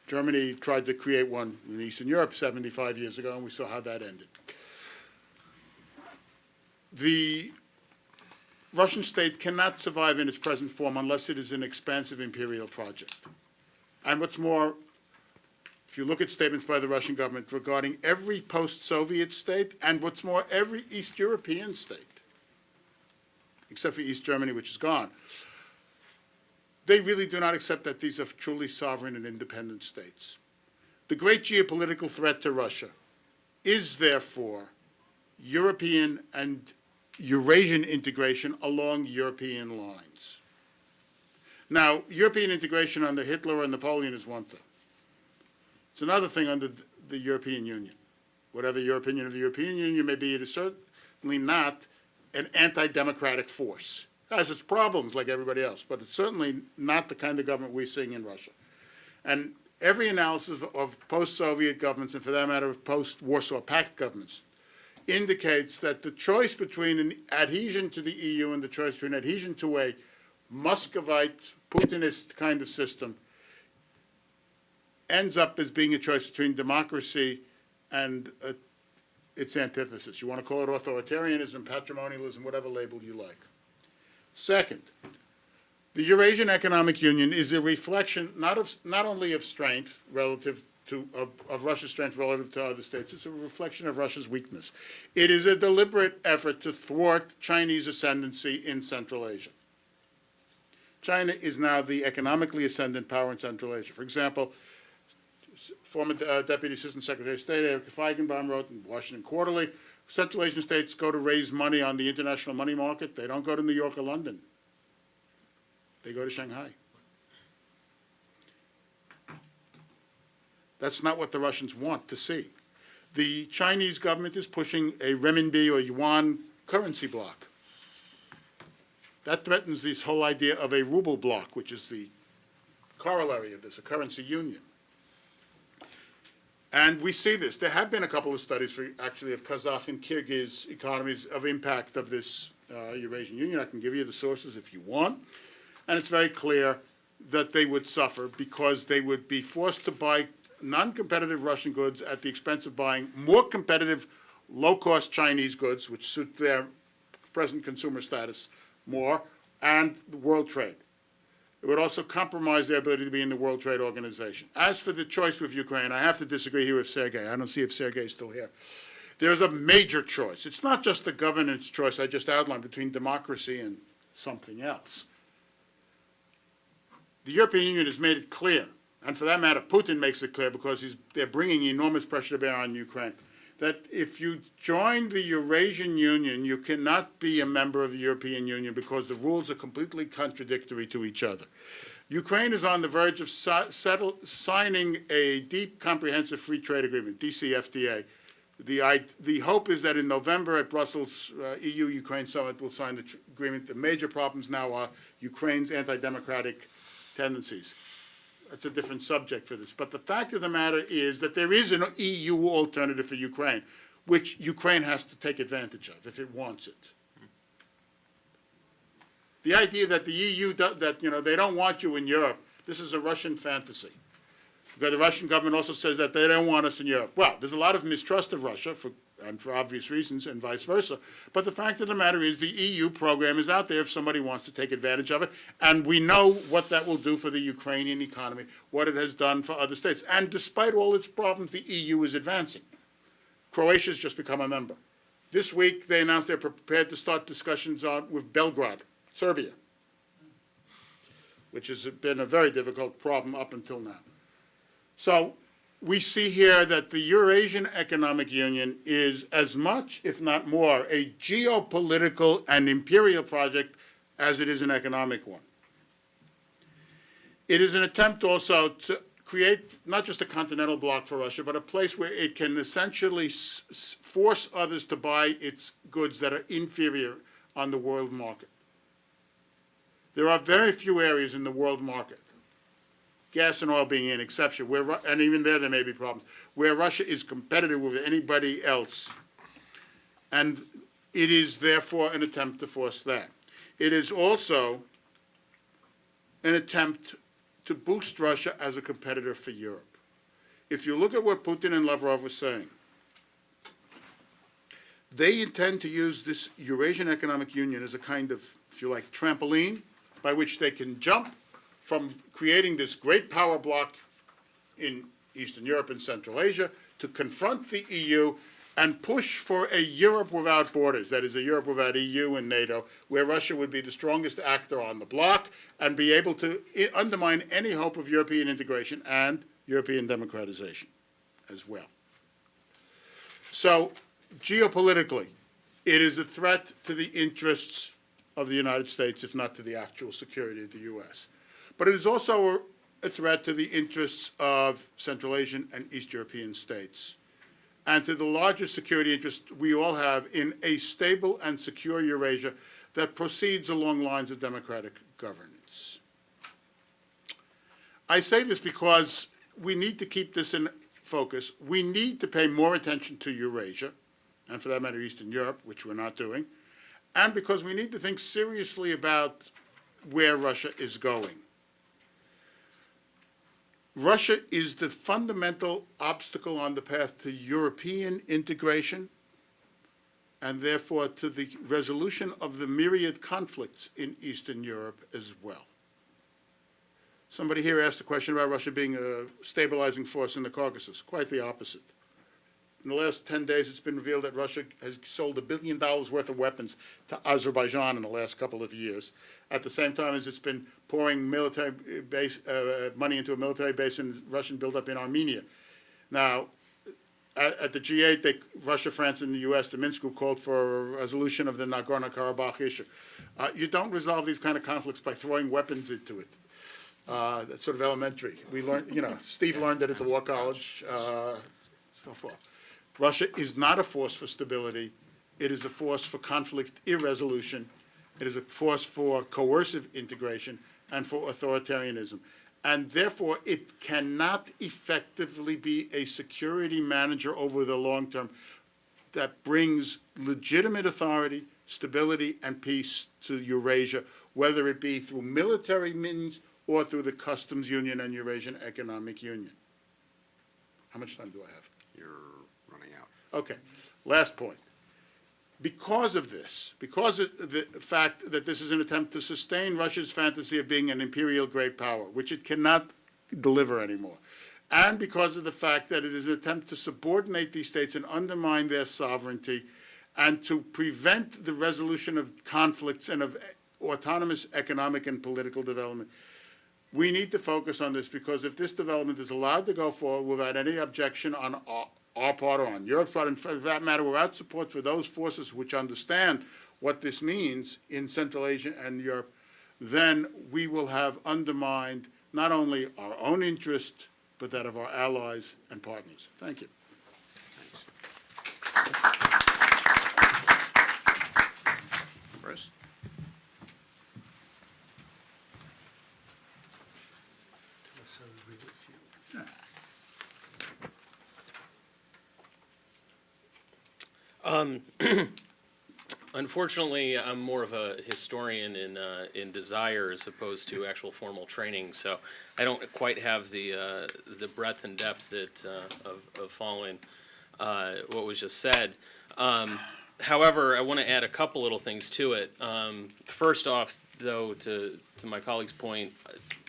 Germany tried to create one in Eastern Europe 75 years ago, and we saw how that ended. The Russian state cannot survive in its present form unless it is an expansive imperial project. And what's more, if you look at statements by the Russian government regarding every post-Soviet state, and what's more, every East European state, except for East Germany, which is gone, they really do not accept that these are truly sovereign and independent states. The great geopolitical threat to Russia is, therefore, European and Eurasian integration along European lines. Now, European integration under Hitler and Napoleon is one thing. It's another thing under the European Union. Whatever your opinion of the European Union may be, it is certainly not an anti-democratic force. It has its problems like everybody else, but it's certainly not the kind of government we're seeing in Russia. And every analysis of post-Soviet governments, and for that matter of post-Warsaw Pact governments, indicates that the choice between an adhesion to the EU and the choice between adhesion to a Muscovite, Putinist kind of system ends up as being a choice between democracy and its antithesis. You want to call it authoritarianism, patrimonialism, whatever label you like. Second, the Eurasian Economic Union is a reflection not only of strength relative to, of Russia's strength relative to other states, it's a reflection of Russia's weakness. It is a deliberate effort to thwart Chinese ascendancy in Central Asia. China is now the economically ascendant power in Central Asia. For example, former Deputy Assistant Secretary of State Eric Feigenbaum wrote in Washington Quarterly, Central Asian states go to raise money on the international money market. They don't go to New York or London. They go to Shanghai. That's not what the Russians want to see. The Chinese government is pushing a renminbi or yuan currency bloc. That threatens this whole idea of a ruble bloc, which is the corollary of this, a currency union. And we see this. There have been a couple of studies, actually, of Kazakh and Kyrgyz economies of impact of this Eurasian Union. I can give you the sources if you want. And it's very clear that they would suffer because they would be forced to buy non-competitive Russian goods at the expense of buying more competitive, low-cost Chinese goods, which suit their present consumer status more, and the world trade. It would also compromise their ability to be in the World Trade Organization. As for the choice with Ukraine, I have to disagree here with Sergei. I don't see if Sergei is still here. There's a major choice. It's not just the governance choice I just outlined between democracy and something else. The European Union has made it clear, and for that matter, Putin makes it clear because they're bringing enormous pressure to bear on Ukraine, that if you join the Eurasian Union, you cannot be a member of the European Union because the rules are completely contradictory to each other. Ukraine is on the verge of signing a deep, comprehensive free trade agreement, DCFTA. The hope is that in November at Brussels EU-Ukraine summit will sign the agreement. The major problems now are Ukraine's anti-democratic tendencies. That's a different subject for this. But the fact of the matter is that there is an EU alternative for Ukraine, which Ukraine has to take advantage of if it wants it. The idea that the EU, they don't want you in Europe, this is a Russian fantasy. Because the Russian government also says that they don't want us in Europe. Well, there's a lot of mistrust of Russia, and for obvious reasons, and vice versa. But the fact of the matter is the EU program is out there if somebody wants to take advantage of it. And we know what that will do for the Ukrainian economy, what it has done for other states. And despite all its problems, the EU is advancing. Croatia's just become a member. This week, they announced they're prepared to start discussions with Belgrade, Serbia, which has been a very difficult problem up until now. So we see here that the Eurasian Economic Union is as much, if not more, a geopolitical and imperial project as it is an economic one. It is an attempt also to create not just a continental bloc for Russia, but a place where it can essentially force others to buy its goods that are inferior on the world market. There are very few areas in the world market, gas and oil being an exception, and even there may be problems, where Russia is competitive with anybody else. And it is therefore an attempt to force that. It is also an attempt to boost Russia as a competitor for Europe. If you look at what Putin and Lavrov were saying, they intend to use this Eurasian Economic Union as a kind of, if you like, trampoline by which they can jump from creating this great power bloc in Eastern Europe and Central Asia to confront the EU and push for a Europe without borders, that is, a Europe without EU and NATO, where Russia would be the strongest actor on the bloc and be able to undermine any hope of European integration and European democratization as well. So, geopolitically, it is a threat to the interests of the United States, if not to the actual security of the U.S. But it is also a threat to the interests of Central Asian and East European states, and to the larger security interest we all have in a stable and secure Eurasia that proceeds along lines of democratic governance. I say this because we need to keep this in focus. We need to pay more attention to Eurasia, and for that matter, Eastern Europe, which we're not doing, and because we need to think seriously about where Russia is going. Russia is the fundamental obstacle on the path to European integration and therefore to the resolution of the myriad conflicts in Eastern Europe as well. Somebody here asked a question about Russia being a stabilizing force in the Caucasus. Quite the opposite. In the last 10 days, it's been revealed that Russia has sold $1 billion worth of weapons to Azerbaijan in the last couple of years, at the same time as it's been pouring military base, money into a military base in Russian buildup in Armenia. Now, at the G8, Russia, France, and the U.S., the Minsk Group called for a resolution of the Nagorno-Karabakh issue. You don't resolve these kind of conflicts by throwing weapons into it. That's sort of elementary. We learned, Steve learned it at the War College, so forth. Russia is not a force for stability. It is a force for conflict irresolution. It is a force for coercive integration and for authoritarianism. And therefore, it cannot effectively be a security manager over the long term that brings legitimate authority, stability, and peace to Eurasia, whether it be through military means or through the customs union and Eurasian Economic Union. How much time do I have? You're running out. Okay, last point. Because of this, because of the fact that this is an attempt to sustain Russia's fantasy of being an imperial great power, which it cannot deliver anymore, and because of the fact that it is an attempt to subordinate these states and undermine their sovereignty and to prevent the resolution of conflicts and of autonomous economic and political development, we need to focus on this, because if this development is allowed to go forward without any objection on our part or on Europe's part, and for that matter, without support for those forces which understand what this means in Central Asia and Europe, then we will have undermined not only our own interest, but that of our allies and partners. Thank you. Chris? Unfortunately, I'm more of a historian in desire as opposed to actual formal training, so I don't quite have the breadth and depth that of following what was just said. However, I want to add a couple little things to it. First off, though, to my colleague's point,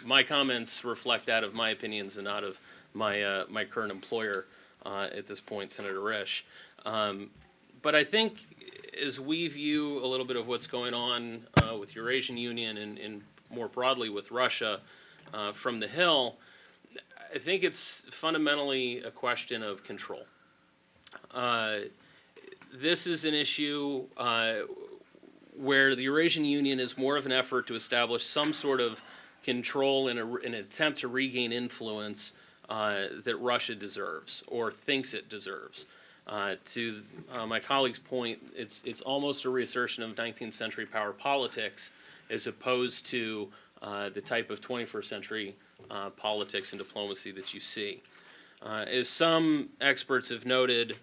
my comments reflect that of my opinions and not of my current employer at this point, Senator Risch. But I think as we view a little bit of what's going on with Eurasian Union and more broadly with Russia from the Hill, I think it's fundamentally a question of control. This is an issue where the Eurasian Union is more of an effort to establish some sort of control in an attempt to regain influence that Russia deserves or thinks it deserves. To my colleague's point, it's almost a reassertion of 19th century power politics as opposed to the type of 21st century politics and diplomacy that you see. As some experts have noted,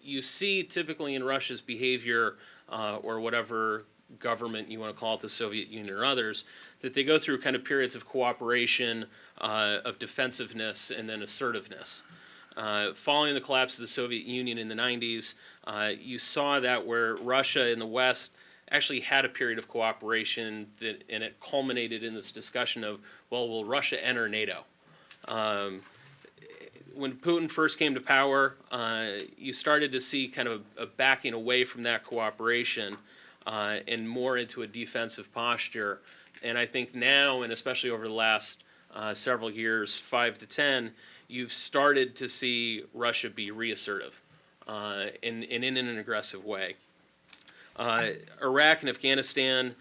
you see typically in Russia's behavior or whatever government you want to call it, the Soviet Union or others, that they go through kind of periods of cooperation, of defensiveness, and then assertiveness. Following the collapse of the Soviet Union in the 90s, you saw that where Russia in the West actually had a period of cooperation and it culminated in this discussion of, well, will Russia enter NATO? When Putin first came to power, you started to see kind of a backing away from that cooperation and more into a defensive posture. And I think now, and especially over the last several years, 5 to 10, you've started to see Russia be reassertive and in an aggressive way. Iraq and Afghanistan,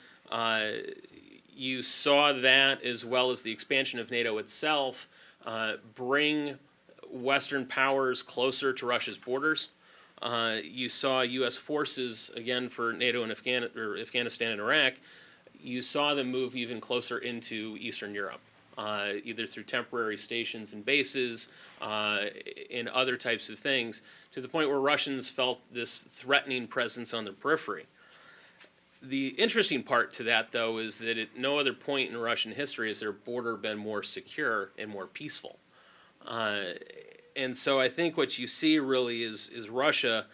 you saw that, as well as the expansion of NATO itself, bring Western powers closer to Russia's borders. You saw U.S. forces, again, for NATO and Afghanistan and Iraq, you saw them move even closer into Eastern Europe. either through temporary stations and bases, and other types of things, to the point where Russians felt this threatening presence on the periphery. The interesting part to that, though, is that at no other point in Russian history has their border been more secure and more peaceful. And so I think what you see really is Russia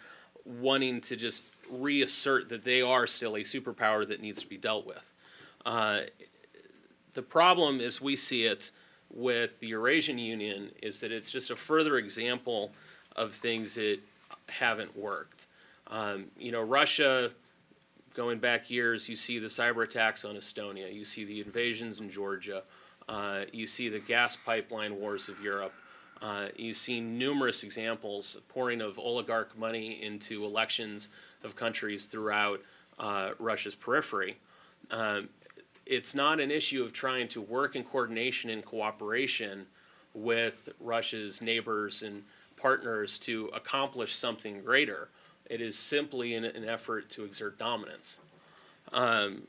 wanting to just reassert that they are still a superpower that needs to be dealt with. The problem, as we see it with the Eurasian Union, is that it's just a further example of things that haven't worked. Russia, going back years, you see the cyber attacks on Estonia, you see the invasions in Georgia, you see the gas pipeline wars of Europe. You see numerous examples, pouring of oligarch money into elections of countries throughout Russia's periphery. It's not an issue of trying to work in coordination and cooperation with Russia's neighbors and partners to accomplish something greater. It is simply an effort to exert dominance. And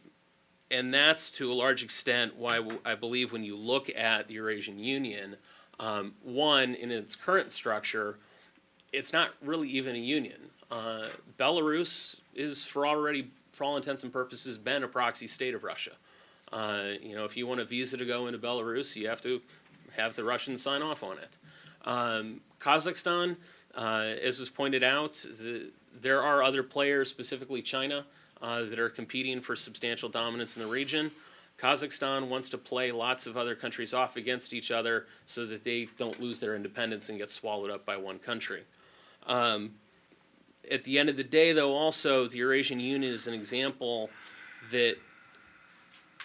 that's, to a large extent, why I believe when you look at the Eurasian Union, one, in its current structure, it's not really even a union. Belarus is, for all intents and purposes, been a proxy state of Russia. If you want a visa to go into Belarus, you have to have the Russians sign off on it. Kazakhstan, as was pointed out, there are other players, specifically China, that are competing for substantial dominance in the region. Kazakhstan wants to play lots of other countries off against each other so that they don't lose their independence and get swallowed up by one country. At the end of the day, though, also, the Eurasian Union is an example that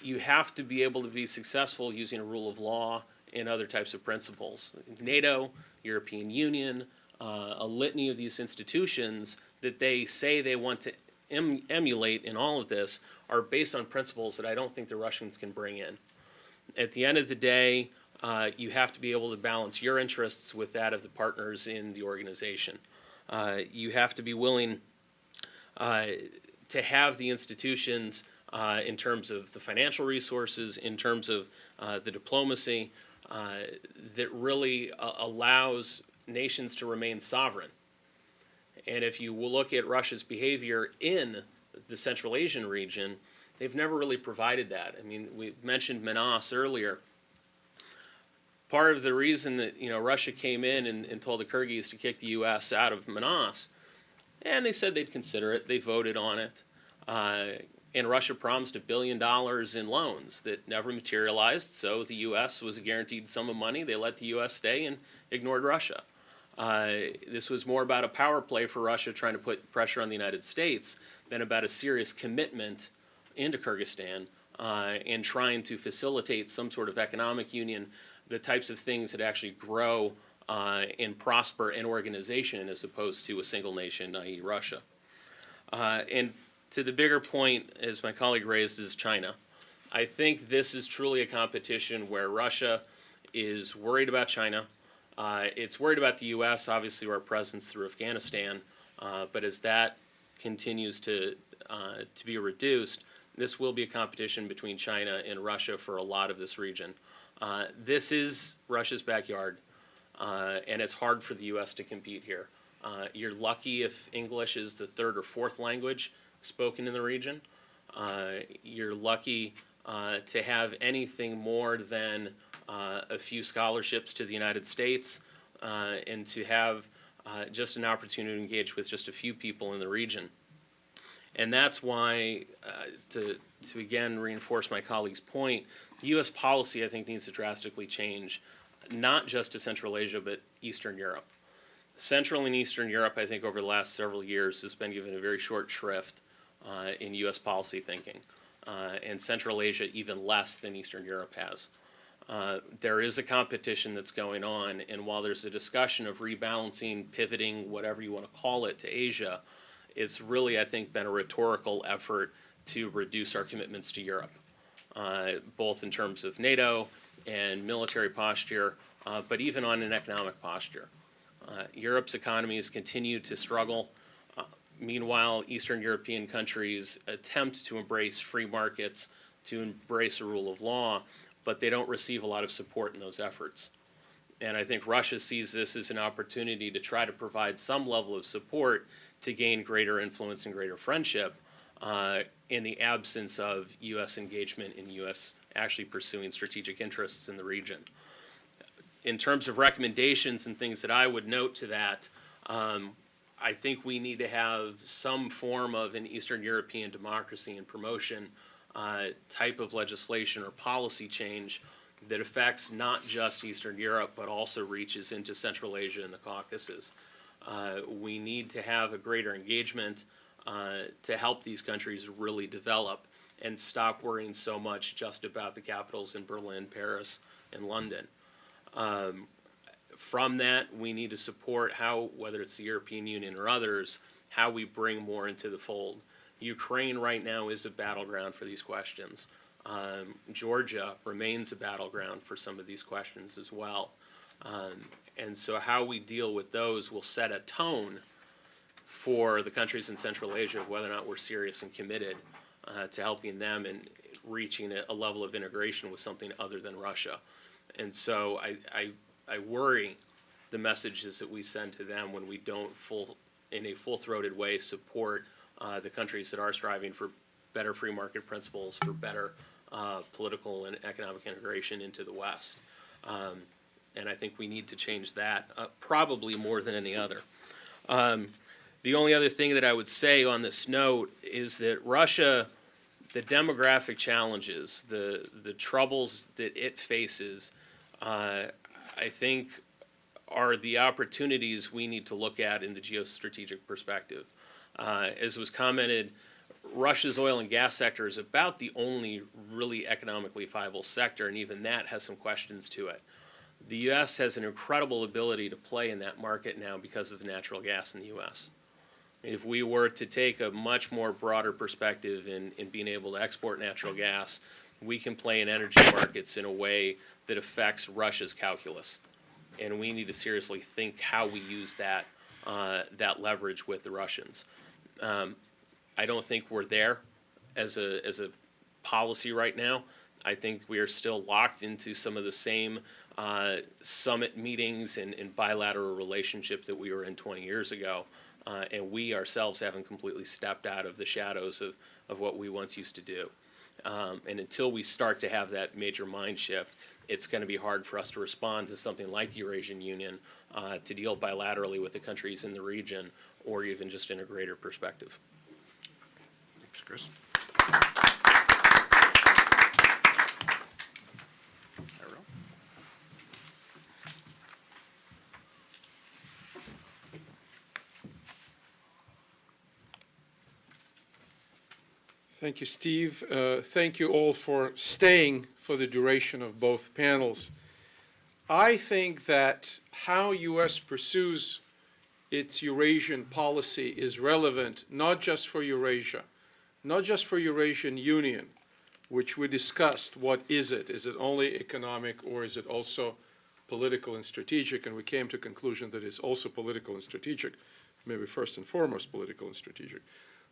you have to be able to be successful using a rule of law and other types of principles. NATO, European Union, a litany of these institutions that they say they want to emulate in all of this are based on principles that I don't think the Russians can bring in. At the end of the day, you have to be able to balance your interests with that of the partners in the organization. You have to be willing to have the institutions in terms of the financial resources, in terms of the diplomacy, that really allows nations to remain sovereign. And if you will look at Russia's behavior in the Central Asian region, they've never really provided that. I mean, we mentioned Manas earlier. Part of the reason that Russia came in and told the Kyrgyz to kick the U.S. out of Manas, and they said they'd consider it. They voted on it. And Russia promised $1 billion in loans that never materialized, so the U.S. was a guaranteed sum of money. They let the U.S. stay and ignored Russia. This was more about a power play for Russia trying to put pressure on the United States than about a serious commitment into Kyrgyzstan and trying to facilitate some sort of economic union, the types of things that actually grow and prosper an organization as opposed to a single nation, i.e. Russia. And to the bigger point, as my colleague raised, is China. I think this is truly a competition where Russia is worried about China. It's worried about the U.S., obviously our presence through Afghanistan, but as that continues to be reduced, this will be a competition between China and Russia for a lot of this region. This is Russia's backyard, and it's hard for the U.S. to compete here. You're lucky if English is the third or fourth language spoken in the region. You're lucky to have anything more than a few scholarships to the United States and to have just an opportunity to engage with just a few people in the region. And that's why, to again reinforce my colleague's point, U.S. policy, I think, needs to drastically change, not just to Central Asia, but Eastern Europe. Central and Eastern Europe, I think, over the last several years has been given a very short shrift in U.S. policy thinking, and Central Asia even less than Eastern Europe has. There is a competition that's going on, and while there's a discussion of rebalancing, pivoting, whatever you want to call it, to Asia, it's really, I think, been a rhetorical effort to reduce our commitments to Europe, both in terms of NATO and military posture, but even on an economic posture. Europe's economies continue to struggle. Meanwhile, Eastern European countries attempt to embrace free markets, to embrace a rule of law, but they don't receive a lot of support in those efforts. And I think Russia sees this as an opportunity to try to provide some level of support to gain greater influence and greater friendship in the absence of U.S. engagement in U.S. actually pursuing strategic interests in the region. In terms of recommendations and things that I would note to that, I think we need to have some form of an Eastern European democracy and promotion type of legislation or policy change that affects not just Eastern Europe, but also reaches into Central Asia and the Caucasus. We need to have a greater engagement to help these countries really develop and stop worrying so much just about the capitals in Berlin, Paris, and London. From that, we need to support how, whether it's the European Union or others, how we bring more into the fold. Ukraine right now is a battleground for these questions. Georgia remains a battleground for some of these questions as well. And so how we deal with those will set a tone for the countries in Central Asia, whether or not we're serious and committed to helping them and reaching a level of integration with something other than Russia. And so I worry the messages that we send to them when we don't in a full-throated way support the countries that are striving for better free market principles, for better political and economic integration into the West. And I think we need to change that probably more than any other. The only other thing that I would say on this note is that Russia, the demographic challenges, the troubles that it faces, I think are the opportunities we need to look at in the geostrategic perspective. As was commented, Russia's oil and gas sector is about the only really economically viable sector, and even that has some questions to it. The U.S. has an incredible ability to play in that market now because of natural gas in the U.S. If we were to take a much more broader perspective in being able to export natural gas, we can play in energy markets in a way that affects Russia's calculus. And we need to seriously think how we use that leverage with the Russians. I don't think we're there as a policy right now. I think we are still locked into some of the same summit meetings and bilateral relationships that we were in 20 years ago. And we ourselves haven't completely stepped out of the shadows of what we once used to do. And until we start to have that major mind shift, it's going to be hard for us to respond to something like the Eurasian Union, to deal bilaterally with the countries in the region, or even just in a greater perspective. Thanks, Chris. Thank you, Steve. Thank you all for staying for the duration of both panels. I think that how U.S. pursues its Eurasian policy is relevant not just for Eurasia, not just for Eurasian Union, which we discussed. What is it? Is it only economic, or is it also political and strategic? And we came to the conclusion that it's also political and strategic, maybe first and foremost political and strategic.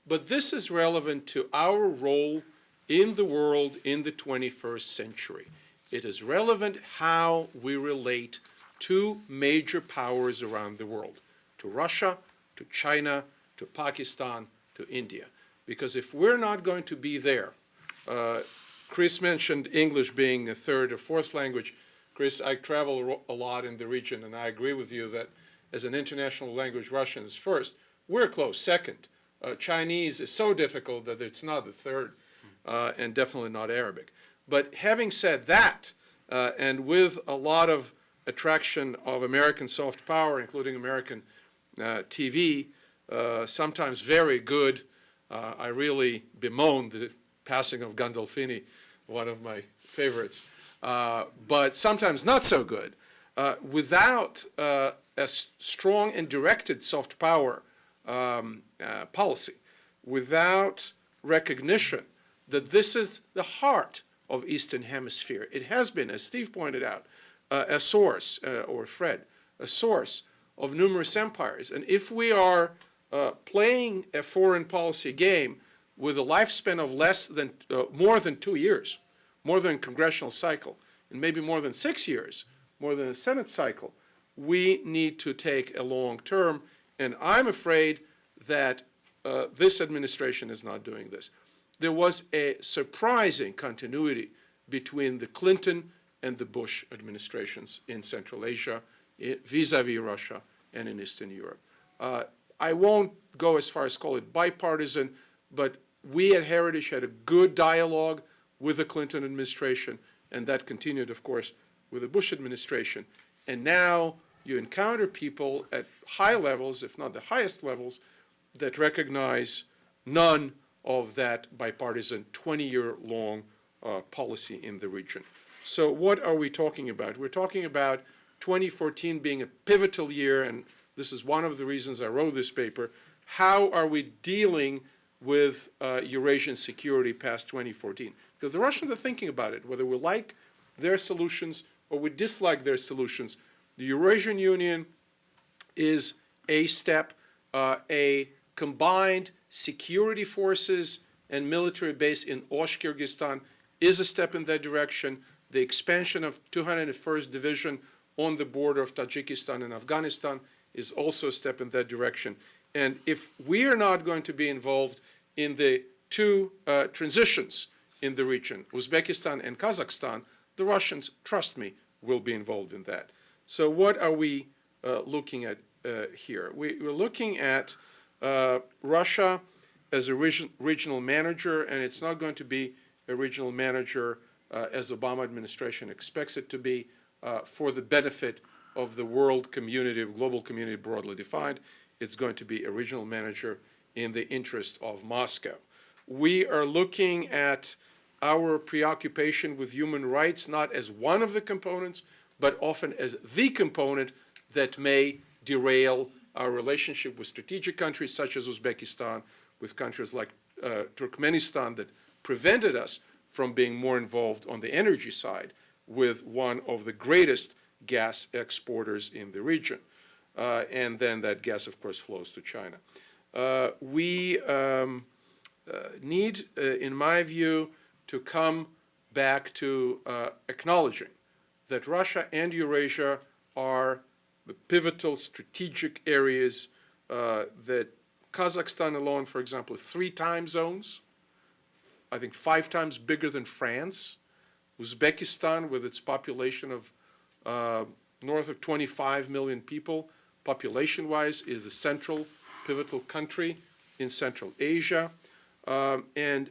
But this is relevant to our role in the world in the 21st century. It is relevant how we relate to major powers around the world, to Russia, to China, to Pakistan, to India. Because if we're not going to be there, Chris mentioned English being a third or fourth language. Chris, I travel a lot in the region, and I agree with you that as an international language, Russian is first. We're close second. Chinese is so difficult that it's not the third, and definitely not Arabic. But having said that, and with a lot of attraction of American soft power, including American TV, sometimes very good, I really bemoan the passing of Gandolfini, one of my favorites, but sometimes not so good. Without a strong and directed soft power policy, without recognition that this is the heart of Eastern Hemisphere. It has been, as Steve pointed out, a source, or Fred, a source of numerous empires. And if we are playing a foreign policy game with a lifespan of more than 2 years, more than a congressional cycle, and maybe more than 6 years, more than a Senate cycle. We need to take a long term, and I'm afraid that this administration is not doing this. There was a surprising continuity between the Clinton and the Bush administrations in Central Asia, vis-à-vis Russia, and in Eastern Europe. I won't go as far as call it bipartisan, but we at Heritage had a good dialogue with the Clinton administration, and that continued, of course, with the Bush administration. And now you encounter people at high levels, if not the highest levels, that recognize none of that bipartisan 20-year-long policy in the region. So what are we talking about? We're talking about 2014 being a pivotal year, and this is one of the reasons I wrote this paper. How are we dealing with Eurasian security past 2014? Because the Russians are thinking about it, whether we like their solutions or we dislike their solutions. The Eurasian Union is a step, a combined security forces and military base in Osh, Kyrgyzstan is a step in that direction. The expansion of 201st Division on the border of Tajikistan and Afghanistan is also a step in that direction. And if we are not going to be involved in the two transitions in the region, Uzbekistan and Kazakhstan, the Russians, trust me, will be involved in that. So what are we looking at here? We're looking at Russia as a regional manager, and it's not going to be a regional manager as the Obama administration expects it to be for the benefit of the world community, global community broadly defined. It's going to be a regional manager in the interest of Moscow. We are looking at our preoccupation with human rights not as one of the components, but often as the component that may derail our relationship with strategic countries such as Uzbekistan, with countries like Turkmenistan that prevented us from being more involved on the energy side with one of the greatest gas exporters in the region. And then that gas, of course, flows to China. We need, in my view, to come back to acknowledging that Russia and Eurasia are the pivotal strategic areas that Kazakhstan alone, for example, 3 time zones, I think 5 times bigger than France. Uzbekistan, with its population of north of 25 million people, population-wise, is a central, pivotal country in Central Asia. And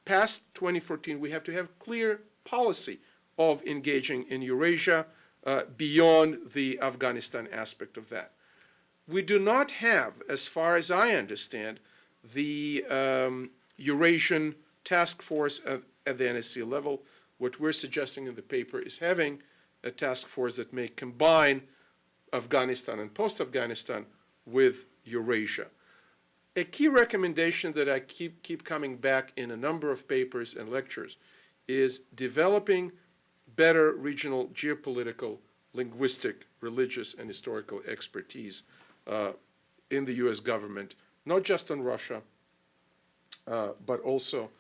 past 2014, we have to have clear policy of engaging in Eurasia beyond the Afghanistan aspect of that. We do not have, as far as I understand, the Eurasian task force at the NSC level. What we're suggesting in the paper is having a task force that may combine Afghanistan and post-Afghanistan with Eurasia. A key recommendation that I keep coming back in a number of papers and lectures is developing better regional geopolitical, linguistic, religious, and historical expertise in the U.S. government, not just on Russia, but also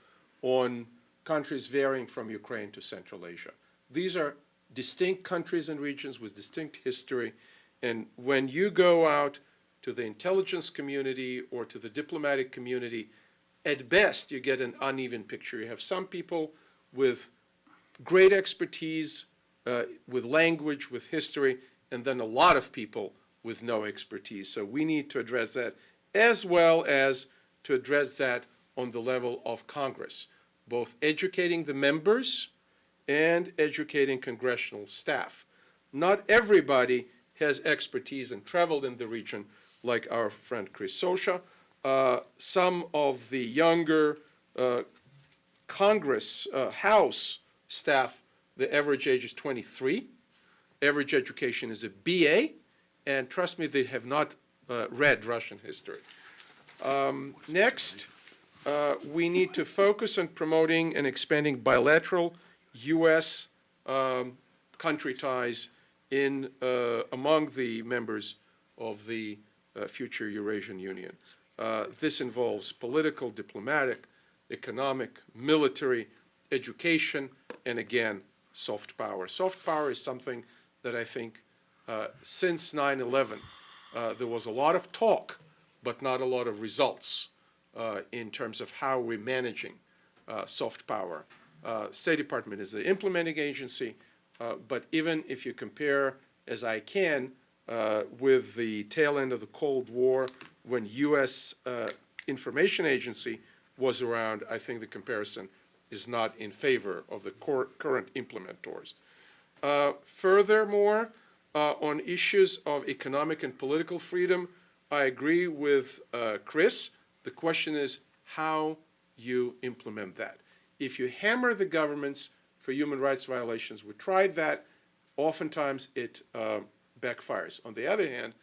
on countries varying from Ukraine to Central Asia. These are distinct countries and regions with distinct history, and when you go out to the intelligence community or to the diplomatic community, at best you get an uneven picture. You have some people with great expertise, with language, with history, and then a lot of people with no expertise. So we need to address that, as well as to address that on the level of Congress, both educating the members and educating congressional staff. Not everybody has expertise and traveled in the region like our friend Chris Sosha. Some of the younger Congress, House staff, the average age is 23. Average education is a BA, and trust me, they have not read Russian history. Next, we need to focus on promoting and expanding bilateral U.S. country ties among the members of the future Eurasian Union. This involves political, diplomatic, economic, military, education, and again, soft power. Soft power is something that I think since 9/11, there was a lot of talk, but not a lot of results in terms of how we're managing soft power. State Department is the implementing agency, but even if you compare, as I can, with the tail end of the Cold War, when U.S. Information Agency was around, I think the comparison is not in favor of the current implementors. Furthermore, on issues of economic and political freedom, I agree with Chris. The question is how you implement that. If you hammer the governments for human rights violations, we tried that, oftentimes it backfires. On the other hand,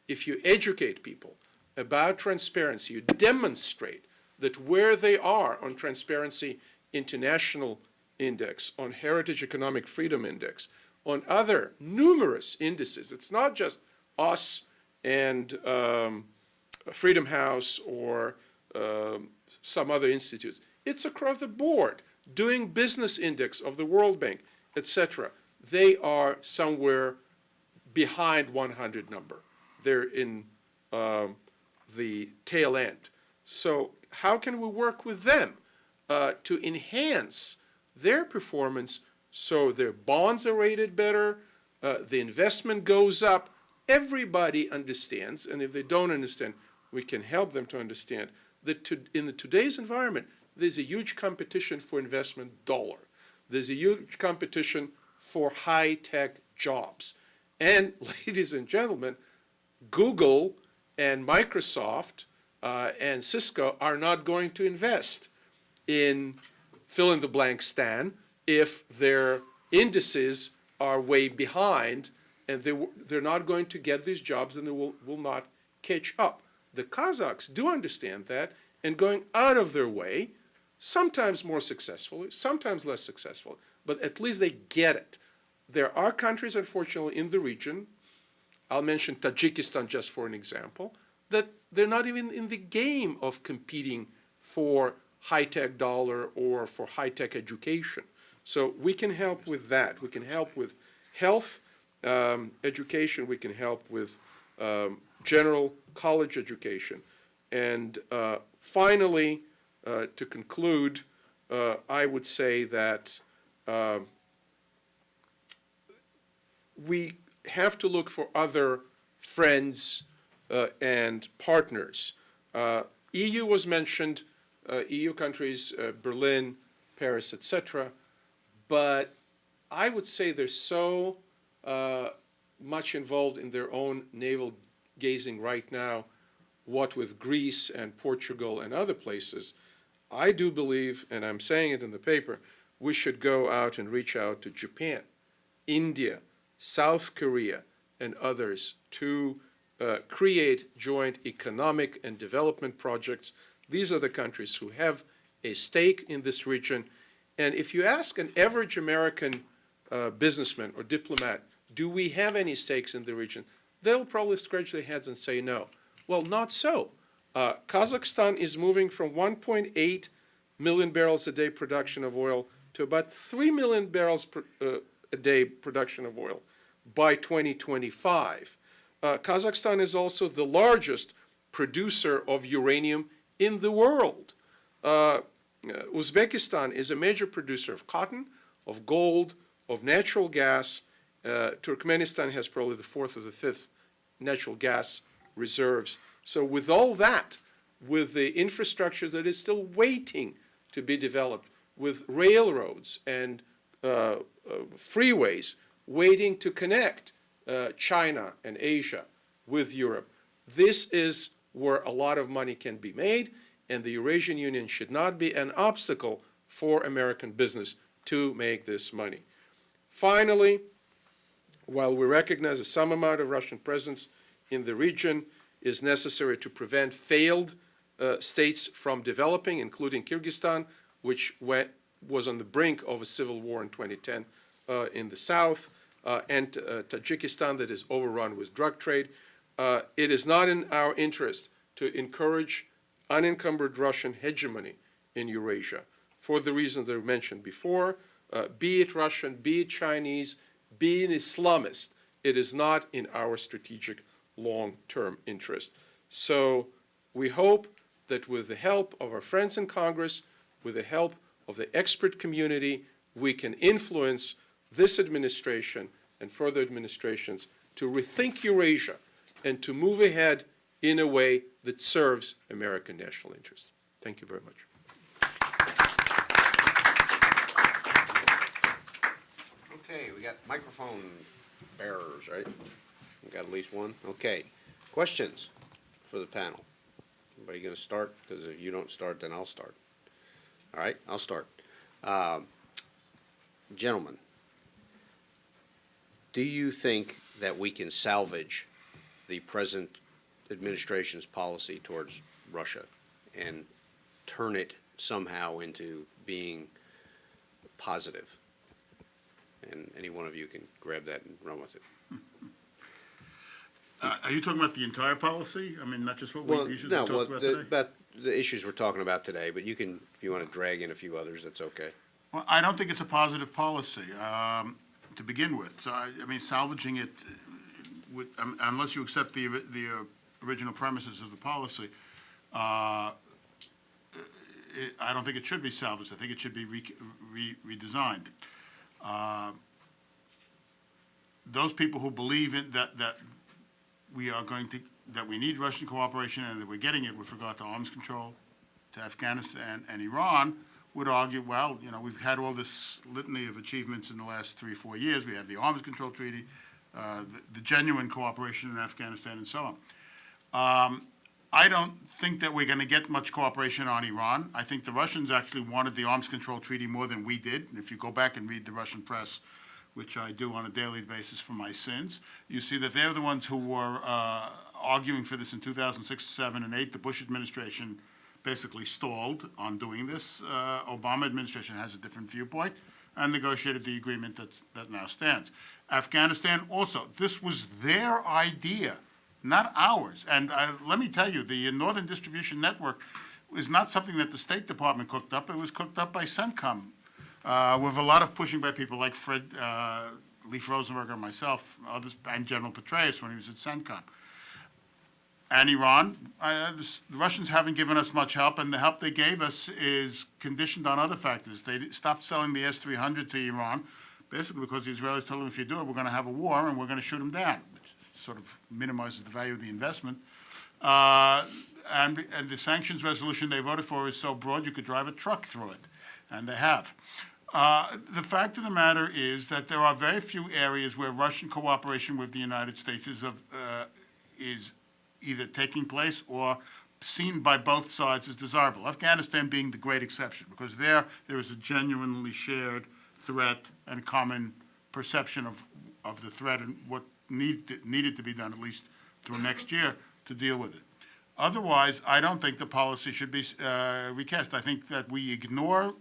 if you educate people about transparency, you demonstrate that where they are on Transparency International Index, on Heritage Economic Freedom Index, on other numerous indices, it's not just us and Freedom House or some other institutes. It's across the board. Doing Business Index of the World Bank, etc. They are somewhere behind 100 number. They're in the tail end. So how can we work with them to enhance their performance so their bonds are rated better, the investment goes up, everybody understands, and if they don't understand, we can help them to understand that in today's environment, there's a huge competition for investment dollar. There's a huge competition for high-tech jobs. And ladies and gentlemen, Google and Microsoft and Cisco are not going to invest in fill-in-the-blank Stan if their indices are way behind, and they're not going to get these jobs, and they will not catch up. The Kazakhs do understand that, and going out of their way, sometimes more successfully, sometimes less successful, but at least they get it. There are countries, unfortunately, in the region, I'll mention Tajikistan just for an example, that they're not even in the game of competing for high-tech dollar or for high-tech education. So we can help with that. We can help with health education. We can help with general college education. And finally, to conclude, I would say that we have to look for other friends and partners. EU was mentioned, EU countries, Berlin, Paris, etc. But I would say they're so much involved in their own navel gazing right now, what with Greece and Portugal and other places. I do believe, and I'm saying it in the paper, we should go out and reach out to Japan, India, South Korea, and others to create joint economic and development projects. These are the countries who have a stake in this region. And if you ask an average American businessman or diplomat, do we have any stakes in the region? They'll probably scratch their heads and say no. Well, not so. Kazakhstan is moving from 1.8 million barrels a day production of oil to about 3 million barrels a day production of oil by 2025. Kazakhstan is also the largest producer of uranium in the world. Uzbekistan is a major producer of cotton, of gold, of natural gas. Turkmenistan has probably the fourth or the fifth natural gas reserves. So with all that, with the infrastructure that is still waiting to be developed, with railroads and freeways waiting to connect China and Asia with Europe, this is where a lot of money can be made, and the Eurasian Union should not be an obstacle for American business to make this money. Finally, while we recognize that some amount of Russian presence in the region is necessary to prevent failed states from developing, including Kyrgyzstan, which was on the brink of a civil war in 2010 in the south, and Tajikistan that is overrun with drug trade. It is not in our interest to encourage unencumbered Russian hegemony in Eurasia. for the reasons that were mentioned before, be it Russian, be it Chinese, be it Islamist. It is not in our strategic long-term interest. So we hope that with the help of our friends in Congress, with the help of the expert community, we can influence this administration and further administrations to rethink Eurasia and to move ahead in a way that serves American national interest. Thank you very much. Okay, we got microphone bearers, right? We got at least one. Okay. Questions for the panel? Anybody going to start? Because if you don't start, then I'll start. All right, I'll start. Gentlemen, do you think that we can salvage the present administration's policy towards Russia and turn it somehow into being positive? And any one of you can grab that and run with it. Are you talking about the entire policy? I mean, not just what Well, we issues no, we talked about today? about the issues we're talking about today, but you can, if you want to drag in a few others, that's okay. Well, I don't think it's a positive policy to begin with. So, I mean, salvaging it, unless you accept the original premises of the policy, I don't think it should be salvaged. I think it should be redesigned. Those people who believe in that we are going to, that we need Russian cooperation and that we're getting it with regard to arms control, to Afghanistan and Iran, would argue, well, you know, we've had all this litany of achievements in the last 3 or 4 years. We have the arms control treaty, the genuine cooperation in Afghanistan, and so on. I don't think that we're going to get much cooperation on Iran. I think the Russians actually wanted the arms control treaty more than we did. If you go back and read the Russian press, which I do on a daily basis for my sins, you see that they're the ones who were arguing for this in 2006, 7, and 8. The Bush administration basically stalled on doing this. Obama administration has a different viewpoint and negotiated the agreement that now stands. Afghanistan also, this was their idea, not ours. And let me tell you, the Northern Distribution Network is not something that the State Department cooked up. It was cooked up by CENTCOM, with a lot of pushing by people like Fred, Leif Rosenberg and myself, others, and General Petraeus when he was at CENTCOM. And Iran, the Russians haven't given us much help, and the help they gave us is conditioned on other factors. They stopped selling the S-300 to Iran, basically because the Israelis told them, if you do it, we're going to have a war and we're going to shoot them down, which sort of minimizes the value of the investment. And the sanctions resolution they voted for is so broad you could drive a truck through it, and they have. The fact of the matter is that there are very few areas where Russian cooperation with the United States is either taking place or seen by both sides as desirable. Afghanistan being the great exception, because there is a genuinely shared threat and common perception of the threat and what needed to be done, at least through next year, to deal with it. Otherwise, I don't think the policy should be recast. I think that we ignore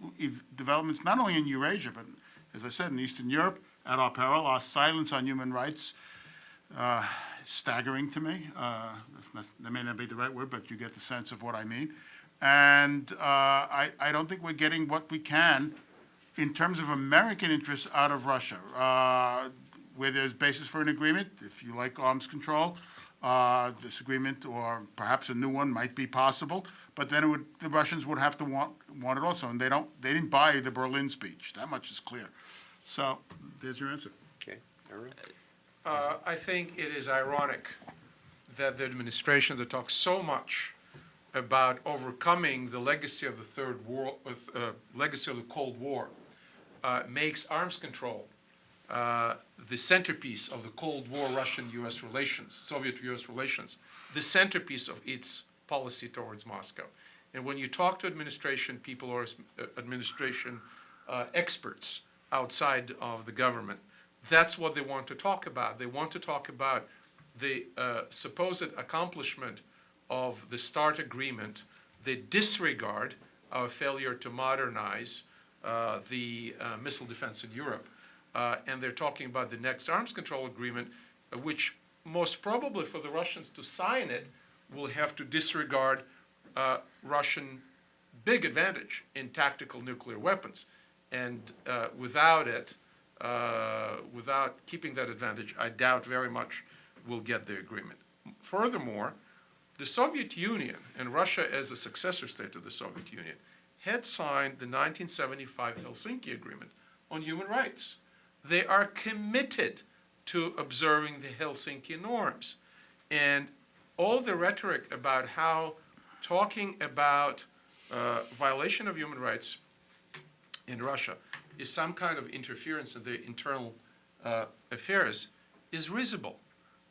developments not only in Eurasia, but, as I said, in Eastern Europe, at our peril. Our silence on human rights staggering to me. That may not be the right word, but you get the sense of what I mean. And I don't think we're getting what we can in terms of American interests out of Russia, where there's basis for an agreement. If you like arms control, this agreement, or perhaps a new one, might be possible. But then the Russians would have to want it also, and they didn't buy the Berlin speech. That much is clear. So there's your answer. Okay, Aaron? I think it is ironic that the administration that talks so much about overcoming the legacy of the legacy of the Cold War makes arms control the centerpiece of the Cold War Russian-U.S. relations, Soviet-U.S. relations, the centerpiece of its policy towards Moscow. And when you talk to administration people or administration experts outside of the government, that's what they want to talk about. They want to talk about the supposed accomplishment of the START agreement. They disregard our failure to modernize the missile defense in Europe. And they're talking about the next arms control agreement, which most probably for the Russians to sign it will have to disregard Russian big advantage in tactical nuclear weapons. And without it, without keeping that advantage, I doubt very much we'll get the agreement. Furthermore, the Soviet Union, and Russia as a successor state to the Soviet Union, had signed the 1975 Helsinki Agreement on human rights. They are committed to observing the Helsinki norms. And all the rhetoric about how talking about violation of human rights in Russia is some kind of interference in their internal affairs is risible.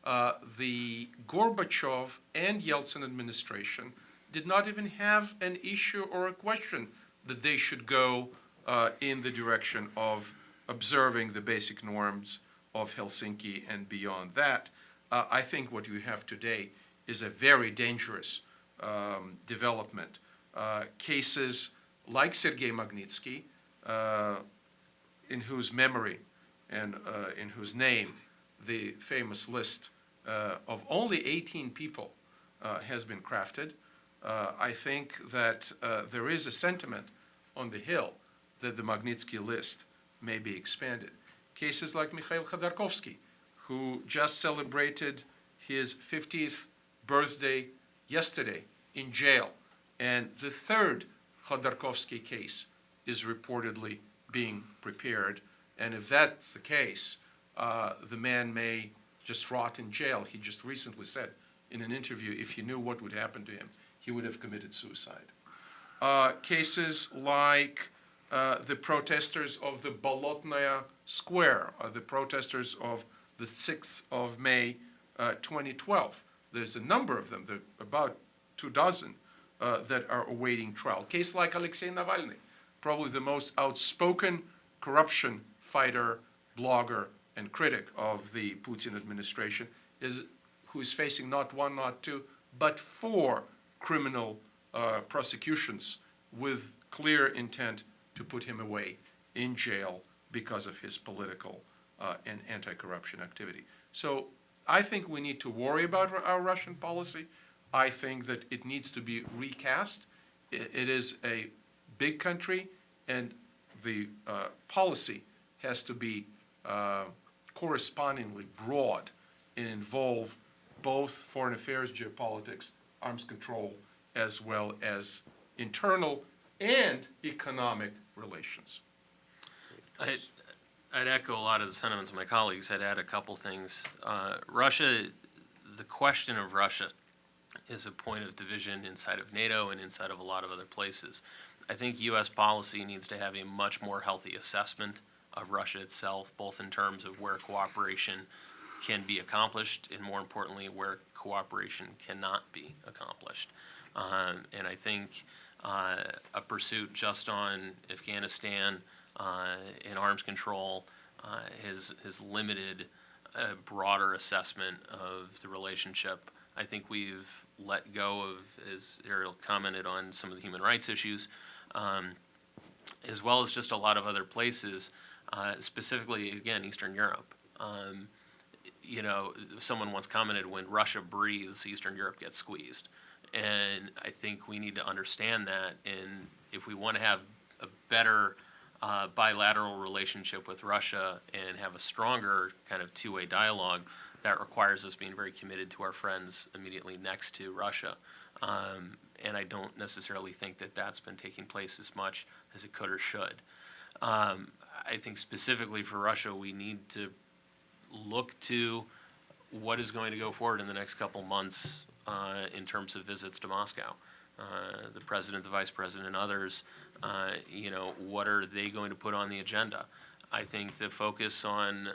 The Gorbachev and Yeltsin administration did not even have an issue or a question that they should go in the direction of observing the basic norms of Helsinki and beyond that. I think what you have today is a very dangerous development. Cases like Sergei Magnitsky, in whose memory and in whose name the famous list of only 18 people has been crafted, I think that there is a sentiment on the Hill that the Magnitsky list may be expanded. Cases like Mikhail Khodorkovsky, who just celebrated his 50th birthday yesterday in jail, and the third Khodorkovsky case is reportedly being prepared. And if that's the case, the man may just rot in jail. He just recently said in an interview, if he knew what would happen to him, he would have committed suicide. Cases like the protesters of the Bolotnaya Square, the protesters of the 6th of May 2012. There's a number of them, there are about 24 that are awaiting trial. Case like Alexei Navalny, probably the most outspoken corruption fighter, blogger, and critic of the Putin administration, who is facing not one, not two, but 4 criminal prosecutions with clear intent to put him away in jail because of his political and anti-corruption activity. So I think we need to worry about our Russian policy. I think that it needs to be recast. It is a big country, and the policy has to be correspondingly broad and involve both foreign affairs, geopolitics, arms control, as well as internal and economic relations. I'd echo a lot of the sentiments of my colleagues. I'd add a couple things. Russia, the question of Russia is a point of division inside of NATO and inside of a lot of other places. I think U.S. policy needs to have a much more healthy assessment of Russia itself, both in terms of where cooperation can be accomplished and, more importantly, where cooperation cannot be accomplished. And I think a pursuit just on Afghanistan and arms control has limited a broader assessment of the relationship. I think we've let go of, as Ariel commented on, some of the human rights issues, as well as just a lot of other places, specifically, again, Eastern Europe. Someone once commented, when Russia breathes, Eastern Europe gets squeezed. And I think we need to understand that, and if we want to have a better bilateral relationship with Russia and have a stronger kind of two-way dialogue, that requires us being very committed to our friends immediately next to Russia. And I don't necessarily think that that's been taking place as much as it could or should. I think specifically for Russia, we need to look to what is going to go forward in the next couple months in terms of visits to Moscow. The president, the vice president, and others, what are they going to put on the agenda? I think the focus on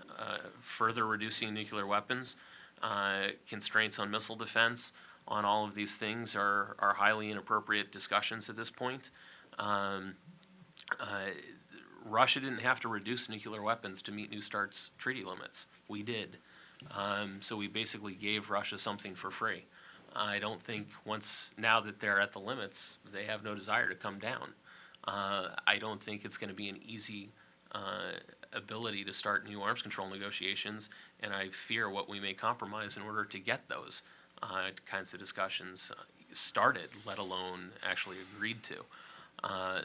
further reducing nuclear weapons, constraints on missile defense, on all of these things are highly inappropriate discussions at this point. Russia didn't have to reduce nuclear weapons to meet New START's treaty limits. We did. So we basically gave Russia something for free. I don't think now that they're at the limits, they have no desire to come down. I don't think it's going to be an easy ability to start new arms control negotiations, and I fear what we may compromise in order to get those kinds of discussions started, let alone actually agreed to.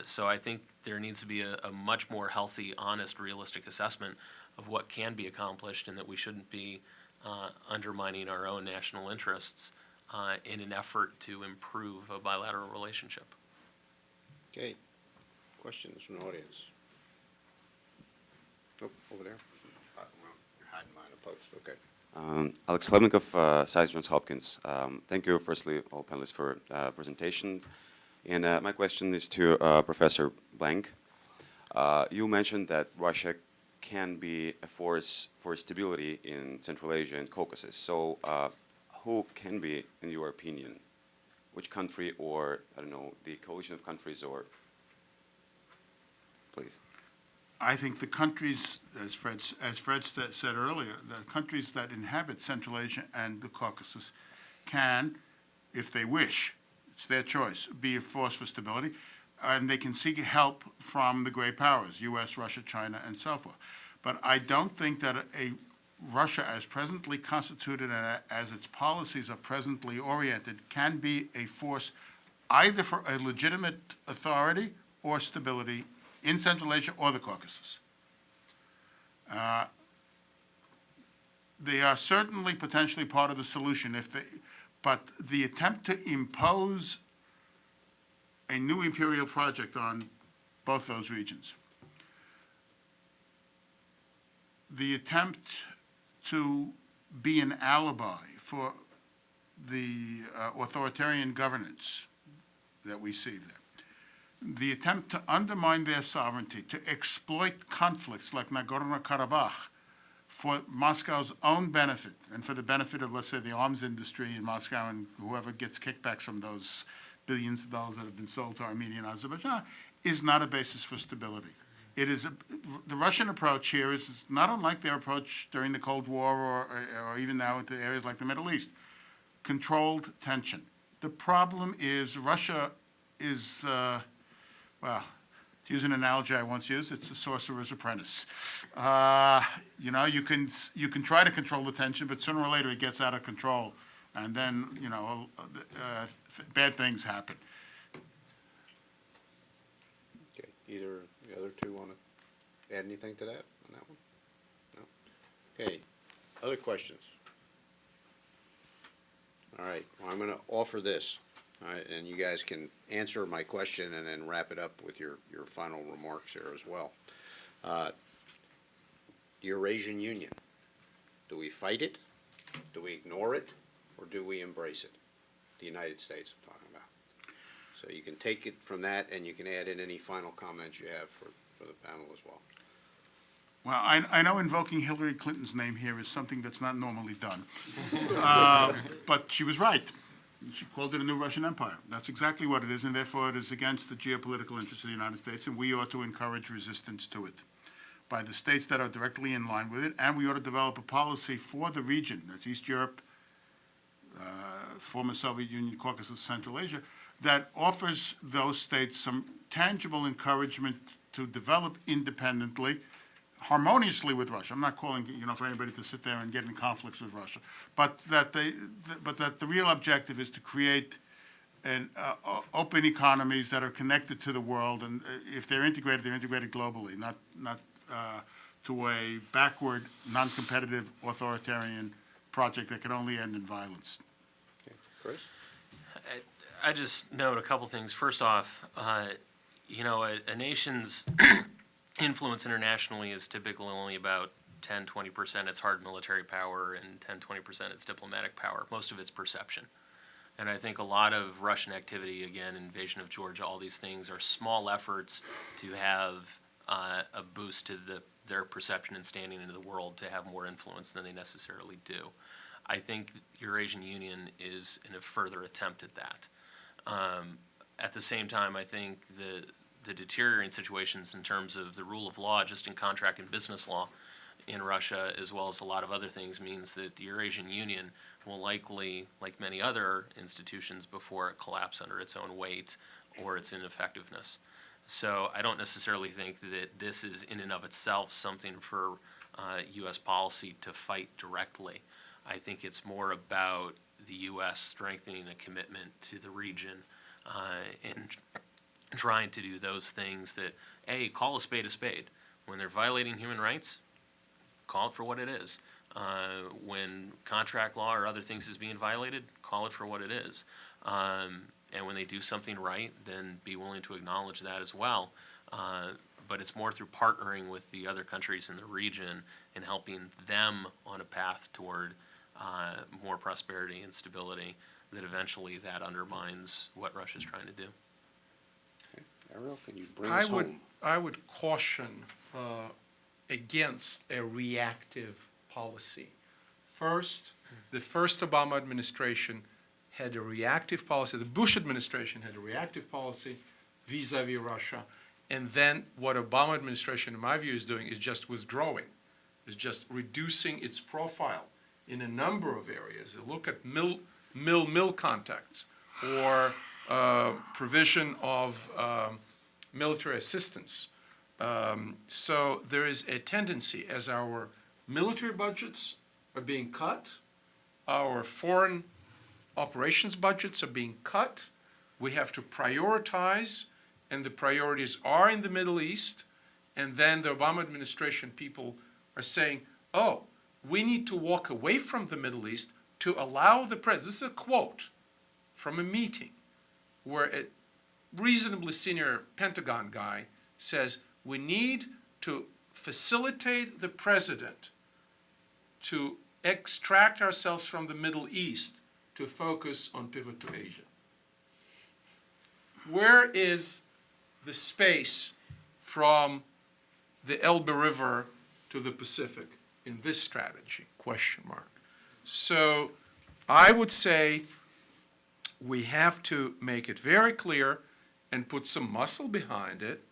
So I think there needs to be a much more healthy, honest, realistic assessment of what can be accomplished, and that we shouldn't be undermining our own national interests in an effort to improve a bilateral relationship. Okay. Questions from the audience? Oh, over there. Well, you're hiding behind a post. Okay. Alex Lebnikov, Science Johns Hopkins. Thank you, firstly, all panelists for presentations. And my question is to Professor Blank. You mentioned that Russia can be a force for stability in Central Asia and Caucasus. So who can be, in your opinion, which country, or, I don't know, the coalition of countries, or, please? I think the countries, as Fred said earlier, the countries that inhabit Central Asia and the Caucasus can, if they wish, it's their choice, be a force for stability, and they can seek help from the great powers, U.S., Russia, China, and so forth. But I don't think that Russia, as presently constituted and as its policies are presently oriented, can be a force either for a legitimate authority or stability in Central Asia or the Caucasus. They are certainly potentially part of the solution, but the attempt to impose a new imperial project on both those regions, the attempt to be an alibi for the authoritarian governance that we see there, the attempt to undermine their sovereignty, to exploit conflicts like Nagorno-Karabakh for Moscow's own benefit and for the benefit of, let's say, the arms industry in Moscow and whoever gets kickbacks from those billions of dollars that have been sold to Armenia and Azerbaijan, is not a basis for stability. It is the Russian approach here is not unlike their approach during the Cold War or even now into areas like the Middle East, controlled tension. The problem is Russia is, well, to use an analogy I once used, it's a sorcerer's apprentice. You know, you can try to control the tension, but sooner or later it gets out of control, and then, you know, bad things happen. Okay. Either the other two want to add anything to that on that one? No? Okay. Other questions? All right. Well, I'm going to offer this. All right, and you guys can answer my question and then wrap it up with your final remarks here as well. Eurasian Union. Do we fight it? Do we ignore it? Or do we embrace it? The United States, I'm talking about. So you can take it from that, and you can add in any final comments you have for the panel as well. Well, I know invoking Hillary Clinton's name here is something that's not normally done. But she was right. She called it a new Russian empire. That's exactly what it is, and therefore it is against the geopolitical interests of the United States, and we ought to encourage resistance to it by the states that are directly in line with it, and we ought to develop a policy for the region, that's East Europe, former Soviet Union, Caucasus, Central Asia, that offers those states some tangible encouragement to develop independently, harmoniously with Russia. I'm not calling, you know, for anybody to sit there and get in conflicts with Russia, but that the real objective is to create open economies that are connected to the world, and if they're integrated globally, not to a backward, non-competitive, authoritarian project that can only end in violence. Okay. Chris? I just note a couple things. First off, you know, a nation's influence internationally is typically only about 10, 20% its hard military power and 10, 20% its diplomatic power. Most of it's perception. And I think a lot of Russian activity, again, invasion of Georgia, all these things are small efforts to have a boost to their perception and standing into the world to have more influence than they necessarily do. I think the Eurasian Union is in a further attempt at that. At the same time, I think the deteriorating situations in terms of the rule of law, just in contract and business law in Russia, as well as a lot of other things, means that the Eurasian Union will likely, like many other institutions before it, collapse under its own weight or its ineffectiveness. So I don't necessarily think that this is in and of itself something for U.S. policy to fight directly. I think it's more about the U.S. strengthening a commitment to the region and trying to do those things that, A, call a spade a spade. When they're violating human rights, call it for what it is. When contract law or other things is being violated, call it for what it is. And when they do something right, then be willing to acknowledge that as well. But it's more through partnering with the other countries in the region and helping them on a path toward more prosperity and stability that eventually that undermines what Russia's trying to do. Ariel, can you bring us home? I would caution against a reactive policy. First, the first Obama administration had a reactive policy. The Bush administration had a reactive policy vis-a-vis Russia. And then what Obama administration, in my view, is doing is just withdrawing, is just reducing its profile in a number of areas. Look at mill contacts or provision of military assistance. So there is a tendency, as our military budgets are being cut, our foreign operations budgets are being cut, we have to prioritize, and the priorities are in the Middle East, and then the Obama administration people are saying, oh, we need to walk away from the Middle East to allow the president. This is a quote from a meeting where a reasonably senior Pentagon guy says, we need to facilitate the president to extract ourselves from the Middle East to focus on pivot to Asia. Where is the space from the Elbe River to the Pacific in this strategy? Question mark. So I would say we have to make it very clear and put some muscle behind it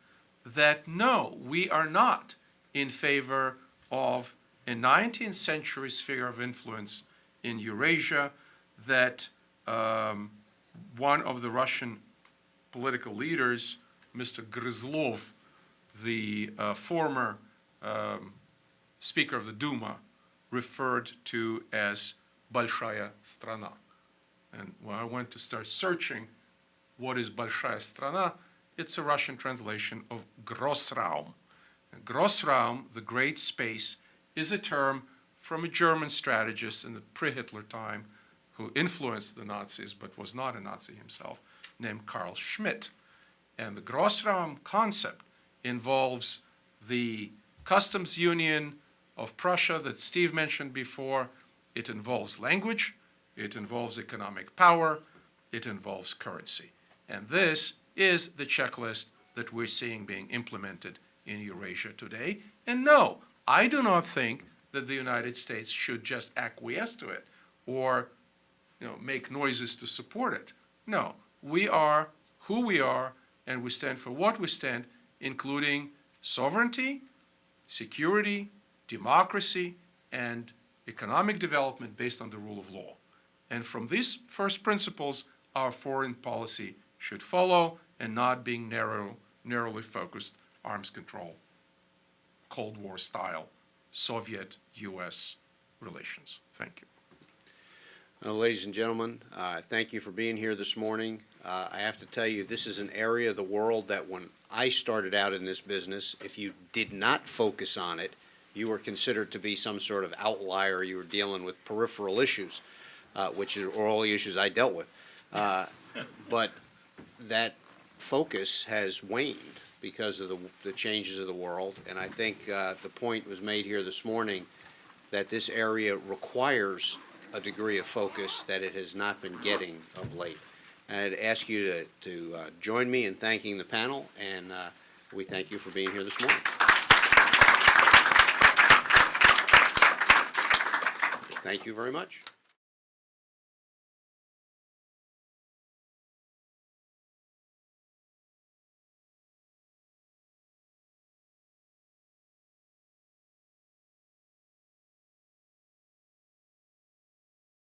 that no, we are not in favor of a 19th century sphere of influence in Eurasia, that one of the Russian political leaders, Mr. Gryzlov, the former Speaker of the Duma, referred to as Большая страна. And when I went to start searching what is Большая страна, it's a Russian translation of Grossraum. And Grossraum, the great space, is a term from a German strategist in the pre-Hitler time who influenced the Nazis but was not a Nazi himself, named Carl Schmitt. And the Grossraum concept involves the customs union of Prussia that Steve mentioned before. It involves language, it involves economic power, it involves currency. And this is the checklist that we're seeing being implemented in Eurasia today. And no, I do not think that the United States should just acquiesce to it or make noises to support it. No, we are who we are, and we stand for what we stand, including sovereignty, security, democracy, and economic development based on the rule of law. And from these first principles, our foreign policy should follow, and not being narrowly focused arms control, Cold War style, Soviet-US relations. Thank you. Well, ladies and gentlemen, thank you for being here this morning. I have to tell you, this is an area of the world that when I started out in this business, if you did not focus on it, you were considered to be some sort of outlier. You were dealing with peripheral issues, which are all the issues I dealt with. But that focus has waned because of the changes of the world. And I think the point was made here this morning that this area requires a degree of focus that it has not been getting of late. And I'd ask you to join me in thanking the panel, and we thank you for being here this morning. Thank you very much.